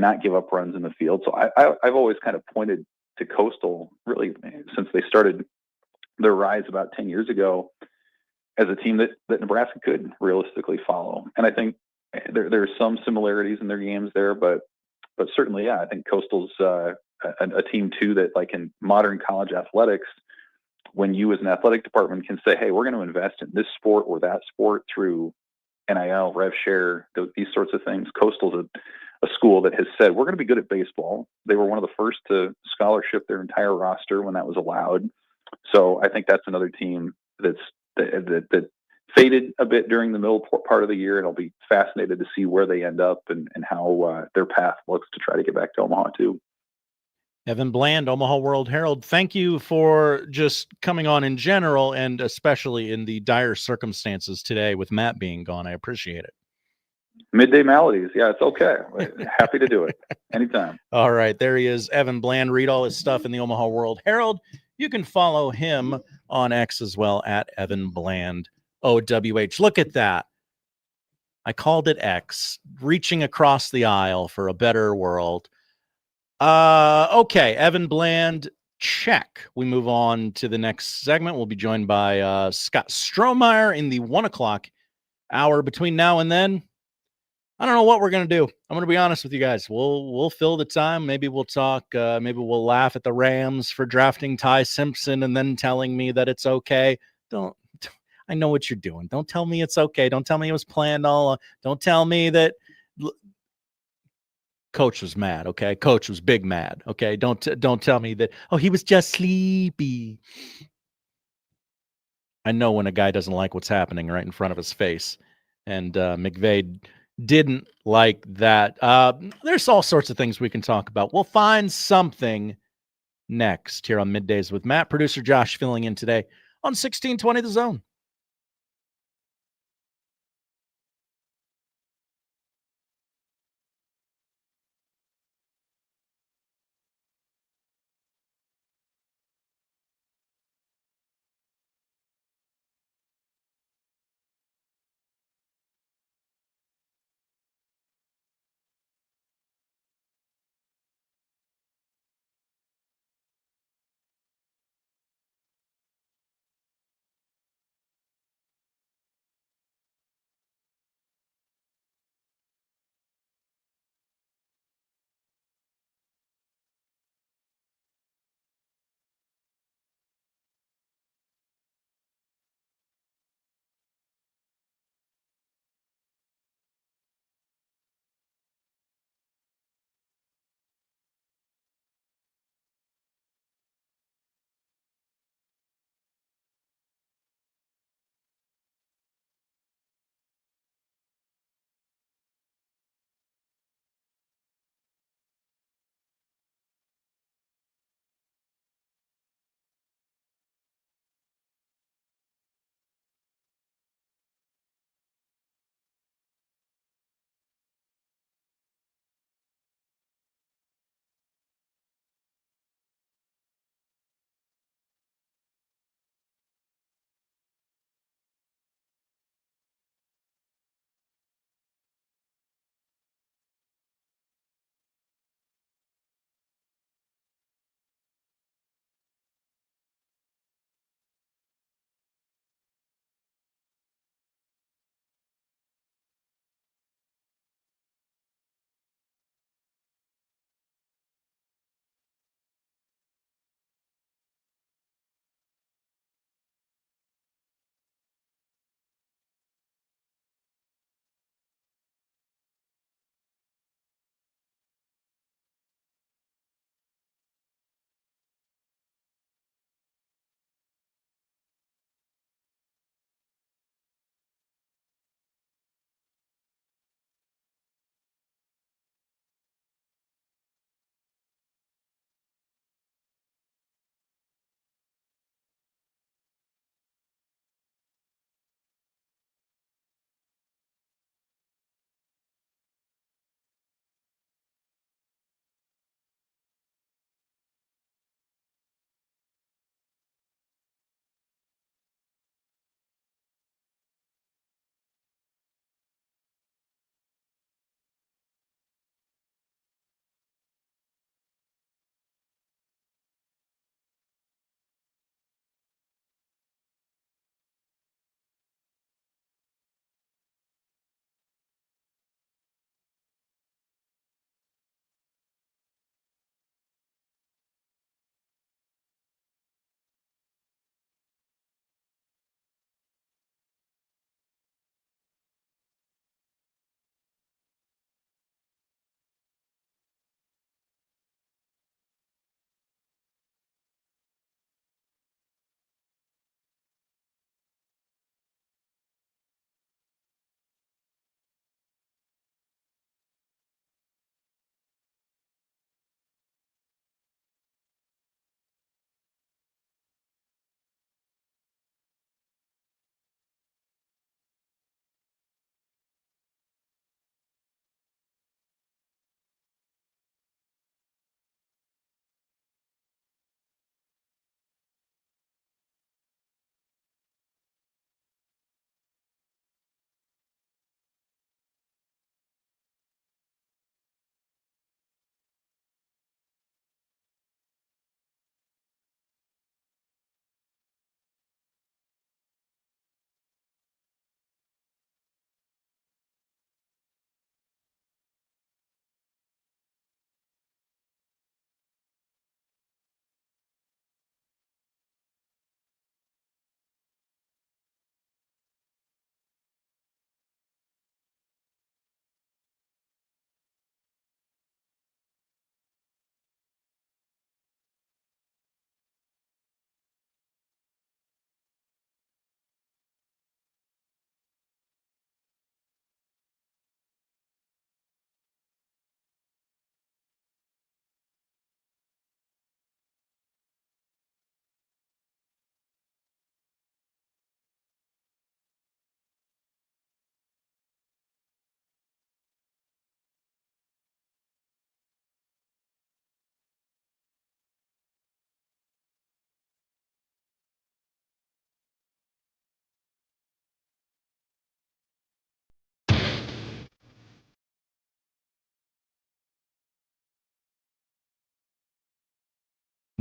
not give up runs in the field. So I've always kind of pointed to Coastal, really, since they started their rise about 10 years ago, as a team that Nebraska could realistically follow. And I think there are some similarities in their games there, but certainly, yeah, I think Coastal's a team too that, like in modern college athletics, when you as an athletic department can say, hey, we're going to invest in this sport or that sport through NIL, rev share, these sorts of things. Coastal's a school that has said, we're going to be good at baseball. They were one of the first to scholarship their entire roster when that was allowed. So I think that's another team that faded a bit during the middle part of the year, and I'll be fascinated to see where they end up and how their path looks to try to get back to Omaha too. Evan Bland, Omaha World Herald, thank you for just coming on in general, and especially in the dire circumstances today with Matt being gone. I appreciate it. Midday maladies. Yeah, it's okay. Happy to do it anytime. All right. There he is, Evan Bland. Read all his stuff in the Omaha World Herald. You can follow him on X as well at Evan Bland OWH. Look at that. I called it X, reaching across the aisle for a better world. Okay. Evan Bland, check. We move on to the next segment. We'll be joined by Scott Strohmeier in the 1 o'clock hour. Between now and then, I don't know what we're going to do. I'm going to be honest with you guys. We'll fill the time. Maybe we'll talk. Maybe we'll laugh at the Rams for drafting Ty Simpson and then telling me that it's okay. I know what you're doing. Don't tell me it's okay. Don't tell me it was planned all. Don't tell me that Coach was mad. Okay. Coach was big mad. Okay. Don't tell me that, oh, he was just sleepy. I know when a guy doesn't like what's happening right in front of his face. And McVay didn't like that. There's all sorts of things we can talk about. We'll find something next here on Middays with Matt. Producer Josh filling in today on 1620 The Zone.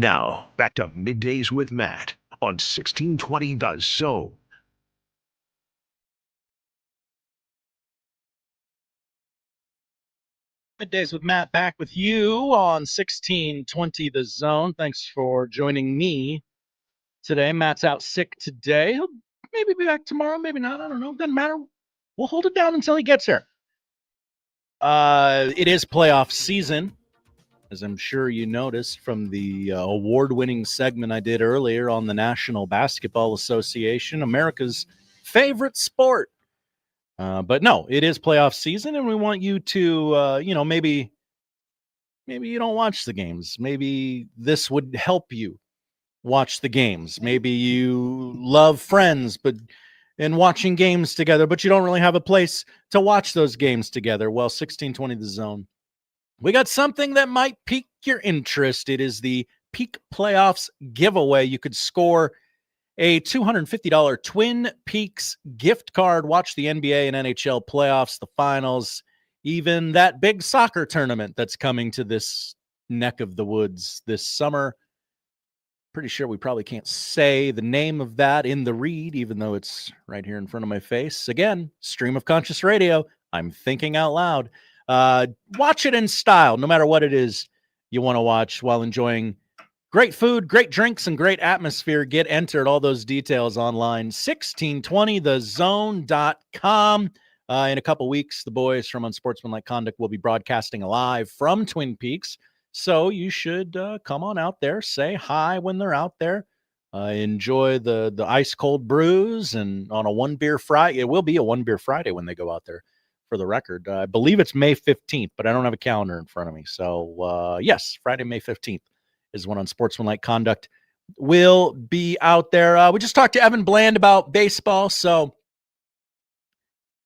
Now, back to Middays with Matt on 1620 The Zone. Middays with Matt back with you on 1620 The Zone. Thanks for joining me today. Matt's out sick today. He'll maybe be back tomorrow, maybe not. I don't know. Doesn't matter. We'll hold it down until he gets here. It is playoff season, as I'm sure you noticed from the award-winning segment I did earlier on the National Basketball Association, America's favorite sport. But no, it is playoff season, and we want you to, maybe you don't watch the games. Maybe this would help you watch the games. Maybe you love Friends, and watching games together, but you don't really have a place to watch those games together. Well, 1620 The Zone. We got something that might pique your interest. It is the Peak Playoffs giveaway. You could score a $250 Twin Peaks gift card. Watch the NBA and NHL playoffs, the finals, even that big soccer tournament that's coming to this neck of the woods this summer. Pretty sure we probably can't say the name of that in the read, even though it's right here in front of my face. Again, stream of conscious radio. I'm thinking out loud. Watch it in style, no matter what it is you want to watch, while enjoying great food, great drinks, and great atmosphere. Get entered. All those details online. 1620thezone.com. In a couple weeks, the boys from Unsportsmanlike Conduct will be broadcasting live from Twin Peaks. So you should come on out there, say hi when they're out there. Enjoy the ice cold brews, and on a one beer Friday. It will be a one beer Friday when they go out there, for the record. I believe it's May 15th, but I don't have a calendar in front of me. So yes, Friday, May 15th is when Unsportsmanlike Conduct will be out there. We just talked to Evan Bland about baseball, so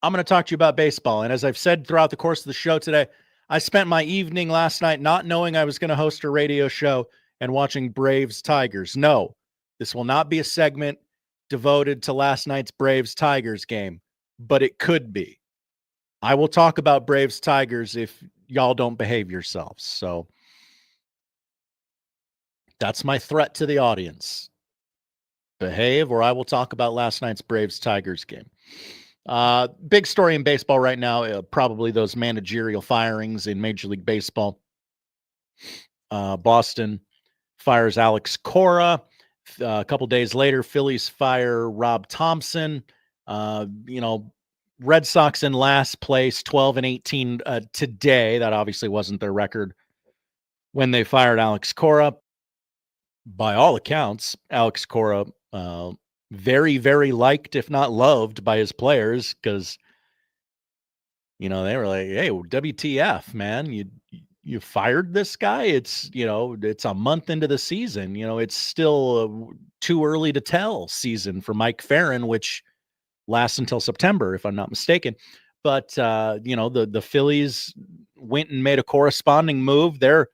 I'm going to talk to you about baseball. And as I've said throughout the course of the show today, I spent my evening last night not knowing I was going to host a radio show and watching Braves Tigers. No, this will not be a segment devoted to last night's Braves Tigers game, but it could be. I will talk about Braves Tigers if y'all don't behave yourselves. So that's my threat to the audience. Behave, or I will talk about last night's Braves Tigers game. Big story in baseball right now, probably those managerial firings in Major League Baseball. Boston fires Alex Cora. A couple days later, Phillies fire Rob Thompson. Red Sox in last place, 12-18 today. That obviously wasn't their record when they fired Alex Cora. By all accounts, Alex Cora, very, very liked, if not loved, by his players, because, they were like, hey, WTF, man, you fired this guy? It's a month into the season. It's still too early to tell season for Mike Farron, which lasts until September, if I'm not mistaken. But, the Phillies went and made a corresponding move. They're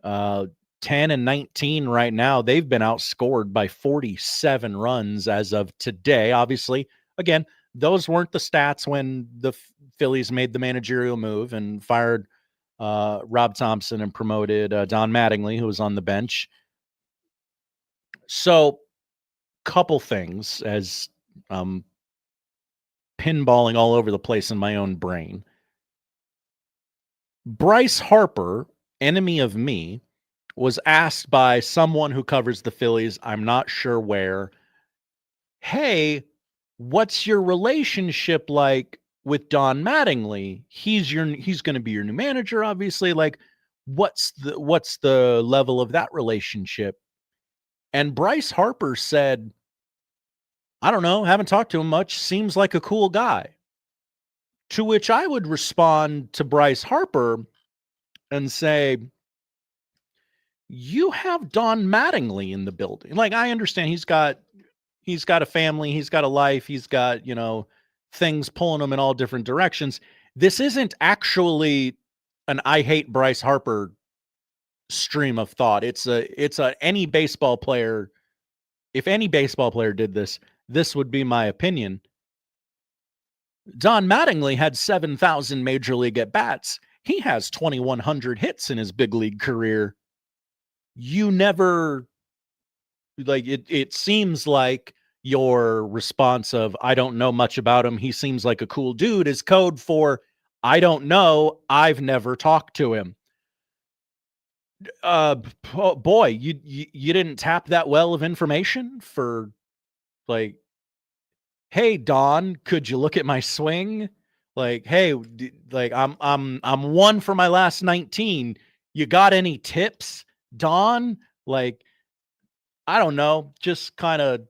10-19 right now. They've been outscored by 47 runs as of today. Obviously, again, those weren't the stats when the Phillies made the managerial move and fired Rob Thompson and promoted Don Mattingly, who was on the bench. So, couple things as pinballing all over the place in my own brain. Bryce Harper, enemy of me, was asked by someone who covers the Phillies, I'm not sure where, hey, what's your relationship like with Don Mattingly? He's going to be your new manager, obviously. Like, what's the level of that relationship? And Bryce Harper said, I don't know, haven't talked to him much, seems like a cool guy. To which I would respond to Bryce Harper and say, you have Don Mattingly in the building. Like, I understand he's got a family, he's got a life, he's got, things pulling him in all different directions. This isn't actually an I hate Bryce Harper stream of thought. It's any baseball player. If any baseball player did this would be my opinion. Don Mattingly had 7,000 major league at bats. He has 2,100 hits in his big league career. you never, like, it seems like your response of, I don't know much about him, he seems like a cool dude, is code for, I don't know, I've never talked to him. Boy, you didn't tap that well of information for, like, hey, Don, could you look at my swing? Like, hey, like, I'm 1 for my last 19. You got any tips, Don? Like, I don't know, just kind of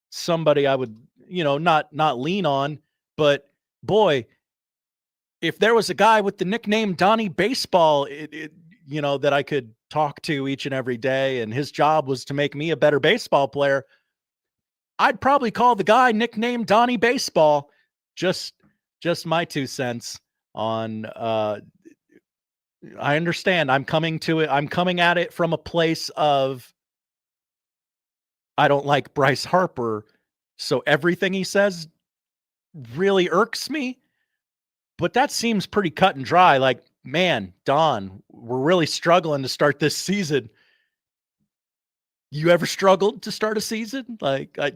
somebody I would, not lean on. But boy, if there was a guy with the nickname Donnie Baseball, that I could talk to each and every day, and his job was to make me a better baseball player, I'd probably call the guy nicknamed Donnie Baseball. Just my 2 cents on, I understand. I'm coming at it from a place of, I don't like Bryce Harper, so everything he says really irks me. But that seems pretty cut and dry. Like, man, Don, we're really struggling to start this season. You ever struggled to start a season? Like, I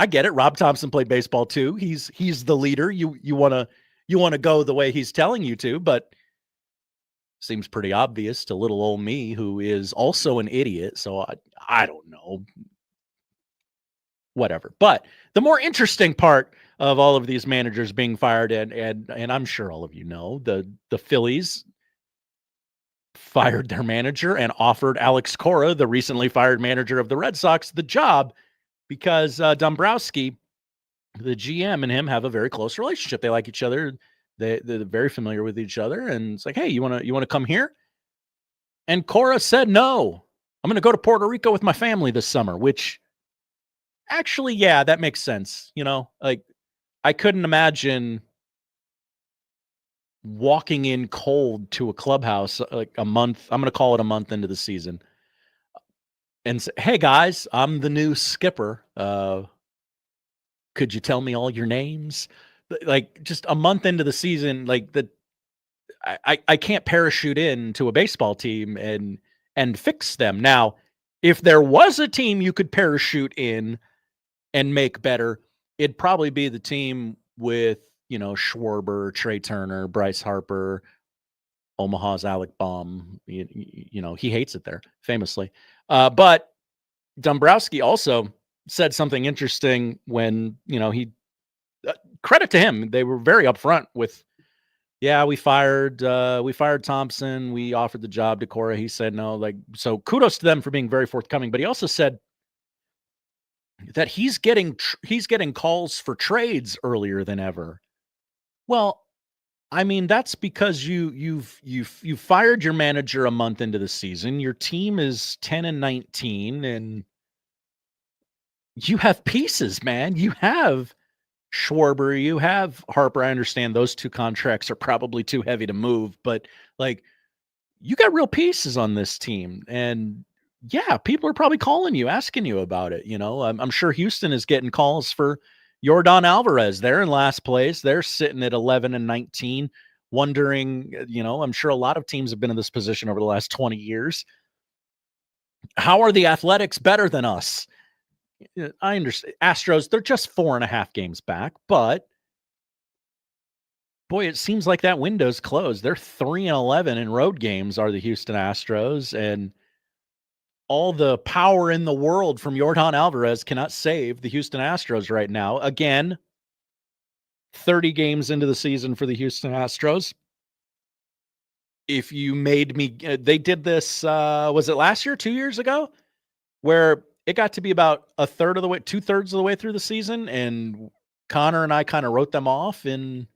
get it. Rob Thompson played baseball too. He's the leader. You want to go the way he's telling you to, but seems pretty obvious to little old me, who is also an idiot. So I don't know. Whatever. But the more interesting part of all of these managers being fired, and I'm sure all of you know, the Phillies fired their manager and offered Alex Cora, the recently fired manager of the Red Sox, the job because Dombrowski, the GM, and him have a very close relationship. They like each other. They're very familiar with each other. And it's like, hey, you want to come here? And Cora said, no, I'm going to go to Puerto Rico with my family this summer, which actually, yeah, that makes sense. Like, I couldn't imagine walking in cold to a clubhouse like a month. I'm going to call it a month into the season and say, hey guys, I'm the new skipper. Could you tell me all your names? Like, just a month into the season, like I can't parachute into a baseball team and fix them. Now, if there was a team you could parachute in and make better, it'd probably be the team with, Schwarber, Trey Turner, Bryce Harper, Omaha's Alec Baum. He hates it there, famously. But Dombrowski also said something interesting when, he credit to him. They were very upfront with, yeah, we fired Thompson. We offered the job to Cora. He said no. Like, so kudos to them for being very forthcoming. But he also said that he's getting calls for trades earlier than ever. Well, I mean, that's because you've fired your manager a month into the season. Your team is 10-19, and you have pieces, man. You have Schwarber, you have Harper. I understand those 2 contracts are probably too heavy to move, but like, you got real pieces on this team, and yeah, people are probably calling you, asking you about it. I'm sure Houston is getting calls for Yordan Alvarez. They're in last place. They're sitting at 11-19, wondering, I'm sure a lot of teams have been in this position over the last 20 years. How are the Athletics better than us? I understand. Astros, they're just 4.5 games back, but boy, it seems like that window's closed. They're 3-11 in road games, are the Houston Astros, and all the power in the world from Yordan Alvarez cannot save the Houston Astros right now. Again, 30 games into the season for the Houston Astros. If you made me, they did this, was it last year, 2 years ago, where it got to be about 2/3 of the way through the season, and Connor and I kind of wrote them off, and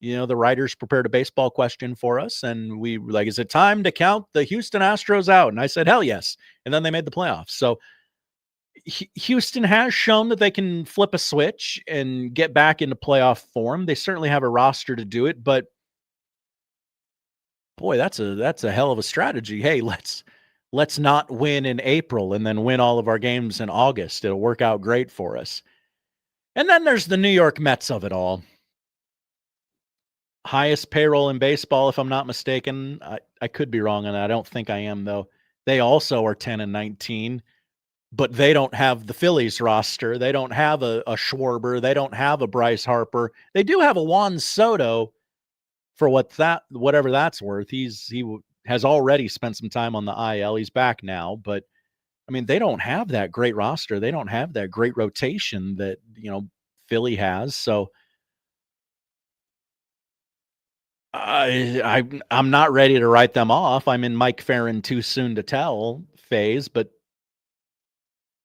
the writers prepared a baseball question for us, and we were like, is it time to count the Houston Astros out? And I said, hell yes. And then they made the playoffs. So Houston has shown that they can flip a switch and get back into playoff form. They certainly have a roster to do it, but boy, that's a hell of a strategy. Hey, let's not win in April and then win all of our games in August. It'll work out great for us. And then there's the New York Mets of it all. Highest payroll in baseball, if I'm not mistaken. I could be wrong on that. I don't think I am, though. They also are 10-19, but they don't have the Phillies roster. They don't have a Schwarber. They don't have a Bryce Harper. They do have a Juan Soto for whatever that's worth. He has already spent some time on the IL. He's back now, but I mean, they don't have that great roster. They don't have that great rotation that, Philly has. So I'm not ready to write them off. I'm in Mike Farron too soon to tell phase, but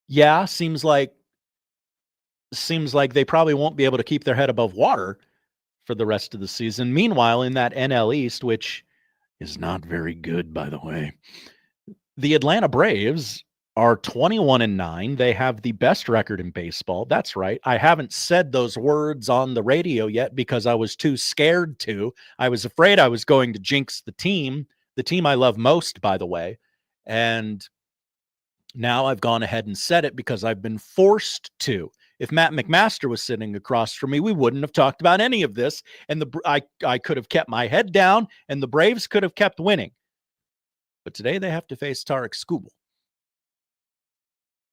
yeah, seems like they probably won't be able to keep their head above water for the rest of the season. Meanwhile, in that NL East, which is not very good, by the way, the Atlanta Braves are 21-9. They have the best record in baseball. That's right. I haven't said those words on the radio yet because I was too scared to. I was afraid I was going to jinx the team I love most, by the way. And now I've gone ahead and said it because I've been forced to. If Matt McMaster was sitting across from me, we wouldn't have talked about any of this. And I could have kept my head down and the Braves could have kept winning. But today they have to face Tarek Skubal.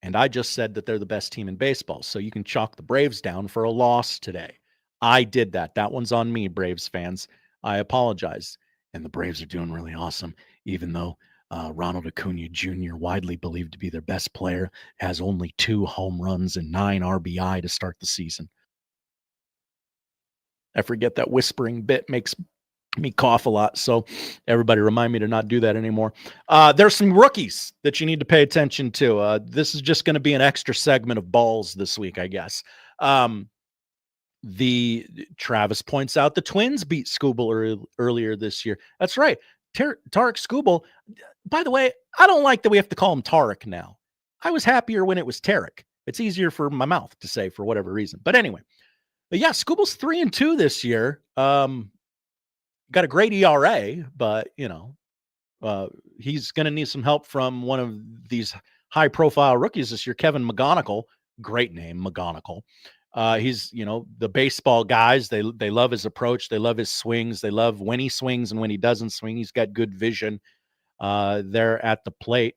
And I just said that they're the best team in baseball. So you can chalk the Braves down for a loss today. I did that. That one's on me, Braves fans. I apologize. And the Braves are doing really awesome, even though Ronald Acuna Jr., widely believed to be their best player, has only 2 home runs and 9 RBI to start the season. I forget that whispering bit makes me cough a lot, so everybody remind me to not do that anymore. There's some rookies that you need to pay attention to. This is just going to be an extra segment of balls this week, I guess. The Travis points out the Twins beat Skubal earlier this year. That's right. Tarek Skubal. By the way, I don't like that we have to call him Tarek now. I was happier when it was Tarek. It's easier for my mouth to say for whatever reason. But anyway, yeah, Skubal's 3-2 this year. Got a great ERA, but he's going to need some help from one of these high-profile rookies this year, Kevin McGonigal. Great name, McGonigal. He's, the baseball guys. They love his approach. They love his swings. They love when he swings and when he doesn't swing. He's got good vision there at the plate.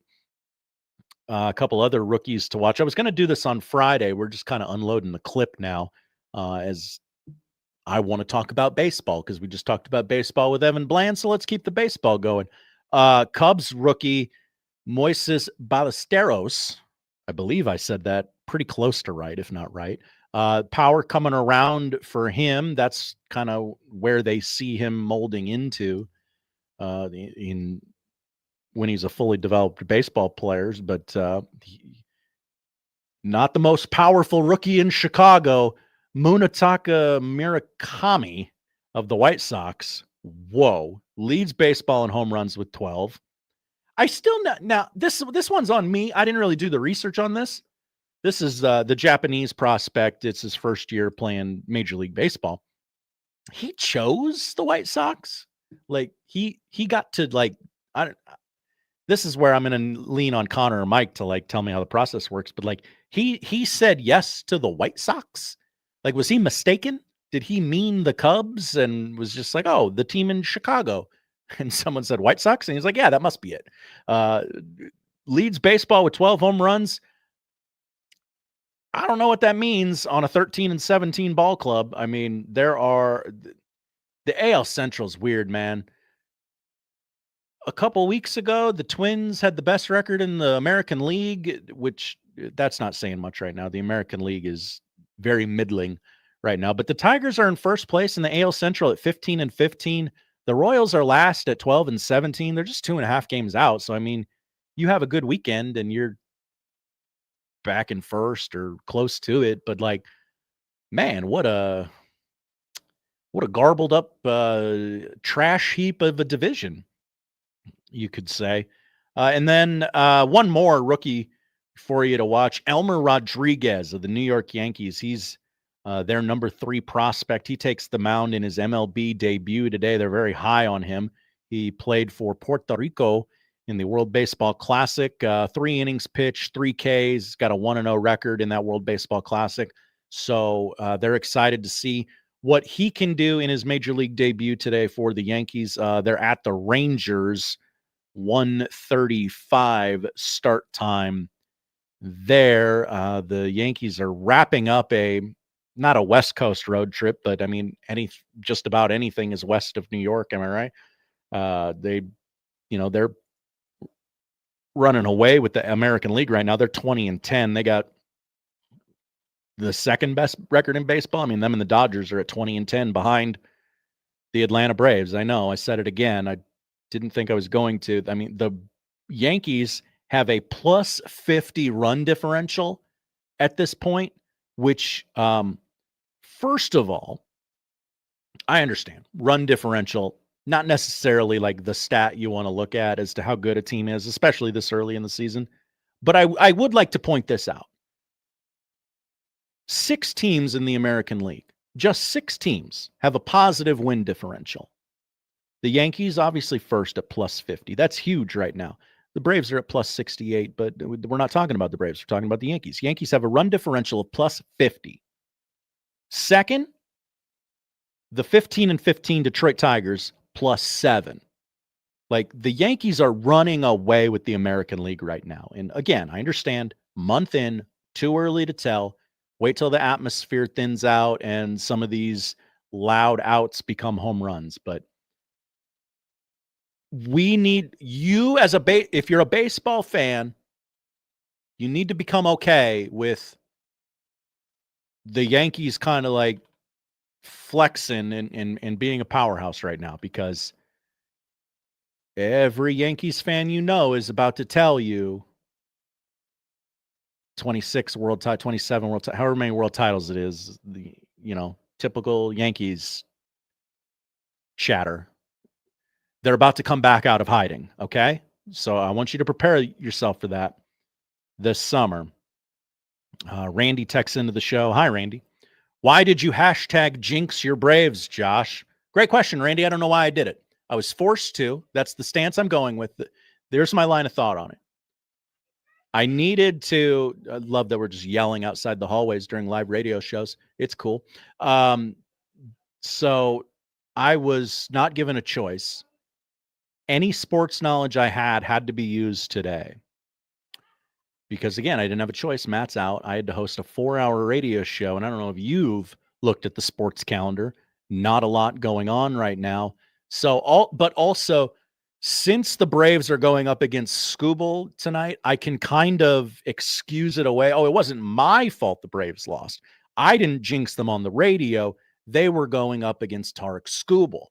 A couple other rookies to watch. I was going to do this on Friday. We're just kind of unloading the clip now as I want to talk about baseball because we just talked about baseball with Evan Bland. So let's keep the baseball going. Cubs rookie Moises Ballesteros. I believe I said that pretty close to right, if not right. Power coming around for him. That's kind of where they see him molding into when he's a fully developed baseball player. But not the most powerful rookie in Chicago. Munetaka Murakami of the White Sox. Whoa. Leads baseball in home runs with 12. I still not now. This one's on me. I didn't really do the research on this. This is the Japanese prospect. It's his first year playing Major League Baseball. He chose the White Sox. Like he got to this is where I'm going to lean on Connor or Mike to tell me how the process works. But he said yes to the White Sox. Was he mistaken? Did he mean the Cubs and was just oh, the team in Chicago? And someone said White Sox. And he's like, yeah, that must be it. Leads baseball with 12 home runs. I don't know what that means on a 13-17 ball club. I mean, the AL Central's weird, man. A couple weeks ago, the Twins had the best record in the American League, which that's not saying much right now. The American League is very middling right now, but the Tigers are in first place in the AL Central at 15-15. The Royals are last at 12-17. They're just 2.5 games out. So, I mean, you have a good weekend and you're back in first or close to it. But man, what a garbled up trash heap of a division, you could say. And then one more rookie for you to watch, Elmer Rodriguez of the New York Yankees. He's their number 3 prospect. He takes the mound in his MLB debut today. They're very high on him. He played for Puerto Rico in the World Baseball Classic. 3 innings pitched, 3 Ks. He's got a 1-0 record in that World Baseball Classic. So they're excited to see what he can do in his Major League debut today for the Yankees. They're at the Rangers 1:35 start time there. The Yankees are wrapping up not a West Coast road trip, but I mean, just about anything is west of New York. Am I right? They're running away with the American League right now. They're 20-10. They got the second best record in baseball. I mean, them and the Dodgers are at 20-10 behind the Atlanta Braves. I know I said it again. I didn't think I was going to. I mean, the Yankees have a plus 50 run differential at this point, which, first of all, I understand run differential, not necessarily like the stat you want to look at as to how good a team is, especially this early in the season. But I would like to point this out. 6 teams in the American League, just 6 teams have a positive win differential. The Yankees obviously first at plus 50. That's huge right now. The Braves are at plus 68, but we're not talking about the Braves. We're talking about the Yankees. Yankees have a run differential of plus 50. Second, the 15-15 Detroit Tigers plus 7. Like, the Yankees are running away with the American League right now. And again, I understand month in, too early to tell. Wait till the atmosphere thins out and some of these loud outs become home runs. But we need you as if you're a baseball fan, you need to become okay with the Yankees kind of like flexing and being a powerhouse right now, because every Yankees fan is about to tell you 26 world title, 27 world title, however many world titles it is, the typical Yankees chatter. They're about to come back out of hiding, okay? So I want you to prepare yourself for that this summer. Randy texts into the show. Hi, Randy. Why did you hashtag jinx your Braves, Josh? Great question, Randy. I don't know why I did it. I was forced to. That's the stance I'm going with. There's my line of thought on it. I needed to. I love that we're just yelling outside the hallways during live radio shows. It's cool. So I was not given a choice. Any sports knowledge I had to be used today. Because, again, I didn't have a choice. Matt's out. I had to host a 4-hour radio show. And I don't know if you've looked at the sports calendar. Not a lot going on right now. But also, since the Braves are going up against Skubal tonight, I can kind of excuse it away. Oh, it wasn't my fault the Braves lost. I didn't jinx them on the radio. They were going up against Tarek Skubal.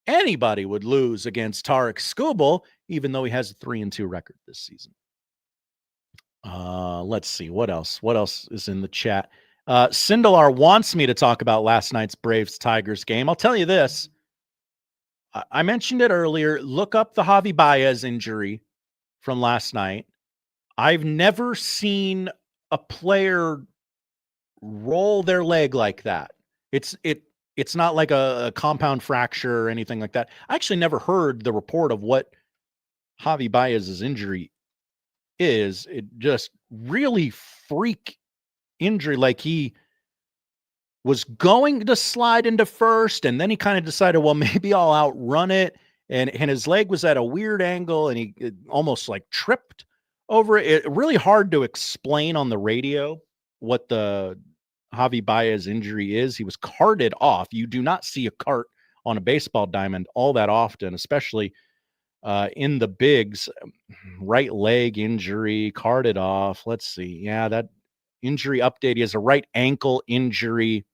Anybody would lose against Tarek Skubal, even though he has a 3-2 record this season. Let's see. What else? What else is in the chat? Sindelar wants me to talk about last night's Braves-Tigers game. I'll tell you this. I mentioned it earlier. Look up the Javi Baez injury from last night. I've never seen a player roll their leg like that. It's not like a compound fracture or anything like that. I actually never heard the report of what Javi Baez's injury is. It just really freak injury. Like, he was going to slide into first, and then he kind of decided, well, maybe I'll outrun it. And his leg was at a weird angle, and he almost like tripped over it. Really hard to explain on the radio what the Javi Baez injury is. He was carted off. You do not see a cart on a baseball diamond all that often, especially in the bigs. Right leg injury, carted off. Let's see. Yeah, that injury update. He has a right ankle injury.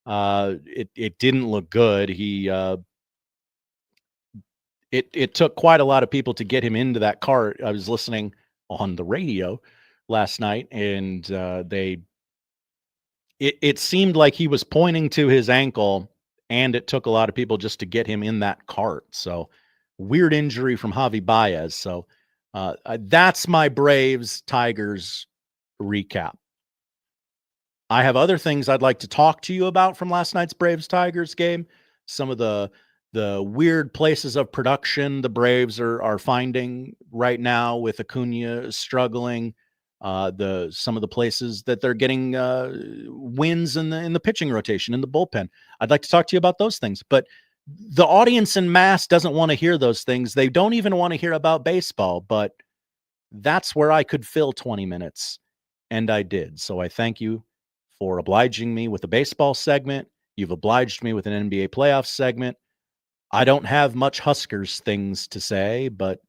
It didn't look good. It took quite a lot of people to get him into that cart. I was listening on the radio last night, and it seemed like he was pointing to his ankle, and it took a lot of people just to get him in that cart. So, weird injury from Javi Baez. So that's my Braves-Tigers recap. I have other things I'd like to talk to you about from last night's Braves-Tigers game. Some of the weird places of production the Braves are finding right now with Acuna struggling. Some of the places that they're getting wins in the pitching rotation, in the bullpen. I'd like to talk to you about those things. But the audience in mass doesn't want to hear those things. They don't even want to hear about baseball, but that's where I could fill 20 minutes, and I did. So I thank you for obliging me with a baseball segment. You've obliged me with an NBA playoff segment. I don't have much Huskers things to say, but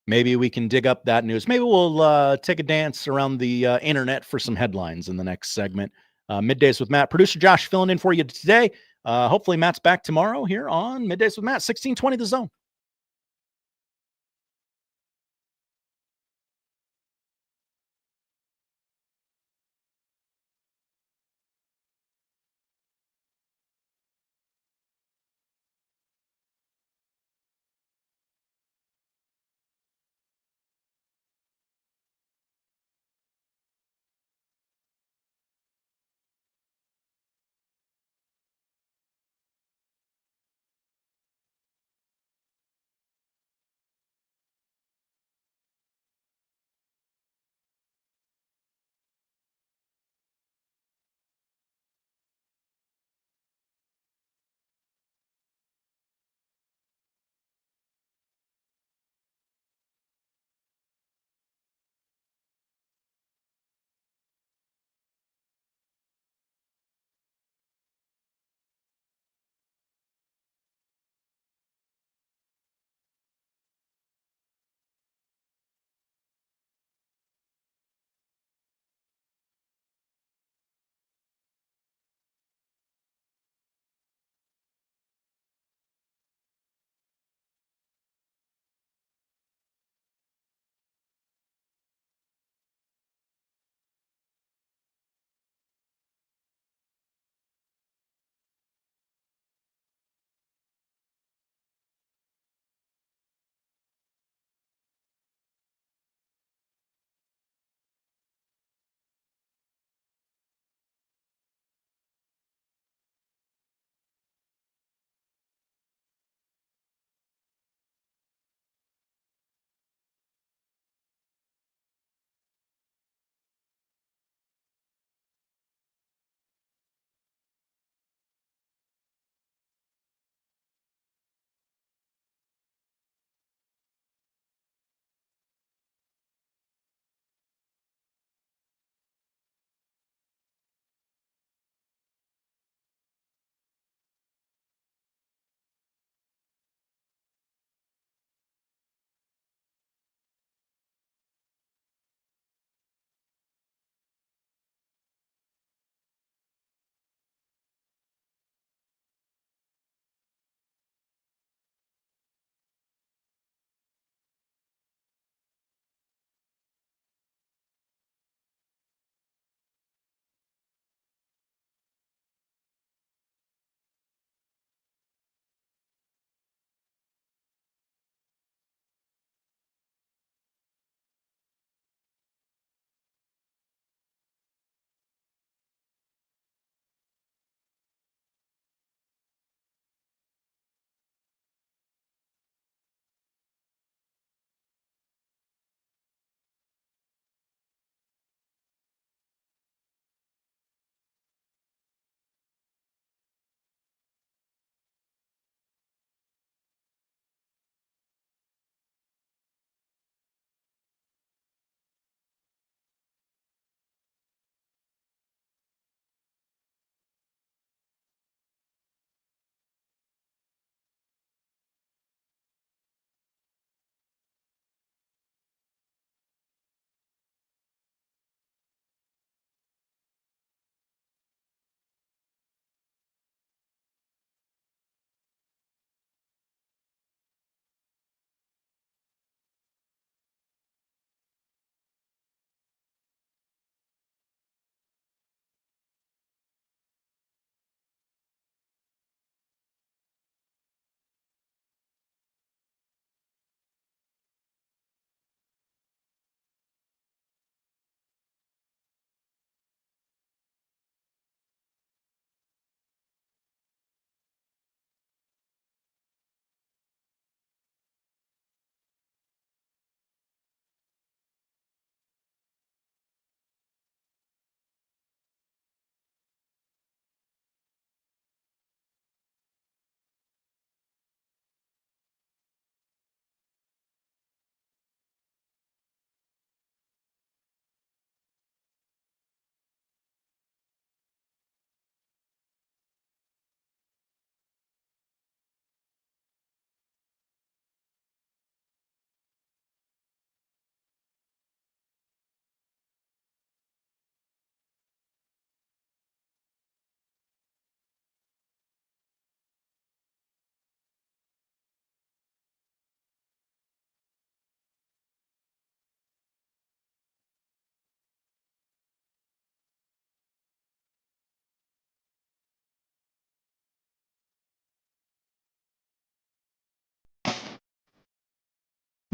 maybe we can dig up that news. Maybe we'll take a dance around the internet for some headlines in the next segment. Middays with Matt. Producer Josh filling in for you today. Hopefully Matt's back tomorrow here on Middays with Matt, 1620 The Zone.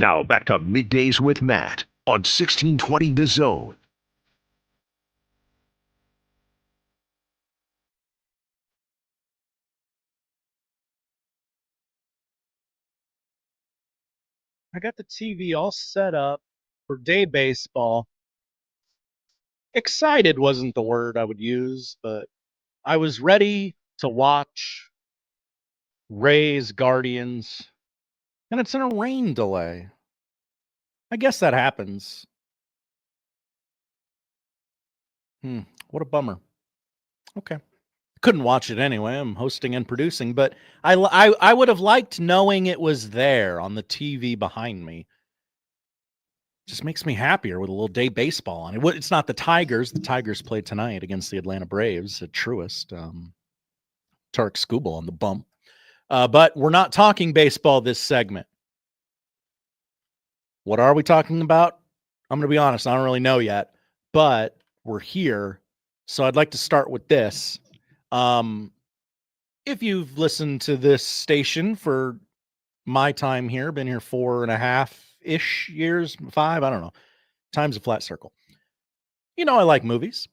Now back to Middays with Matt on 1620 The Zone. I got the TV all set up for day baseball. Excited wasn't the word I would use, but I was ready to watch Rays Guardians, and it's in a rain delay. I guess that happens. What a bummer. Okay. Couldn't watch it anyway. I'm hosting and producing, but I would have liked knowing it was there on the TV behind me. Just makes me happier with a little day baseball on it. It's not the Tigers. The Tigers play tonight against the Atlanta Braves at Truist. Tarek Skubal on the bump. But we're not talking baseball this segment. What are we talking about? I'm going to be honest. I don't really know yet, but we're here. So I'd like to start with this. If you've listened to this station for my time here, been here 4.5-ish years, 5, I don't know. Time's a flat circle. You know I like movies.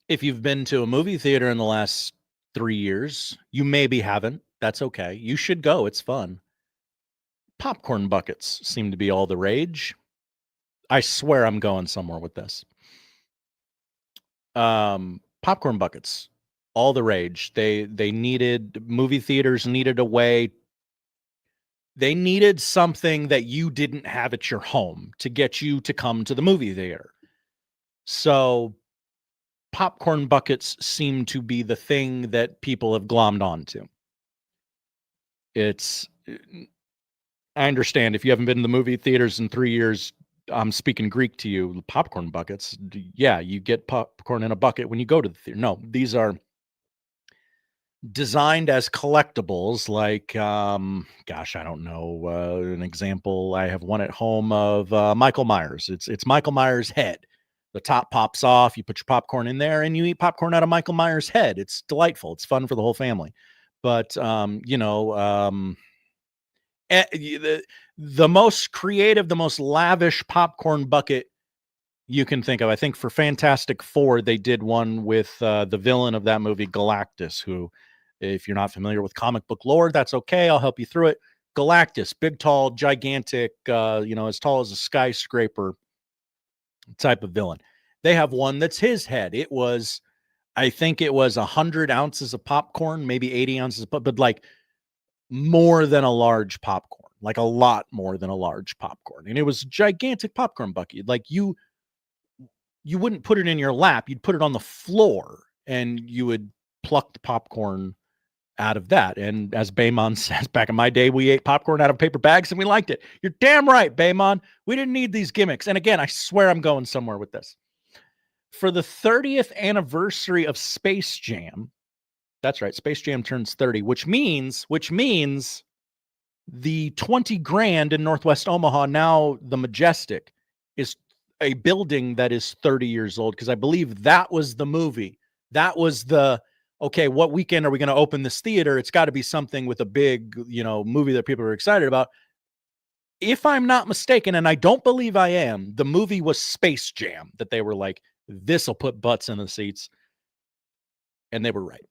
If you've been to a movie theater in the last 3 years, you maybe haven't. That's okay. You should go. It's fun. Popcorn buckets seem to be all the rage. I swear I'm going somewhere with this. Popcorn buckets, all the rage. Movie theaters needed a way. They needed something that you didn't have at your home to get you to come to the movie theater. So popcorn buckets seem to be the thing that people have glommed onto. I understand if you haven't been to the movie theaters in 3 years, I'm speaking Greek to you. Popcorn buckets. Yeah, you get popcorn in a bucket when you go to the theater. No, these are designed as collectibles, like, I don't know, an example. I have one at home of Michael Myers. It's Michael Myers' head. The top pops off. You put your popcorn in there, and you eat popcorn out of Michael Myers' head. It's delightful. It's fun for the whole family. But the most creative, the most lavish popcorn bucket you can think of. I think for Fantastic Four, they did one with the villain of that movie, Galactus, who, if you're not familiar with comic book lore, that's okay. I'll help you through it. Galactus, big, tall, gigantic, as tall as a skyscraper type of villain. They have one that's his head. I think it was 100 ounces of popcorn, maybe 80 ounces, but like more than a large popcorn, like a lot more than a large popcorn. And it was a gigantic popcorn bucket. Like you wouldn't put it in your lap. You'd put it on the floor and you would pluck the popcorn out of that. And as Baymon says, back in my day, we ate popcorn out of paper bags and we liked it. You're damn right, Baymon. We didn't need these gimmicks. And again, I swear I'm going somewhere with this. For the 30th anniversary of Space Jam, that's right, Space Jam turns 30, which means the 20 Grand in Northwest Omaha, now the Majestic, is a building that is 30 years old, because I believe that was the movie. That was okay, what weekend are we going to open this theater? It's got to be something with a big, movie that people are excited about. If I'm not mistaken, and I don't believe I am, the movie was Space Jam, that they were like, this'll put butts in the seats. And they were right.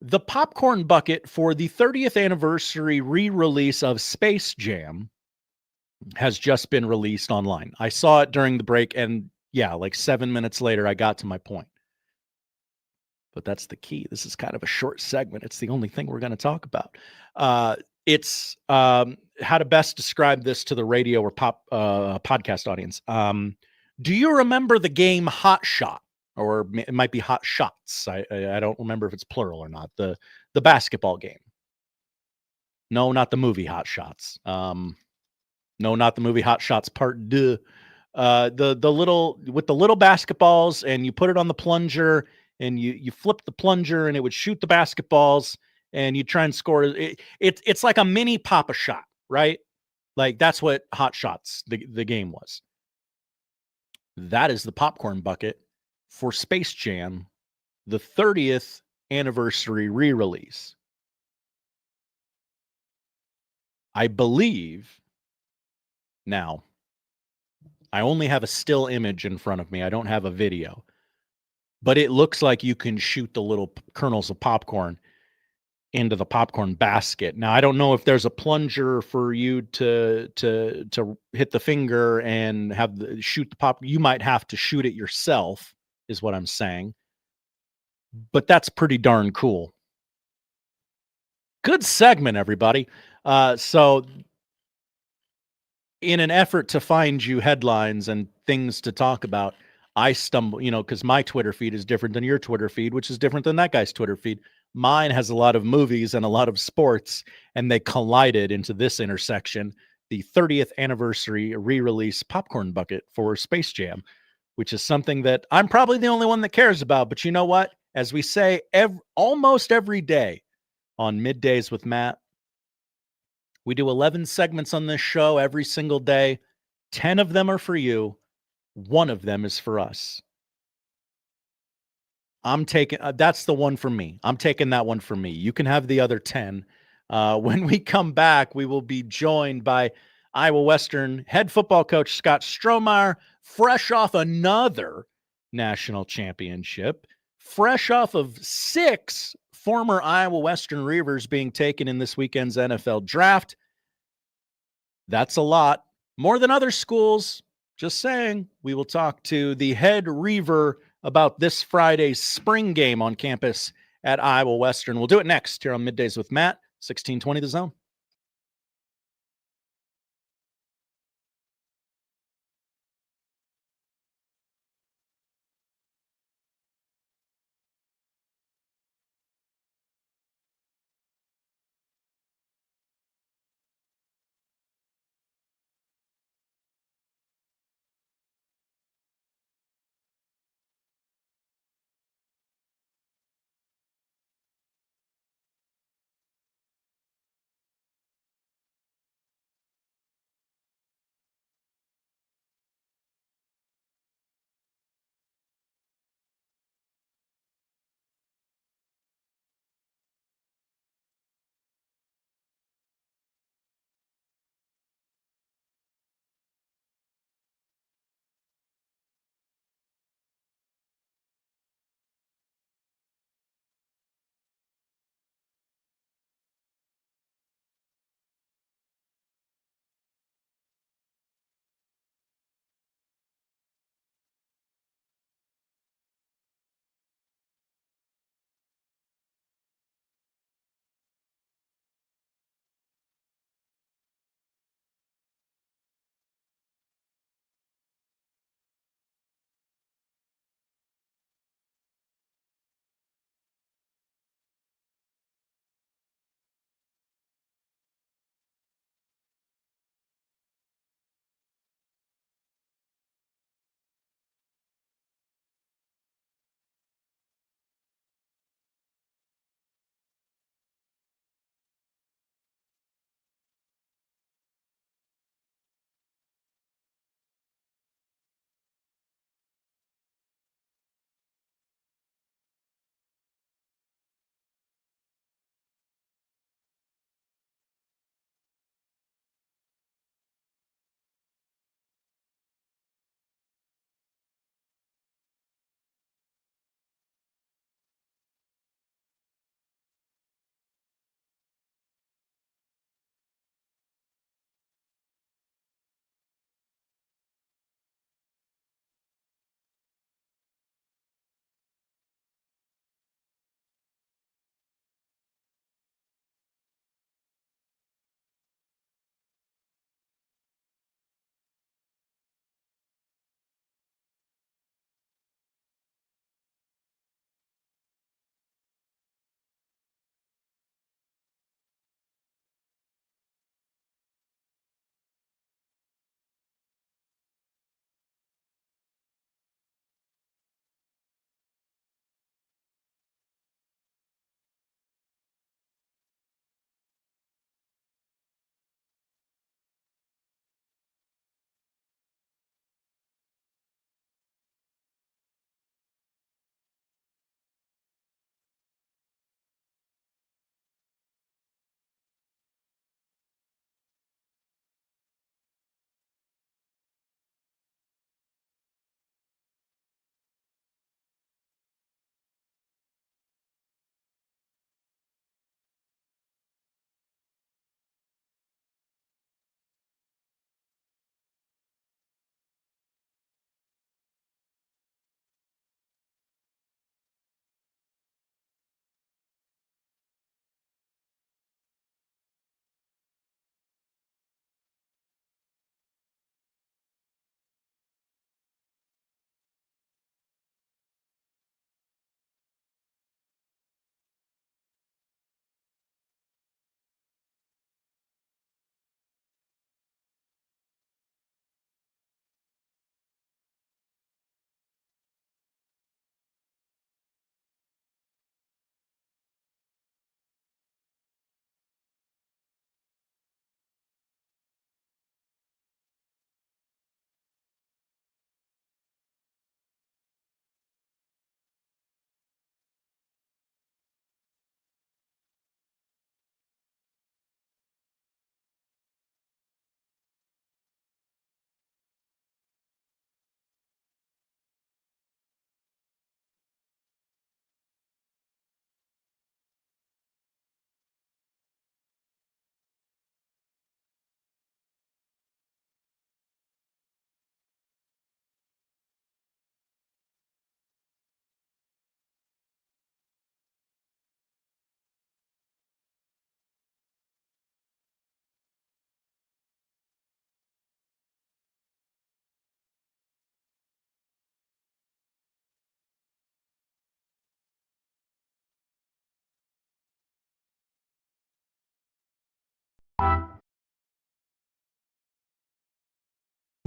The popcorn bucket for the 30th anniversary re-release of Space Jam has just been released online. I saw it during the break, and yeah, like 7 minutes later, I got to my point. But that's the key. This is kind of a short segment. It's the only thing we're going to talk about. It's how to best describe this to the radio or podcast audience. Do you remember the game Hot Shot? Or it might be Hot Shots. I don't remember if it's plural or not. The basketball game. No, not the movie Hot Shots. No, not the movie Hot Shots Part 2. The little basketballs, and you put it on the plunger, and you flip the plunger, and it would shoot the basketballs, and you try and score. It's like a mini Pop-A-Shot, right? Like that's what Hot Shots the game was. That is the popcorn bucket for Space Jam, the 30th anniversary re-release. I believe Now, I only have a still image in front of me. I don't have a video. But it looks like you can shoot the little kernels of popcorn into the popcorn basket. Now, I don't know if there's a plunger for you to hit the finger and shoot the pop. You might have to shoot it yourself, is what I'm saying. But that's pretty darn cool. Good segment, everybody. So in an effort to find you headlines and things to talk about, I stumble, because my Twitter feed is different than your Twitter feed, which is different than that guy's Twitter feed. Mine has a lot of movies and a lot of sports, and they collided into this intersection, the 30th anniversary re-release popcorn bucket for Space Jam, which is something that I'm probably the only one that cares about. But you know what? As we say almost every day on Middays with Matt, we do 11 segments on this show every single day. 10 of them are for you. 1 of them is for us. I'm taking that's the one for me. I'm taking that one for me. You can have the other 10. When we come back, we will be joined by Iowa Western head football coach Scott Strohmeier, fresh off another national championship, fresh off of 6 former Iowa Western Reivers being taken in this weekend's NFL draft. That's a lot. More than other schools. Just saying. We will talk to the head Reiver about this Friday's spring game on campus at Iowa Western. We'll do it next here on Middays with Matt, 1620 The Zone.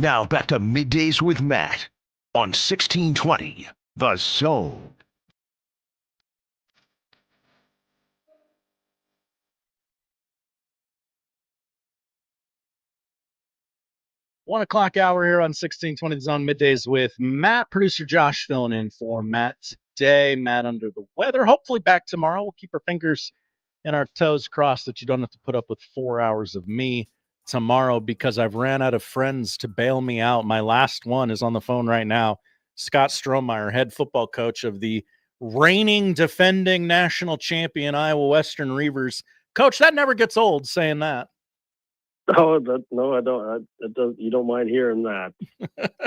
Now back to Middays with Matt on 1620 The Zone. One o'clock hour here on 1620 The Zone, Middays with Matt. Producer Josh filling in for Matt today. Matt under the weather. Hopefully back tomorrow. We'll keep our fingers and our toes crossed that you don't have to put up with 4 hours of me tomorrow, because I've ran out of friends to bail me out. My last one is on the phone right now. Scott Strohmeier, head football coach of the reigning, defending national champion Iowa Western Reivers. Coach, that never gets old saying that. No, I don't. You don't mind hearing that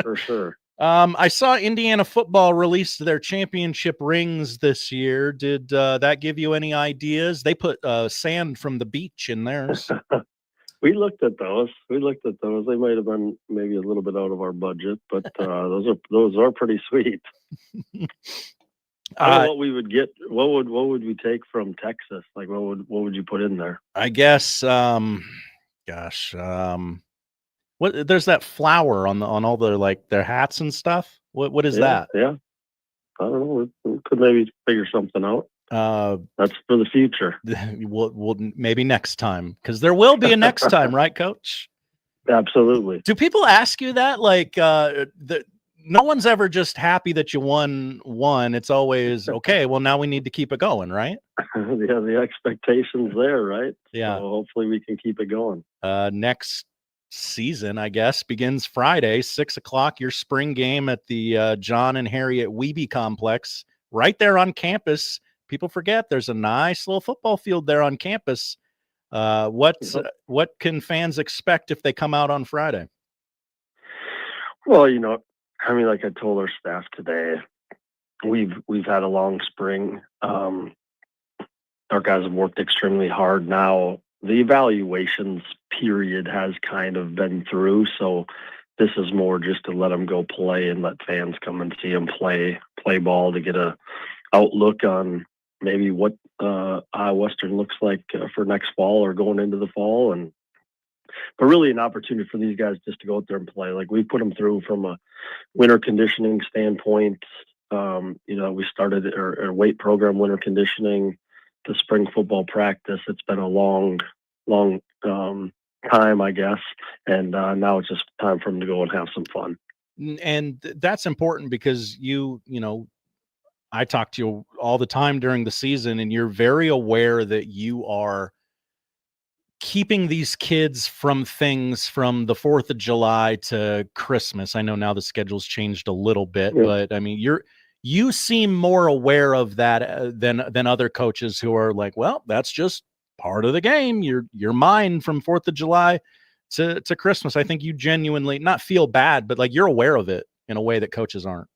for sure. I saw Indiana football released their championship rings this year. Did that give you any ideas? They put sand from the beach in theirs. We looked at those. They might have been maybe a little bit out of our budget, but those are pretty sweet. I don't know what we would get. What would we take from Texas? Like what would you put in there? I guess what there's that flower on all the like their hats and stuff. What is that? Yeah. I don't know. We could maybe figure something out. That's for the future. We'll maybe next time, because there will be a next time, right, Coach? Absolutely. Do people ask you that? Like, no one's ever just happy that you won one. It's always okay. Well, now we need to keep it going, right? Yeah, the expectations there, right? Yeah. So hopefully we can keep it going. Next season, I guess, begins Friday, 6:00. Your spring game at the John and Harriet Wiebe Complex, right there on campus. People forget there's a nice little football field there on campus. What can fans expect if they come out on Friday? Well, like I told our staff today, we've had a long spring. Our guys have worked extremely hard. Now the evaluations period has kind of been through, so this is more just to let them go play and let fans come and see them play ball, to get a outlook on maybe what Iowa Western looks like for next fall or going into the fall, but really an opportunity for these guys just to go out there and play. Like we put them through from a winter conditioning standpoint. We started our weight program, winter conditioning, the spring football practice. It's been a long time, I guess, and now it's just time for them to go and have some fun. And that's important because I talk to you all the time during the season, and you're very aware that you are keeping these kids from things from the 4th of July to Christmas. I know now the schedule's changed a little bit, but I mean, you seem more aware of that than other coaches who are like, well, that's just part of the game. You're mine from 4th of July to Christmas. I think you genuinely not feel bad, but like you're aware of it in a way that coaches aren't.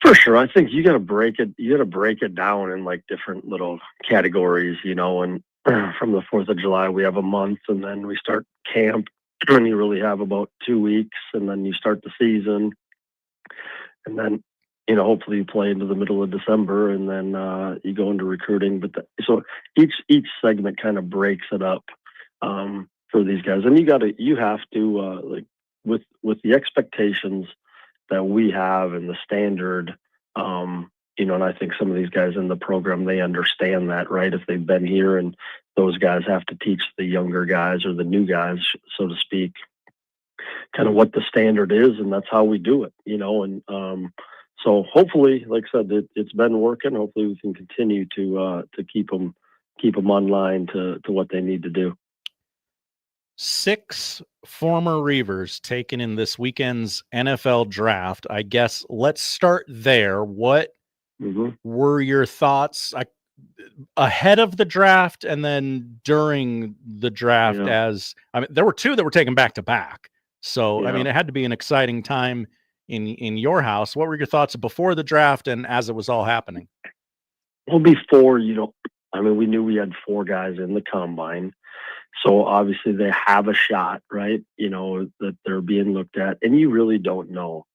For sure. I think you got to break it down in like different little categories, and from the 4th of July, we have a month, and then we start camp, and you really have about 2 weeks, and then you start the season, and then, hopefully you play into the middle of December, and then you go into recruiting. So each segment kind of breaks it up for these guys, and you have to with the expectations that we have and the standard, and I think some of these guys in the program, they understand that, right? If they've been here, and those guys have to teach the younger guys or the new guys, so to speak, kind of what the standard is, and that's how we do it, and so hopefully, like I said, it's been working. Hopefully we can continue to keep them online to what they need to do. 6 former Reivers taken in this weekend's NFL draft. I guess let's start there. What were your thoughts ahead of the draft and then during the draft? As I mean, there were 2 that were taken back to back. So, I mean, it had to be an exciting time in your house. What were your thoughts before the draft and as it was all happening? Well, before, we knew we had 4 guys in the combine. So obviously they have a shot, right? That they're being looked at, and you really don't know.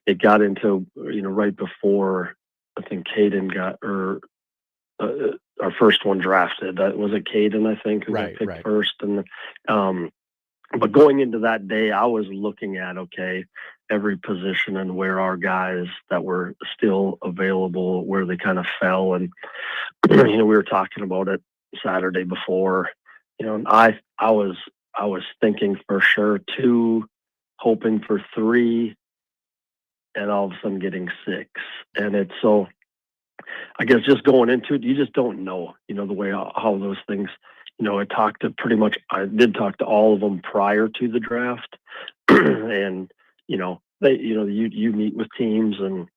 It got into, right before I think Caden got, our first one drafted. Was it Caden, I think, who got picked first? And But going into that day, I was looking at, okay, every position and where our guys that were still available, where they kind of fell. And, we were talking about it Saturday before, and I was thinking for sure 2, hoping for 3, and all of a sudden getting 6. And it's so, I guess just going into it, you just don't know, the way how those things, I did talk to all of them prior to the draft. And, they, you meet with teams and,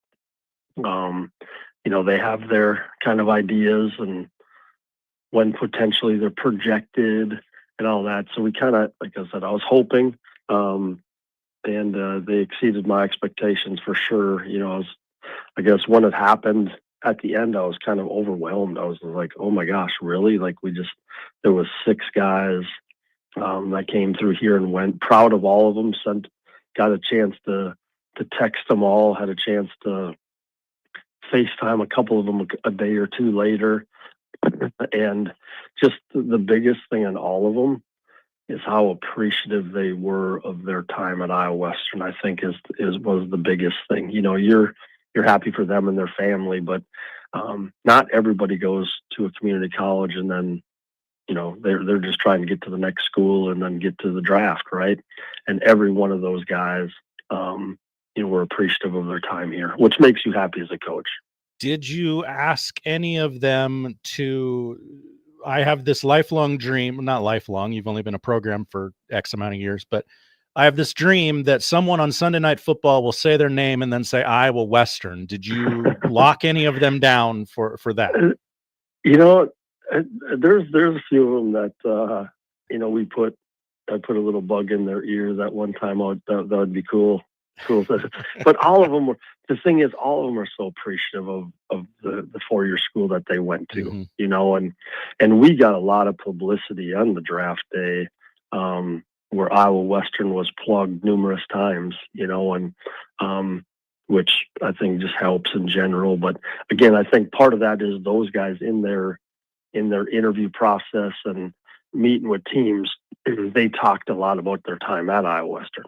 they have their kind of ideas and when potentially they're projected and all that. So we kind of, like I said, I was hoping, and they exceeded my expectations for sure. I guess when it happened at the end, I was kind of overwhelmed. I was like, oh my gosh, really? Like there was 6 guys that came through here and went. Proud of all of them. Got a chance to text them all. Had a chance to FaceTime a couple of them a day or 2 later. And just the biggest thing in all of them is how appreciative they were of their time at Iowa Western. I think was the biggest thing. You're happy for them and their family, but not everybody goes to a community college and then they're just trying to get to the next school and then get to the draft, right? And every one of those guys were appreciative of their time here, which makes you happy as a coach. Did you ask any of them I have this lifelong dream, not lifelong, you've only been a program for X amount of years, but I have this dream that someone on Sunday Night Football will say their name and then say Iowa Western. Did you lock any of them down for that? There's a few of them that, I put a little bug in their ear that one time. That would be cool. But all of them were, the thing is, all of them are so appreciative of the 4-year school that they went to, and we got a lot of publicity on the draft day, where Iowa Western was plugged numerous times, and, which I think just helps in general. But again, I think part of that is those guys in their interview process and meeting with teams, they talked a lot about their time at Iowa Western.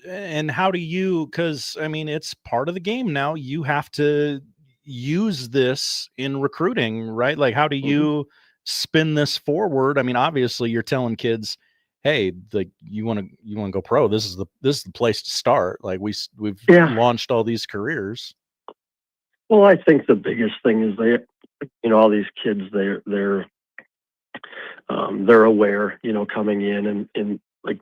And how do you, because it's part of the game now, you have to use this in recruiting, right? Like, how do you spin this forward? Obviously you're telling kids, hey, like you want to go pro, this is the place to start. Like we've launched all these careers. Well, I think the biggest thing is all these kids, they're aware, coming in and like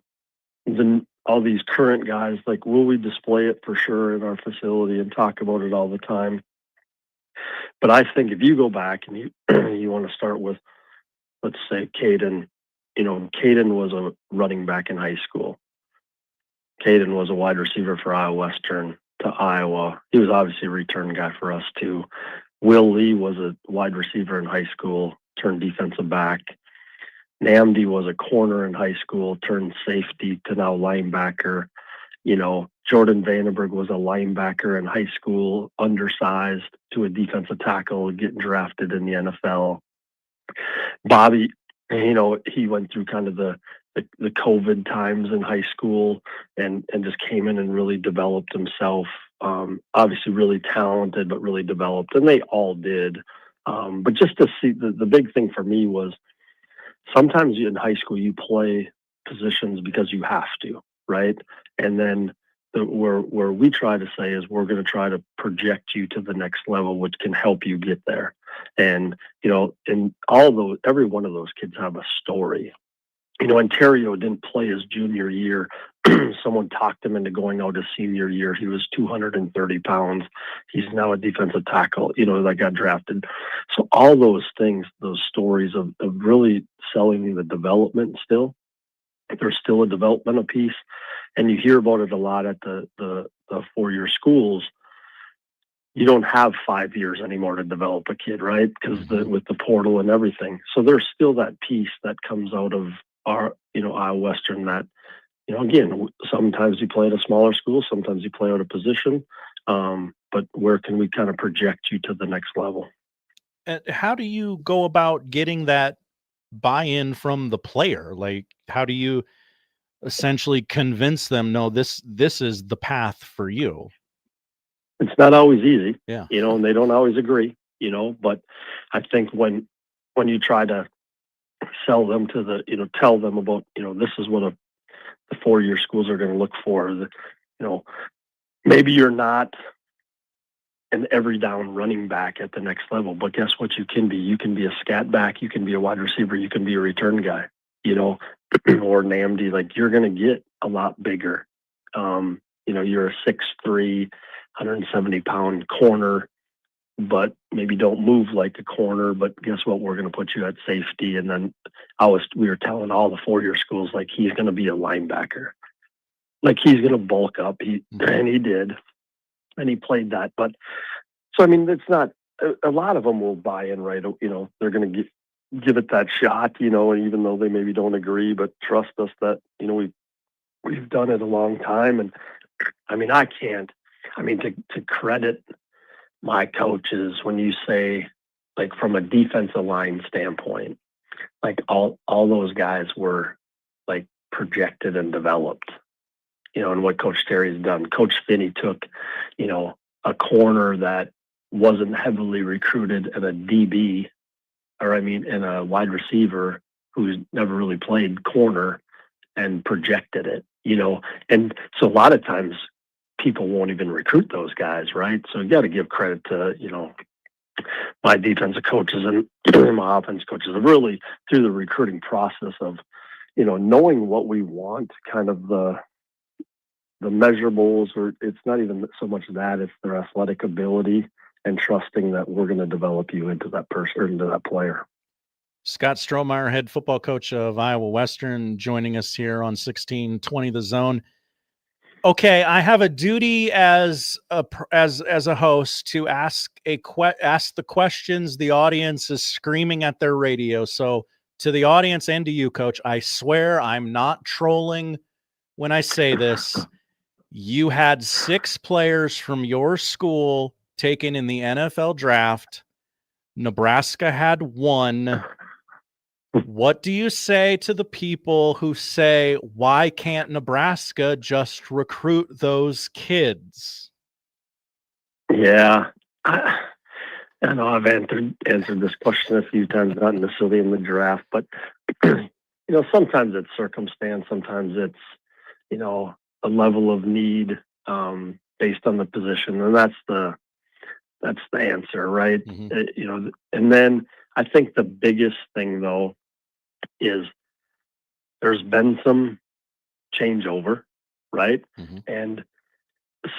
all these current guys, like, will we display it for sure in our facility and talk about it all the time? But I think if you go back and you want to start with, let's say, Creighton, Creighton was a running back in high school. Creighton was a wide receiver for Iowa Western to Iowa. He was obviously a return guy for us too. Will Lee was a wide receiver in high school, turned defensive back. Namdi was a corner in high school, turned safety to now linebacker. Jordan Vandenberg was a linebacker in high school, undersized to a defensive tackle, getting drafted in the NFL. Bobby, he went through kind of the COVID times in high school and just came in and really developed himself. Obviously really talented, but really developed, and they all did. But just to see, the big thing for me was sometimes in high school you play positions because you have to, right? And then where we try to say is we're going to try to project you to the next level, which can help you get there. And and every one of those kids have a story. Ontario didn't play his junior year. Someone talked him into going out his senior year. He was 230 pounds. He's now a defensive tackle, that got drafted. So all those things, those stories of really selling the development still, there's still a developmental piece. And you hear about it a lot at the 4-year schools. You don't have 5 years anymore to develop a kid, right? Because with the portal and everything. So there's still that piece that comes out of our, Iowa Western that, again, sometimes you play at a smaller school, sometimes you play out a position, but where can we kind of project you to the next level? How do you go about getting that buy-in from the player? Like, how do you, essentially convince them, no, this is the path for you. It's not always easy, yeah, and they don't always agree, but I think when you try to sell them to tell them about, this is what the 4-year schools are going to look for, maybe you're not an every down running back at the next level, but guess what you can be? You can be a scat back, you can be a wide receiver, you can be a return guy, or NAMD, like you're going to get a lot bigger. You're a 6'3", 170-pound corner, but maybe don't move like a corner, but guess what? We're going to put you at safety. And then we were telling all the 4-year schools, like, he's going to be a linebacker. Like, he's going to bulk up. And he did. And he played that. But so, I mean, it's not, a lot of them will buy in, right? They're going to give it that shot, even though they maybe don't agree, but trust us that, we've done it a long time. And I mean, to credit my coaches, when you say, like, from a defensive line standpoint, like all those guys were like projected and developed, and what Coach Terry's done. Coach Finney took, a corner that wasn't heavily recruited and a DB, and a wide receiver who's never really played corner and projected it, and so a lot of times people won't even recruit those guys, right? So you got to give credit to, my defensive coaches and my offense coaches, really through the recruiting process of, knowing what we want, kind of the measurables, or it's not even so much that, it's their athletic ability and trusting that we're going to develop you into that person, or into that player. Scott Strohmeier, head football coach of Iowa Western, joining us here on 1620 The Zone. Okay, I have a duty as a host to ask the questions the audience is screaming at their radio. So to the audience and to you, Coach, I swear I'm not trolling when I say this. You had 6 players from your school taken in the NFL draft. Nebraska had 1. What do you say to the people who say, why can't Nebraska just recruit those kids? Yeah, I know I've answered this question a few times, not necessarily in the draft, but sometimes it's circumstance, sometimes it's a level of need based on the position, and that's the answer, right? Mm-hmm. And then I think the biggest thing though is there's been some changeover, right? Mm-hmm. And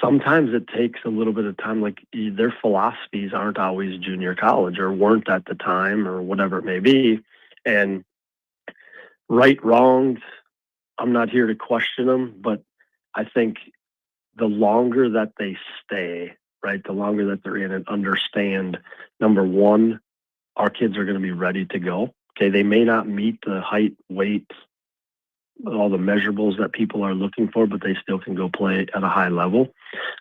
sometimes it takes a little bit of time, like their philosophies aren't always junior college, or weren't at the time, or whatever it may be. And right, wrong, I'm not here to question them, but I think the longer that they stay, right, the longer that they're in and understand, number one, our kids are going to be ready to go. Okay, they may not meet the height, weight, all the measurables that people are looking for, but they still can go play at a high level.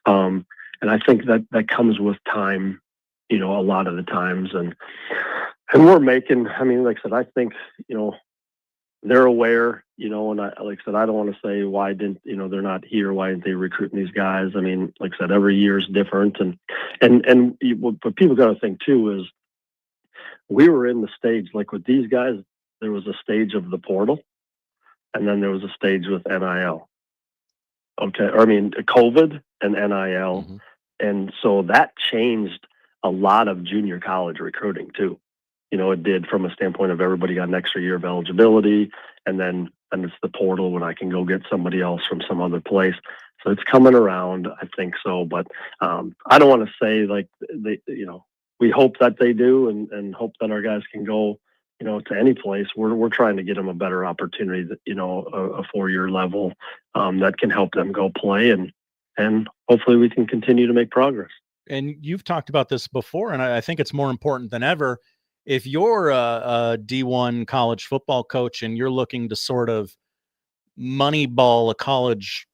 And I think that comes with time, a lot of the times. And we're making, like I said, I think, they're aware, and like I said, I don't want to say why didn't, they're not here, why didn't they recruit these guys? Like I said, every year is different. And what people got to think too is, we were in the stage, like with these guys, there was a stage of the portal, and then there was a stage with NIL. Okay. COVID and NIL. Mm-hmm. And so that changed a lot of junior college recruiting too. It did, from a standpoint of everybody got an extra year of eligibility, and then it's the portal when I can go get somebody else from some other place. So it's coming around, I think so. But I don't want to say like we hope that they do, and hope that our guys can go, to any place. We're trying to get them a better opportunity, a 4-year level that can help them go play, and hopefully we can continue to make progress. And you've talked about this before, and I think it's more important than ever. If you're a D1 college football coach and you're looking to sort of moneyball a college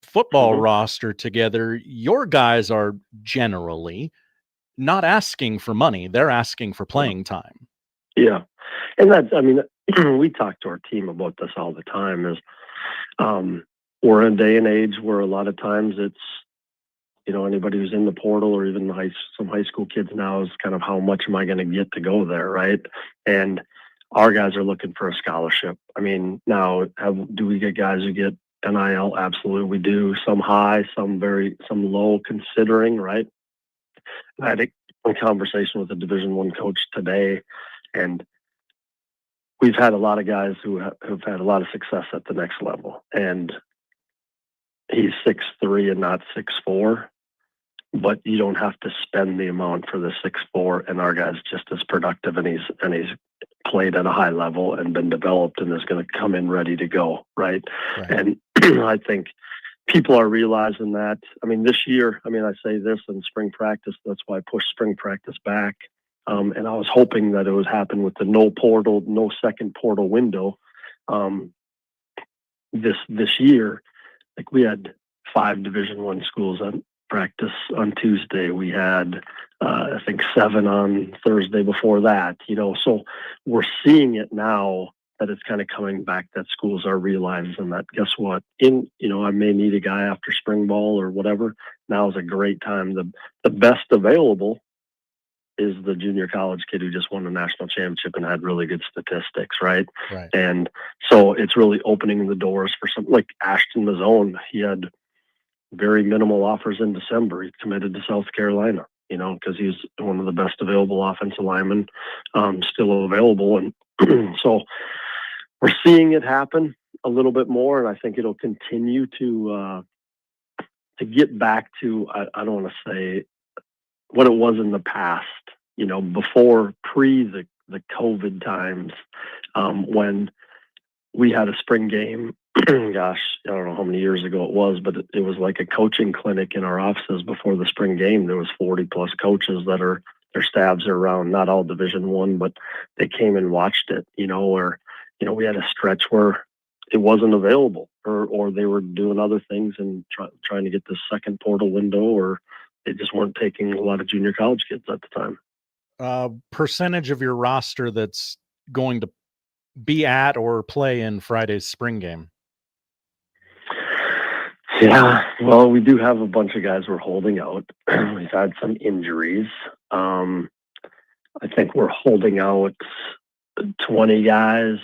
football mm-hmm. roster together, your guys are generally not asking for money. They're asking for playing time. Yeah. And that's, we talk to our team about this all the time, is we're in a day and age where a lot of times it's, anybody who's in the portal or even some high school kids now is kind of how much am I going to get to go there, right? And our guys are looking for a scholarship. I mean, now do we get guys who get NIL? Absolutely, we do. Some high, some low, considering, right? I had a conversation with a Division I coach today, and we've had a lot of guys who have had a lot of success at the next level. And he's 6'3" and not 6'4", but you don't have to spend the amount for the 6'4", and our guy's just as productive, and he's played at a high level and been developed and is going to come in ready to go, right? And I think people are realizing that. I mean, this year, I say this in spring practice, that's why I pushed spring practice back. And I was hoping that it would happen with the no second portal window. This year, like we had 5 Division I schools on practice on Tuesday. We had, I think 7 on Thursday before that, so we're seeing it now that it's kind of coming back, that schools are realizing that, guess what, I may need a guy after spring ball or whatever. Now is a great time. The best available is the junior college kid who just won the national championship and had really good statistics, right? And so it's really opening the doors for something like Ashton Mazzone. He had very minimal offers in December. He committed to South Carolina, because he's one of the best available offensive linemen still available. And so we're seeing it happen a little bit more, and I think it'll continue to get back to, I don't want to say what it was in the past, before the COVID times, when we had a spring game. Gosh, I don't know how many years ago it was, but it was like a coaching clinic in our offices before the spring game. There was 40 plus coaches that their staffs are around, not all Division I, but they came and watched it, or, we had a stretch where it wasn't available or they were doing other things and trying to get the second portal window, or they just weren't taking a lot of junior college kids at the time. Percentage of your roster that's going to be at or play in Friday's spring game? Yeah, well, we do have a bunch of guys we're holding out. We've had some injuries. I think we're holding out 20 guys.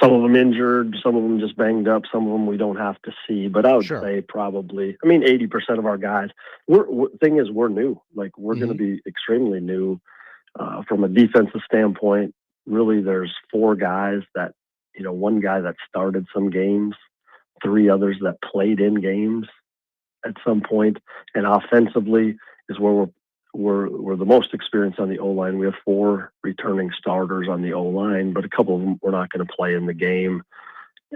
Some of them injured, some of them just banged up, some of them we don't have to see. But I would say probably, 80% of our guys. Thing is, we're new. Like, we're going to be extremely new from a defensive standpoint. Really, there's 4 guys that, 1 guy that started some games, 3 others that played in games at some point. And offensively is where we're the most experienced on the O-line. We have 4 returning starters on the O-line, but a couple of them we're not going to play in the game.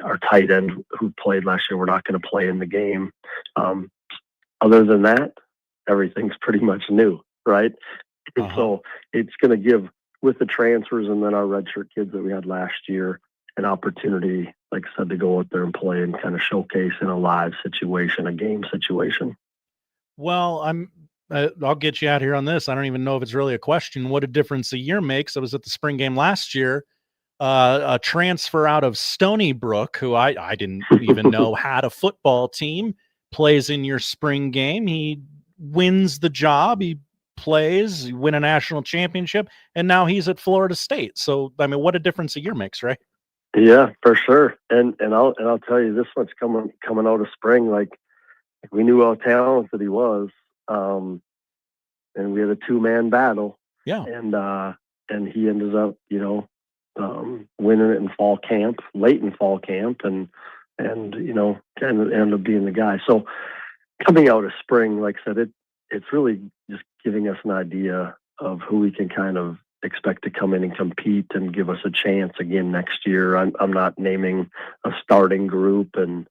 Our tight end who played last year, we're not going to play in the game. Other than that, everything's pretty much new, right? So it's going to give, with the transfers and then our redshirt kids that we had last year, an opportunity, like I said, to go out there and play and kind of showcase in a live situation, a game situation. Well, I'll get you out here on this. I don't even know if it's really a question. What a difference a year makes. I was at the spring game last year. A transfer out of Stony Brook, who I didn't even know had a football team, plays in your spring game. He wins the job. He plays, win a national championship, and now he's at Florida State. So, what a difference a year makes, right? Yeah, for sure. And I'll tell you, this one's coming out of spring. Like we knew how talented he was. And we had a 2-man battle. Yeah. And he ended up, winning it in fall camp, late in fall camp, and ended up being the guy. So coming out of spring, like I said, it's really just giving us an idea of who we can kind of expect to come in and compete and give us a chance again next year. I'm not naming a starting group, and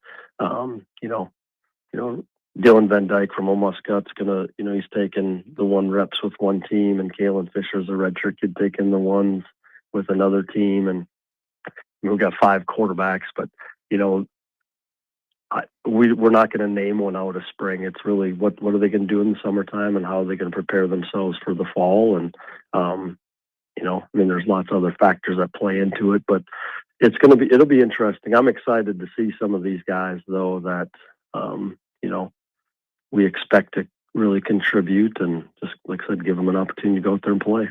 Dylan Van Dyke from Omuscot's gonna, he's taking the 1 reps with one team, and Kalen Fisher's a redshirt kid taking the 1s with another team, and we've got 5 quarterbacks. But we're not going to name one out of spring. It's really what are they going to do in the summertime, and how are they going to prepare themselves for the fall, and there's lots of other factors that play into it, but it'll be interesting. I'm excited to see some of these guys though that, we expect to really contribute and just, like I said, give them an opportunity to go out there and play.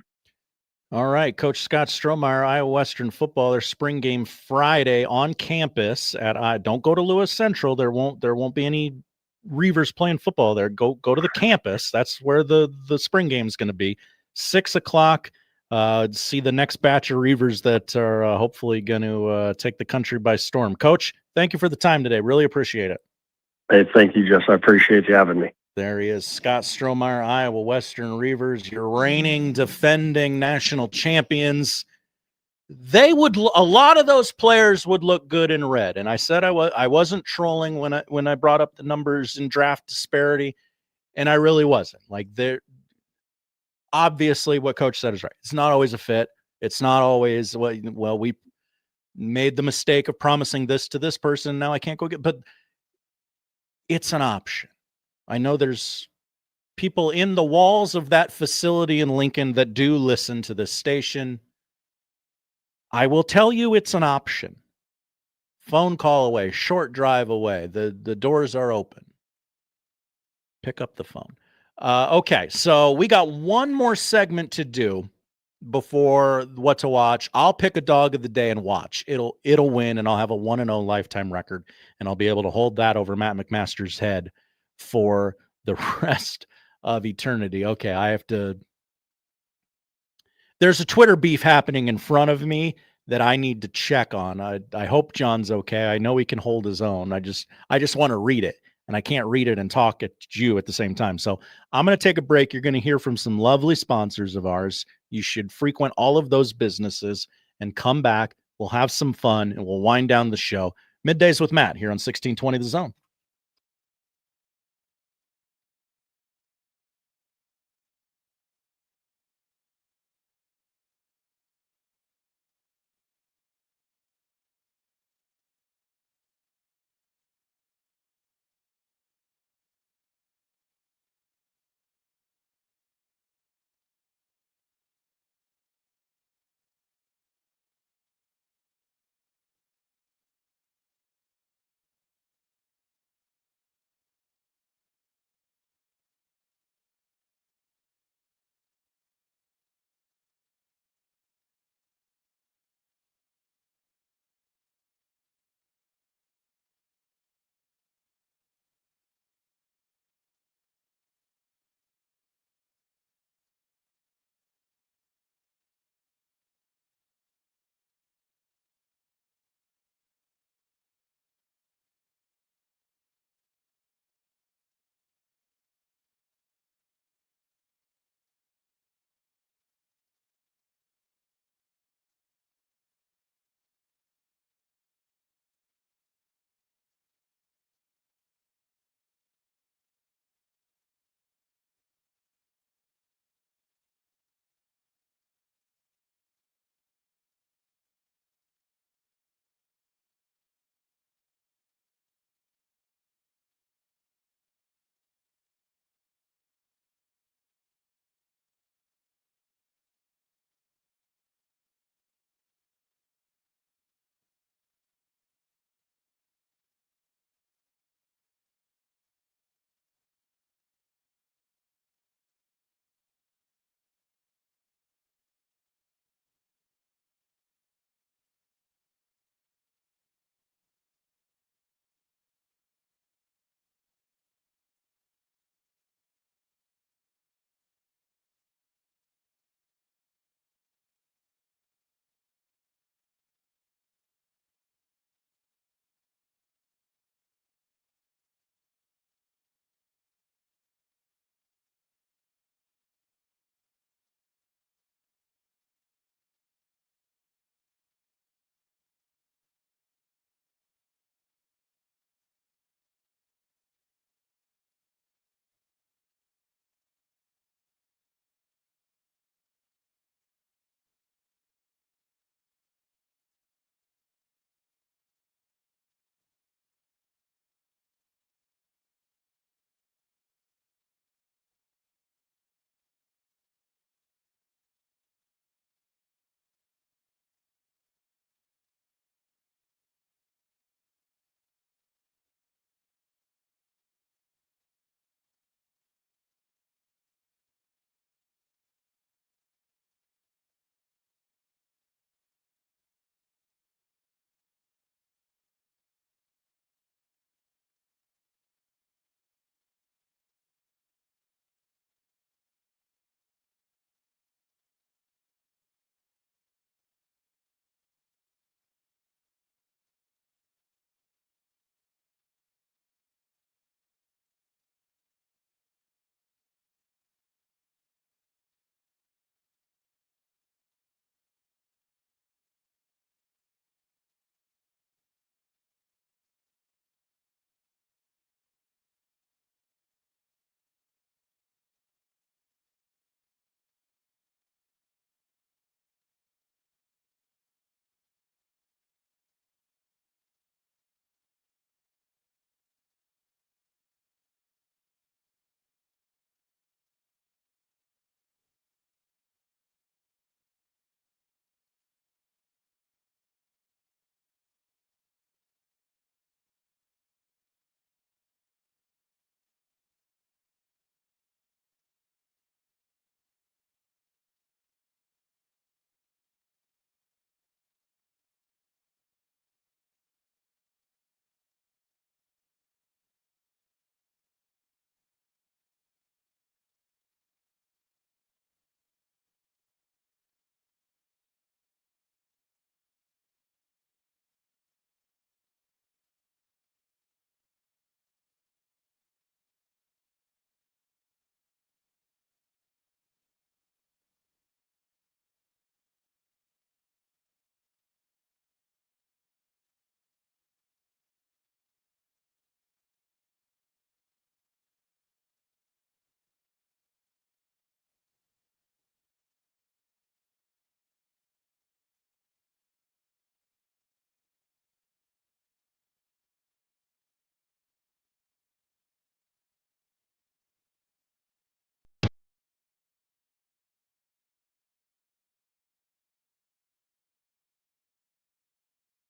All right, Coach Scott Strohmeier, Iowa Western football. Their spring game Friday on campus at don't go to Lewis Central. There won't be any Reivers playing football there. Go to the campus. That's where the spring game is going to be. 6:00. See the next batch of Reivers that are hopefully going to take the country by storm. Coach, thank you for the time today. Really appreciate it. Hey, thank you, Jess. I appreciate you having me. There he is, Scott Strohmeier, Iowa Western Reivers, your reigning, defending national champions. A lot of those players would look good in red. And I said I wasn't trolling when I brought up the numbers in draft disparity, and I really wasn't. Like, they're obviously what Coach said is right. It's not always a fit. It's not always we made the mistake of promising this to this person. Now I can't go get, but it's an option. I know there's people in the walls of that facility in Lincoln that do listen to this station. I will tell you it's an option. Phone call away, short drive away. The doors are open. Pick up the phone. Okay, so we got one more segment to do before what to watch. I'll pick a dog of the day and watch. It'll win, and I'll have a 1-0 lifetime record, and I'll be able to hold that over Matt McMaster's head for the rest of eternity. Okay, there's a Twitter beef happening in front of me that I need to check on. I hope John's okay. I know he can hold his own. I just want to read it, and I can't read it and talk at you at the same time. So I'm going to take a break. You're going to hear from some lovely sponsors of ours. You should frequent all of those businesses and come back. We'll have some fun, and we'll wind down the show. Middays with Matt here on 1620 The Zone.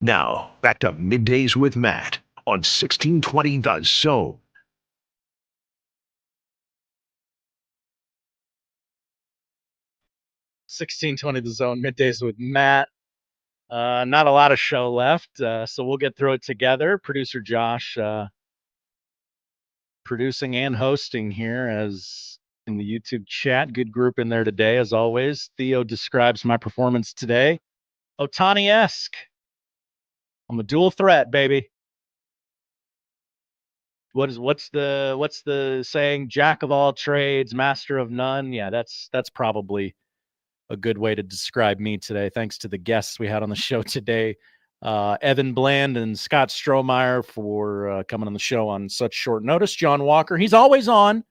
Now, back to Middays with Matt on 1620 The Zone. $16.20 The Zone, Middays with Matt. Not a lot of show left, so we'll get through it together. Producer Josh producing and hosting here as in the YouTube chat. Good group in there today, as always. Theo describes my performance today. Otani-esque. I'm a dual threat, baby. What's the saying? Jack of all trades, master of none. Yeah, that's probably a good way to describe me today. Thanks to the guests we had on the show today, Evan Bland and Scott Strohmeier, for coming on the show on such short notice. Jon Walker, he's always on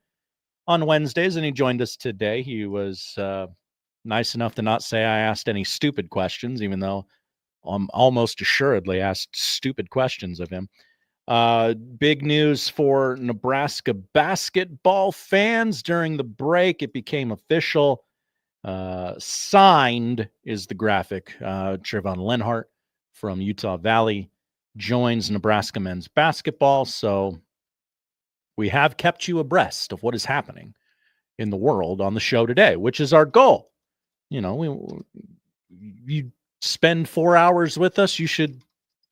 Wednesdays, and he joined us today. He was nice enough to not say I asked any stupid questions, even though I'm almost assuredly asked stupid questions of him. Big news for Nebraska basketball fans during the break. It became official. Signed is the graphic. Trevon Lenhart from Utah Valley joins Nebraska men's basketball. So we have kept you abreast of what is happening in the world on the show today, which is our goal. You know, you spend 4 hours with us, you should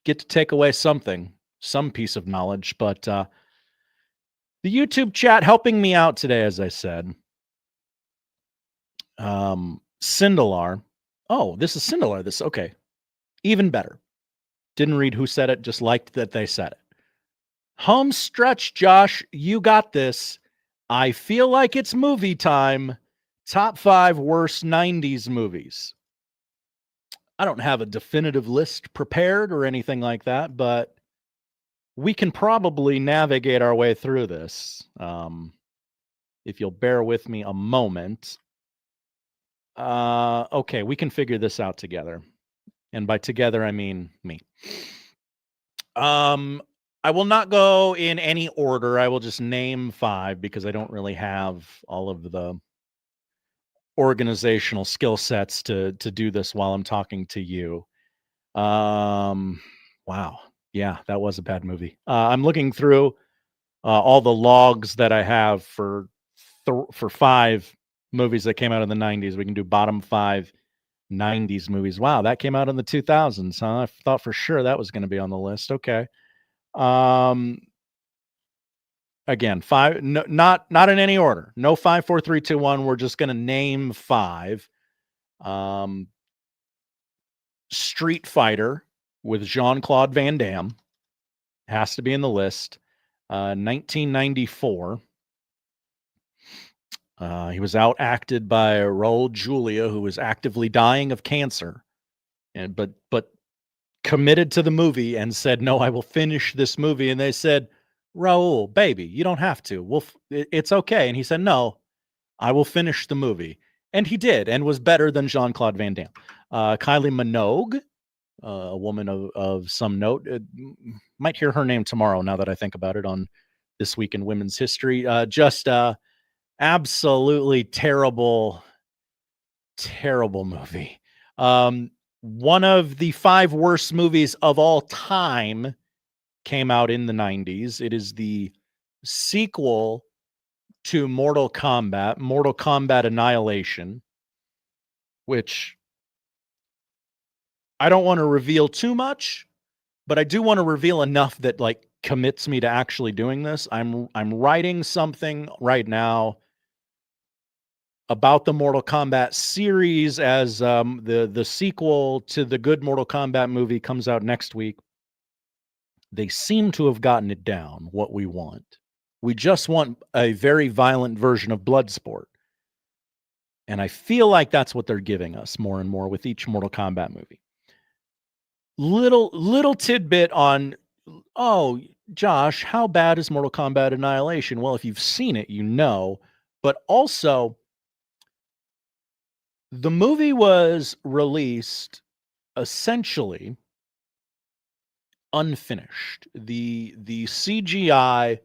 get to take away something, some piece of knowledge. But the YouTube chat helping me out today, as I said. Sindelar. Oh, this is Sindelar. This, okay. Even better. Didn't read who said it, just liked that they said it. Home stretch, Josh. You got this. I feel like it's movie time. Top 5 worst 90s movies. I don't have a definitive list prepared or anything like that, but we can probably navigate our way through this. If you'll bear with me a moment. Okay, we can figure this out together. And by together, I mean me. I will not go in any order. I will just name 5 because I don't really have all of the organizational skill sets to do this while I'm talking to you. Wow. Yeah, that was a bad movie. I'm looking through all the logs that I have for 5 movies that came out in the 90s. We can do bottom 5 90s movies. Wow, that came out in the 2000s, huh? I thought for sure that was going to be on the list. Okay. Again, 5, no, not in any order. No 5, 4, 3, 2, 1. We're just going to name 5. Street Fighter with Jean-Claude Van Damme has to be in the list. 1994. He was outacted by Raul Julia, who was actively dying of cancer, but committed to the movie and said, "No, I will finish this movie." And they said, "Raul, baby, you don't have to. It's okay." And he said, "No, I will finish the movie." And he did, and was better than Jean-Claude Van Damme. Kylie Minogue, a woman of some note, might hear her name tomorrow. Now that I think about it, on This Week in Women's History, just absolutely terrible movie. One of the 5 worst movies of all time came out in the 90s. It is the sequel to Mortal Kombat Annihilation, which I don't want to reveal too much, but I do want to reveal enough that like commits me to actually doing this. I'm writing something right now about the Mortal Kombat series as the sequel to the good Mortal Kombat movie comes out next week. They seem to have gotten it down, what we want. We just want a very violent version of Bloodsport. And I feel like that's what they're giving us more and more with each Mortal Kombat movie. Little tidbit on, oh, Josh, how bad is Mortal Kombat Annihilation? Well, if you've seen it, you know. But also, the movie was released essentially unfinished. The CGI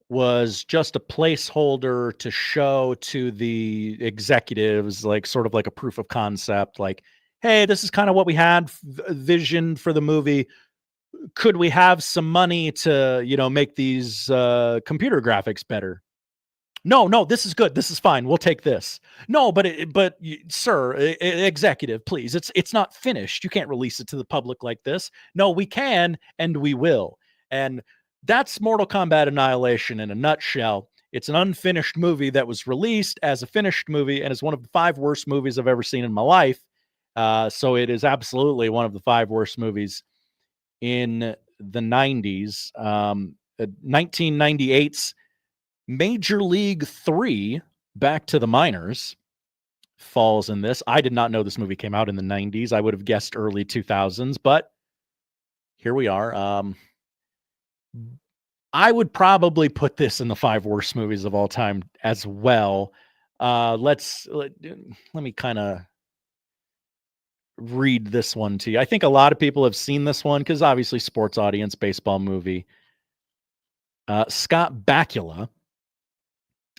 was just a placeholder to show to the executives, like sort of like a proof of concept, like, hey, this is kind of what we had visioned for the movie. Could we have some money to, make these computer graphics better? No, this is good. This is fine. We'll take this. No, but sir, executive, please. It's not finished. You can't release it to the public like this. No, we can and we will. And that's Mortal Kombat Annihilation in a nutshell. It's an unfinished movie that was released as a finished movie and is one of the 5 worst movies I've ever seen in my life. So it is absolutely one of the 5 worst movies in the 90s. 1998's Major League 3, Back to the Minors, falls in this. I did not know this movie came out in the 90s. I would have guessed early 2000s, but here we are. I would probably put this in the 5 worst movies of all time as well. Let me kind of read this one to you. I think a lot of people have seen this one because obviously sports audience, baseball movie. Scott Bakula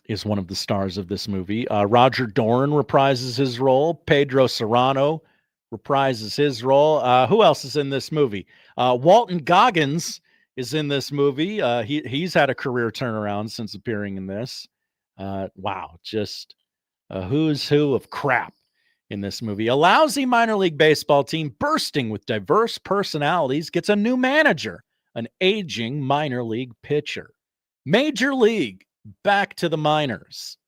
is one of the stars of this movie. Roger Dorn reprises his role. Pedro Serrano reprises his role. Who else is in this movie? Walton Goggins is in this movie. He's had a career turnaround since appearing in this. Wow, just a who's who of crap in this movie. A lousy minor league baseball team bursting with diverse personalities gets a new manager, an aging minor league pitcher. Major League, Back to the Minors.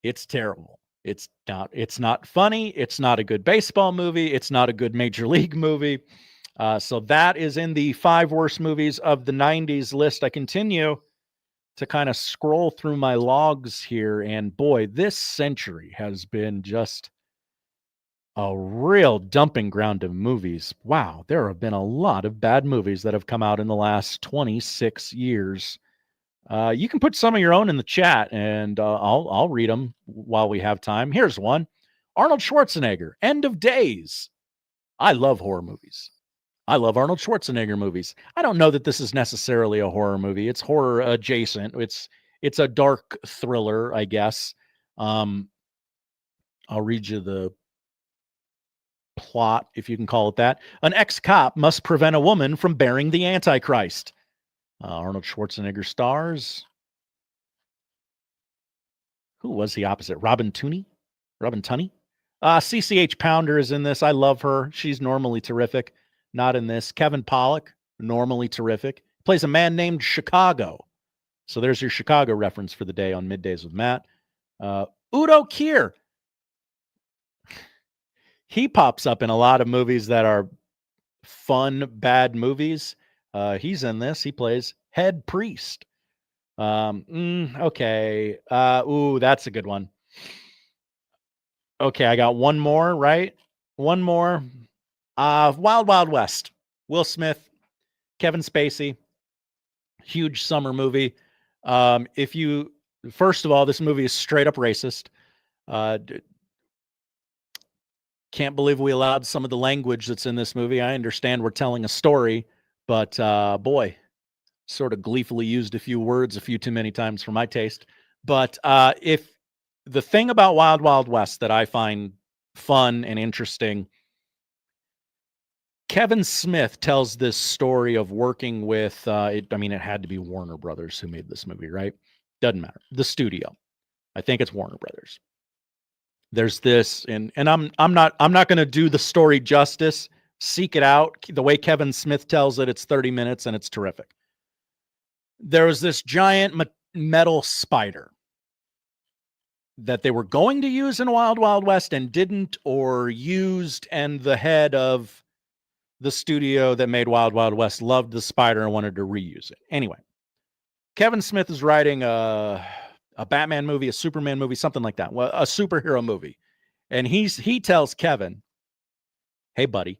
It's terrible. It's not funny. It's not a good baseball movie. It's not a good major league movie. So that is in the 5 worst movies of the 90s list. I continue to kind of scroll through my logs here, and boy, this century has been just a real dumping ground of movies. Wow, there have been a lot of bad movies that have come out in the last 26 years. You can put some of your own in the chat, and I'll read them while we have time. Here's one. Arnold Schwarzenegger, End of Days. I love horror movies. I love Arnold Schwarzenegger movies. I don't know that this is necessarily a horror movie. It's horror adjacent. It's a dark thriller, I guess. I'll read you the plot, if you can call it that. An ex-cop must prevent a woman from bearing the Antichrist. Arnold Schwarzenegger stars. Who was the opposite? Robin Tunney? CCH Pounder is in this. I love her. She's normally terrific. Not in this. Kevin Pollak, normally terrific. Plays a man named Chicago. So there's your Chicago reference for the day on Middays with Matt. Udo Kier. He pops up in a lot of movies that are fun, bad movies. He's in this. He plays head priest. Okay. That's a good one. Okay, I got one more, right? One more. Wild Wild West. Will Smith, Kevin Spacey. Huge summer movie. First of all, this movie is straight up racist. Can't believe we allowed some of the language that's in this movie. I understand we're telling a story, but boy, sort of gleefully used a few words a few too many times for my taste. But if the thing about Wild Wild West that I find fun and interesting, Kevin Smith tells this story of working with, it had to be Warner Brothers who made this movie, right? Doesn't matter. The studio. I think it's Warner Brothers. There's this, and I'm not going to do the story justice. Seek it out. The way Kevin Smith tells it, it's 30 minutes and it's terrific. There was this giant metal spider that they were going to use in Wild Wild West and didn't, or used, and the head of the studio that made Wild Wild West loved the spider and wanted to reuse it. Anyway, Kevin Smith is writing a Batman movie, a Superman movie, something like that, a superhero movie. And he tells Kevin, hey, buddy,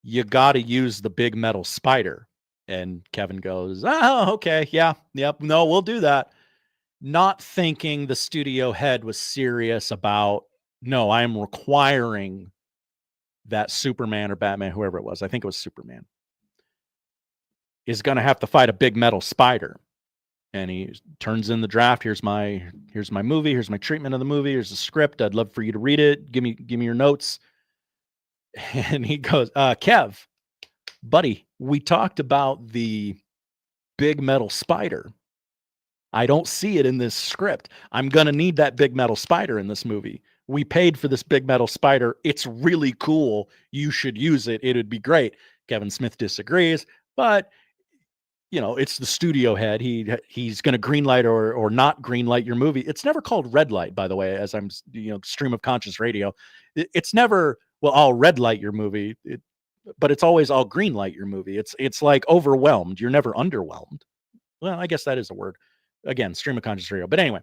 you got to use the big metal spider. And Kevin goes, oh, okay. Yeah. Yep. No, we'll do that. Not thinking the studio head was serious about, no, I am requiring that Superman or Batman, whoever it was, I think it was Superman, is going to have to fight a big metal spider. And he turns in the draft. Here's my movie. Here's my treatment of the movie. Here's the script. I'd love for you to read it. Give me your notes. And he goes, Kev, buddy, we talked about the big metal spider. I don't see it in this script. I'm going to need that big metal spider in this movie. We paid for this big metal spider. It's really cool. You should use it. It would be great. Kevin Smith disagrees, but it's the studio head. He's going to greenlight or not greenlight your movie. It's never called red light, by the way, as I'm, stream of conscious radio. It's never, well, I'll red light your movie, but it's always I'll greenlight your movie. It's like overwhelmed. You're never underwhelmed. Well, I guess that is a word. Again, stream of conscious radio. But anyway,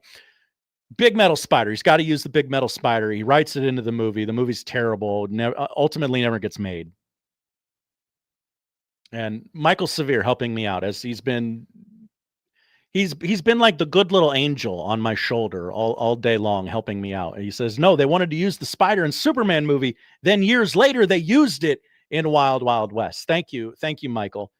big metal spider. He's got to use the big metal spider. He writes it into the movie. The movie's terrible. Ultimately never gets made. And Michael Severe helping me out as he's been like the good little angel on my shoulder all day long, helping me out. And he says, no, they wanted to use the spider in Superman movie. Then years later, they used it in Wild Wild West. Thank you, Michael.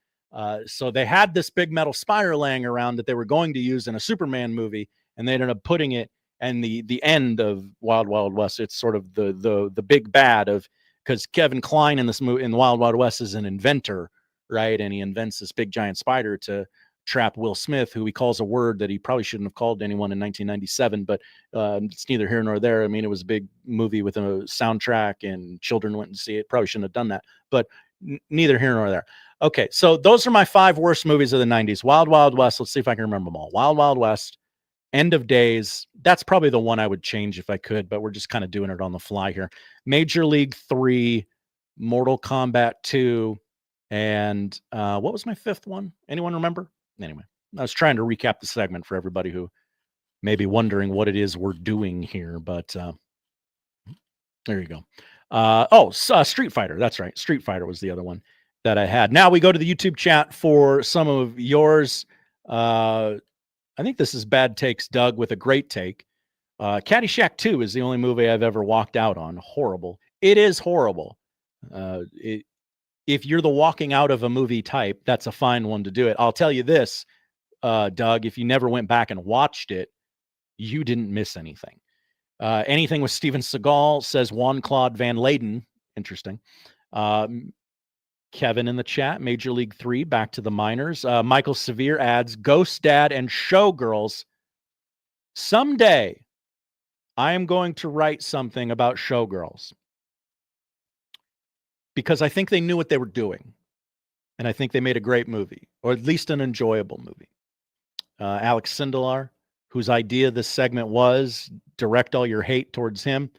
So they had this big metal spider laying around that they were going to use in a Superman movie, and they ended up putting it in the end of Wild Wild West. It's sort of the big bad of, because Kevin Kline in this movie in Wild Wild West is an inventor, right? And he invents this big giant spider to trap Will Smith, who he calls a word that he probably shouldn't have called anyone in 1997, but it's neither here nor there. I mean, it was a big movie with a soundtrack and children went and see it. Probably shouldn't have done that, but neither here nor there. Okay, so those are my 5 worst movies of the 90s. Wild Wild West, let's see if I can remember them all. Wild Wild West, End of Days, that's probably the one I would change if I could, but we're just kind of doing it on the fly here. Major League 3, Mortal Kombat 2, and what was my 5th one? Anyone remember? Anyway, I was trying to recap the segment for everybody who may be wondering what it is we're doing here, but there you go. Street Fighter. That's right. Street Fighter was the other one that I had. Now we go to the YouTube chat for some of yours. I think this is Bad Takes Doug with a great take. Caddyshack 2 is the only movie I've ever walked out on. Horrible. It is horrible. If you're the walking out of a movie type, that's a fine one to do it. I'll tell you this, Doug, if you never went back and watched it, you didn't miss anything. Anything with Steven Seagal, says Juan Claude Van Layden. Interesting. Kevin in the chat, Major League 3, Back to the Minors. Michael Severe adds, Ghost Dad and Showgirls. Someday, I am going to write something about Showgirls, because I think they knew what they were doing. And I think they made a great movie, or at least an enjoyable movie. Alex Sindelar, whose idea this segment was, direct all your hate towards him.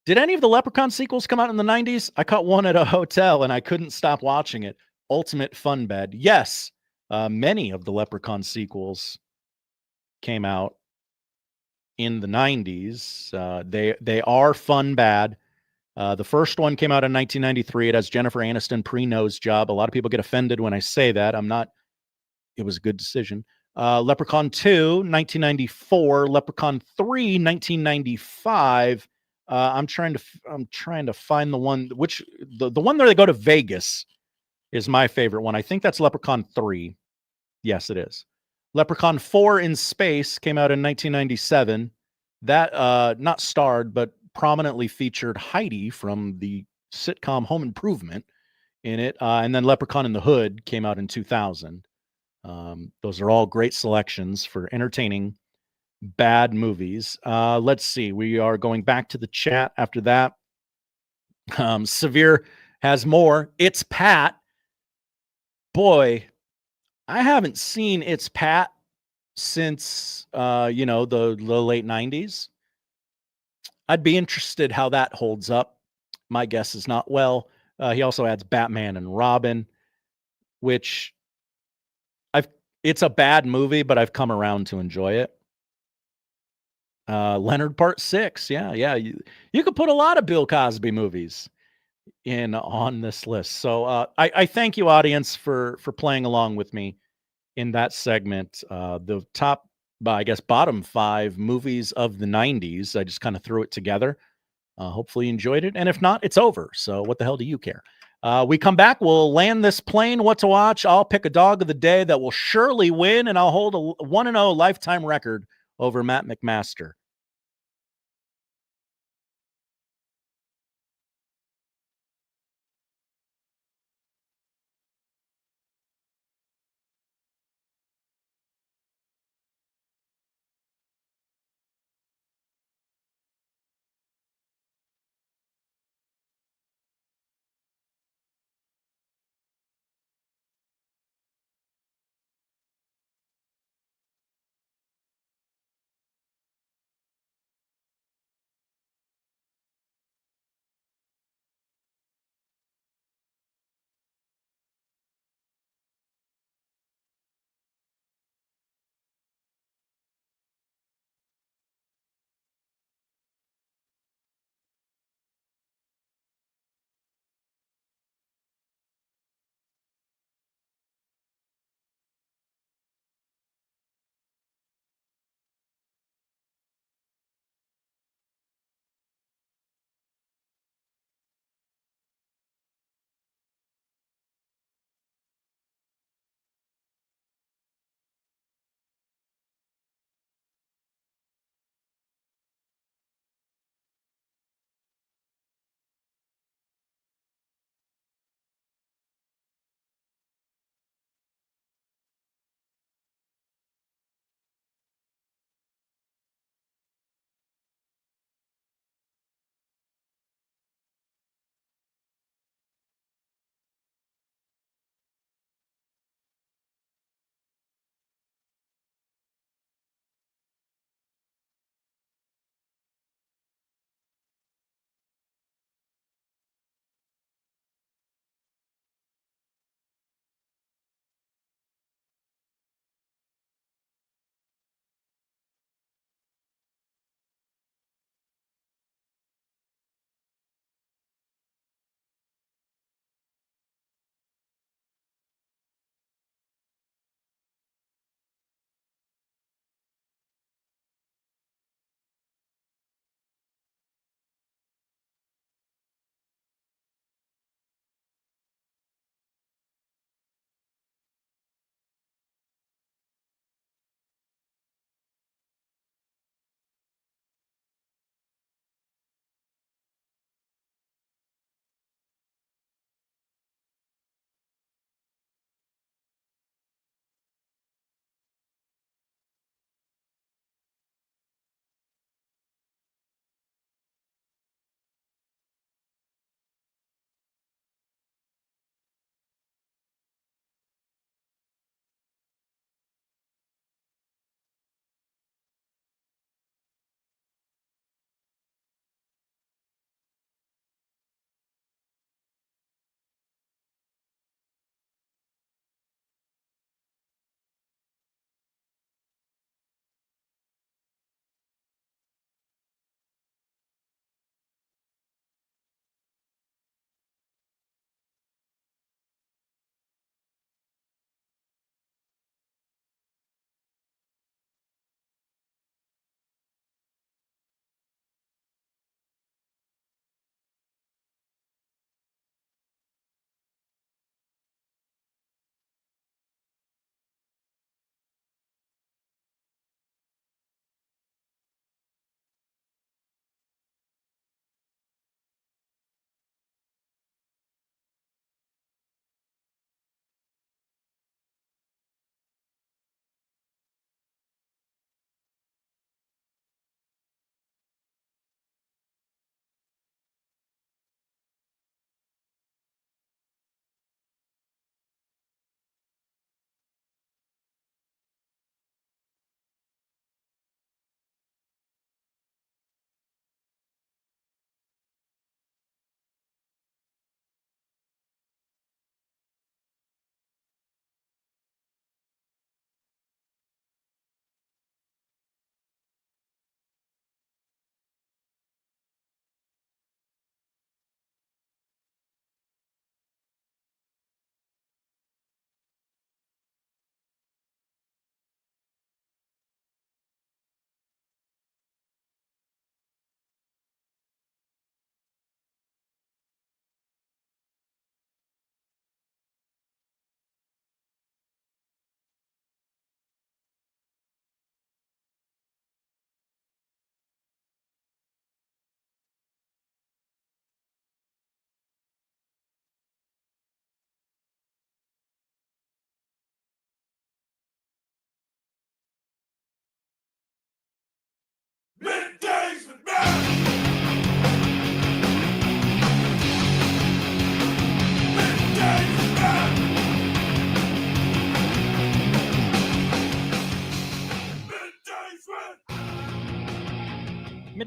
Did any of the Leprechaun sequels come out in the 90s? I caught one at a hotel and I couldn't stop watching it. Ultimate Fun Bed. Yes, many of the Leprechaun sequels came out in the 90s. They are fun bad. The first one came out in 1993. It has Jennifer Aniston pre-nose job. A lot of people get offended when I say that. I'm not. It was a good decision. Leprechaun 2, 1994. Leprechaun 3, 1995. I'm trying to find the one the one where they go to Vegas is my favorite one. I think that's Leprechaun 3. Yes, it is. Leprechaun 4 in Space came out in 1997. That not starred, but prominently featured Heidi from the sitcom Home Improvement in it. And then Leprechaun in the Hood came out in 2000. Those are all great selections for entertaining bad movies. Let's see. We are going back to the chat after that. Severe has more. It's Pat. Boy, I haven't seen It's Pat since the late 90s. I'd be interested how that holds up. My guess is not well. He also adds Batman and Robin, which it's a bad movie, but I've come around to enjoy it. Leonard Part 6. Yeah. You could put a lot of Bill Cosby movies in on this list. So I thank you, audience, for playing along with me in that segment. The top, I guess, bottom 5 movies of the 90s. I just kind of threw it together. Hopefully you enjoyed it. And if not, it's over. So what the hell do you care? We come back. We'll land this plane. What to watch? I'll pick a dog of the day that will surely win, and I'll hold a 1-0 lifetime record over Matt McMaster.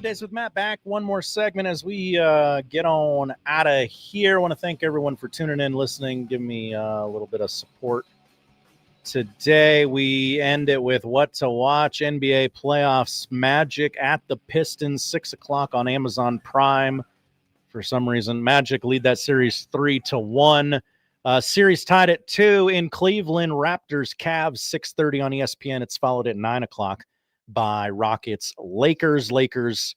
Middays with Matt back. One more segment as we get on out of here. I want to thank everyone for tuning in, listening, giving me a little bit of support. Today, we end it with what to watch. NBA playoffs, Magic at the Pistons, 6 o'clock on Amazon Prime. For some reason, Magic lead that series 3-1. Series tied at 2 in Cleveland. Raptors, Cavs, 6:30 on ESPN. It's followed at 9 o'clock by Rockets, Lakers. Lakers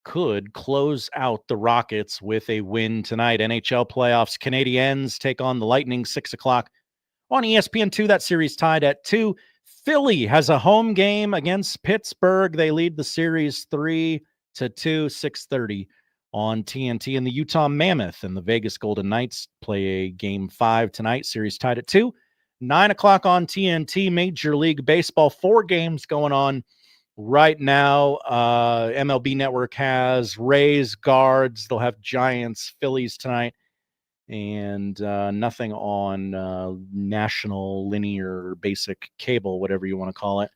could close out the Rockets with a win tonight. NHL playoffs, Canadiens take on the Lightning, 6 o'clock on ESPN2. That series tied at 2. Philly has a home game against Pittsburgh. They lead the series 3-2, 6:30 on TNT. And the Utah Mammoth and the Vegas Golden Knights play a game 5 tonight. Series tied at 2. 9 o'clock on TNT. Major League Baseball, 4 games going on right now. MLB Network has Rays, Guards. They'll have Giants, Phillies tonight. And nothing on national linear basic cable, whatever you want to call it.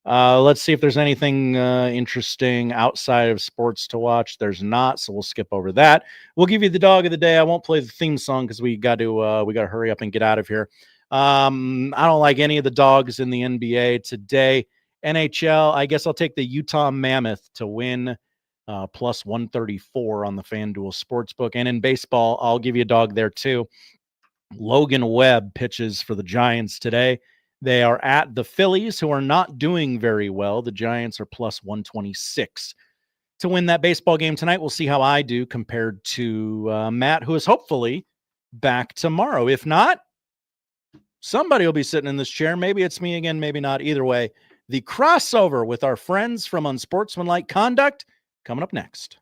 Let's see if there's anything interesting outside of sports to watch. There's not, so we'll skip over that. We'll give you the dog of the day. I won't play the theme song because we got to hurry up and get out of here. I don't like any of the dogs in the NBA today. NHL, I guess I'll take the Utah Mammoth to win. Plus 134 on the FanDuel Sportsbook. And in baseball, I'll give you a dog there too. Logan Webb pitches for the Giants today. They are at the Phillies, who are not doing very well. The Giants are plus 126 to win that baseball game tonight. We'll see how I do compared to Matt, who is hopefully back tomorrow. If not, somebody will be sitting in this chair. Maybe it's me again, maybe not. Either way, the crossover with our friends from Unsportsmanlike Conduct coming up next.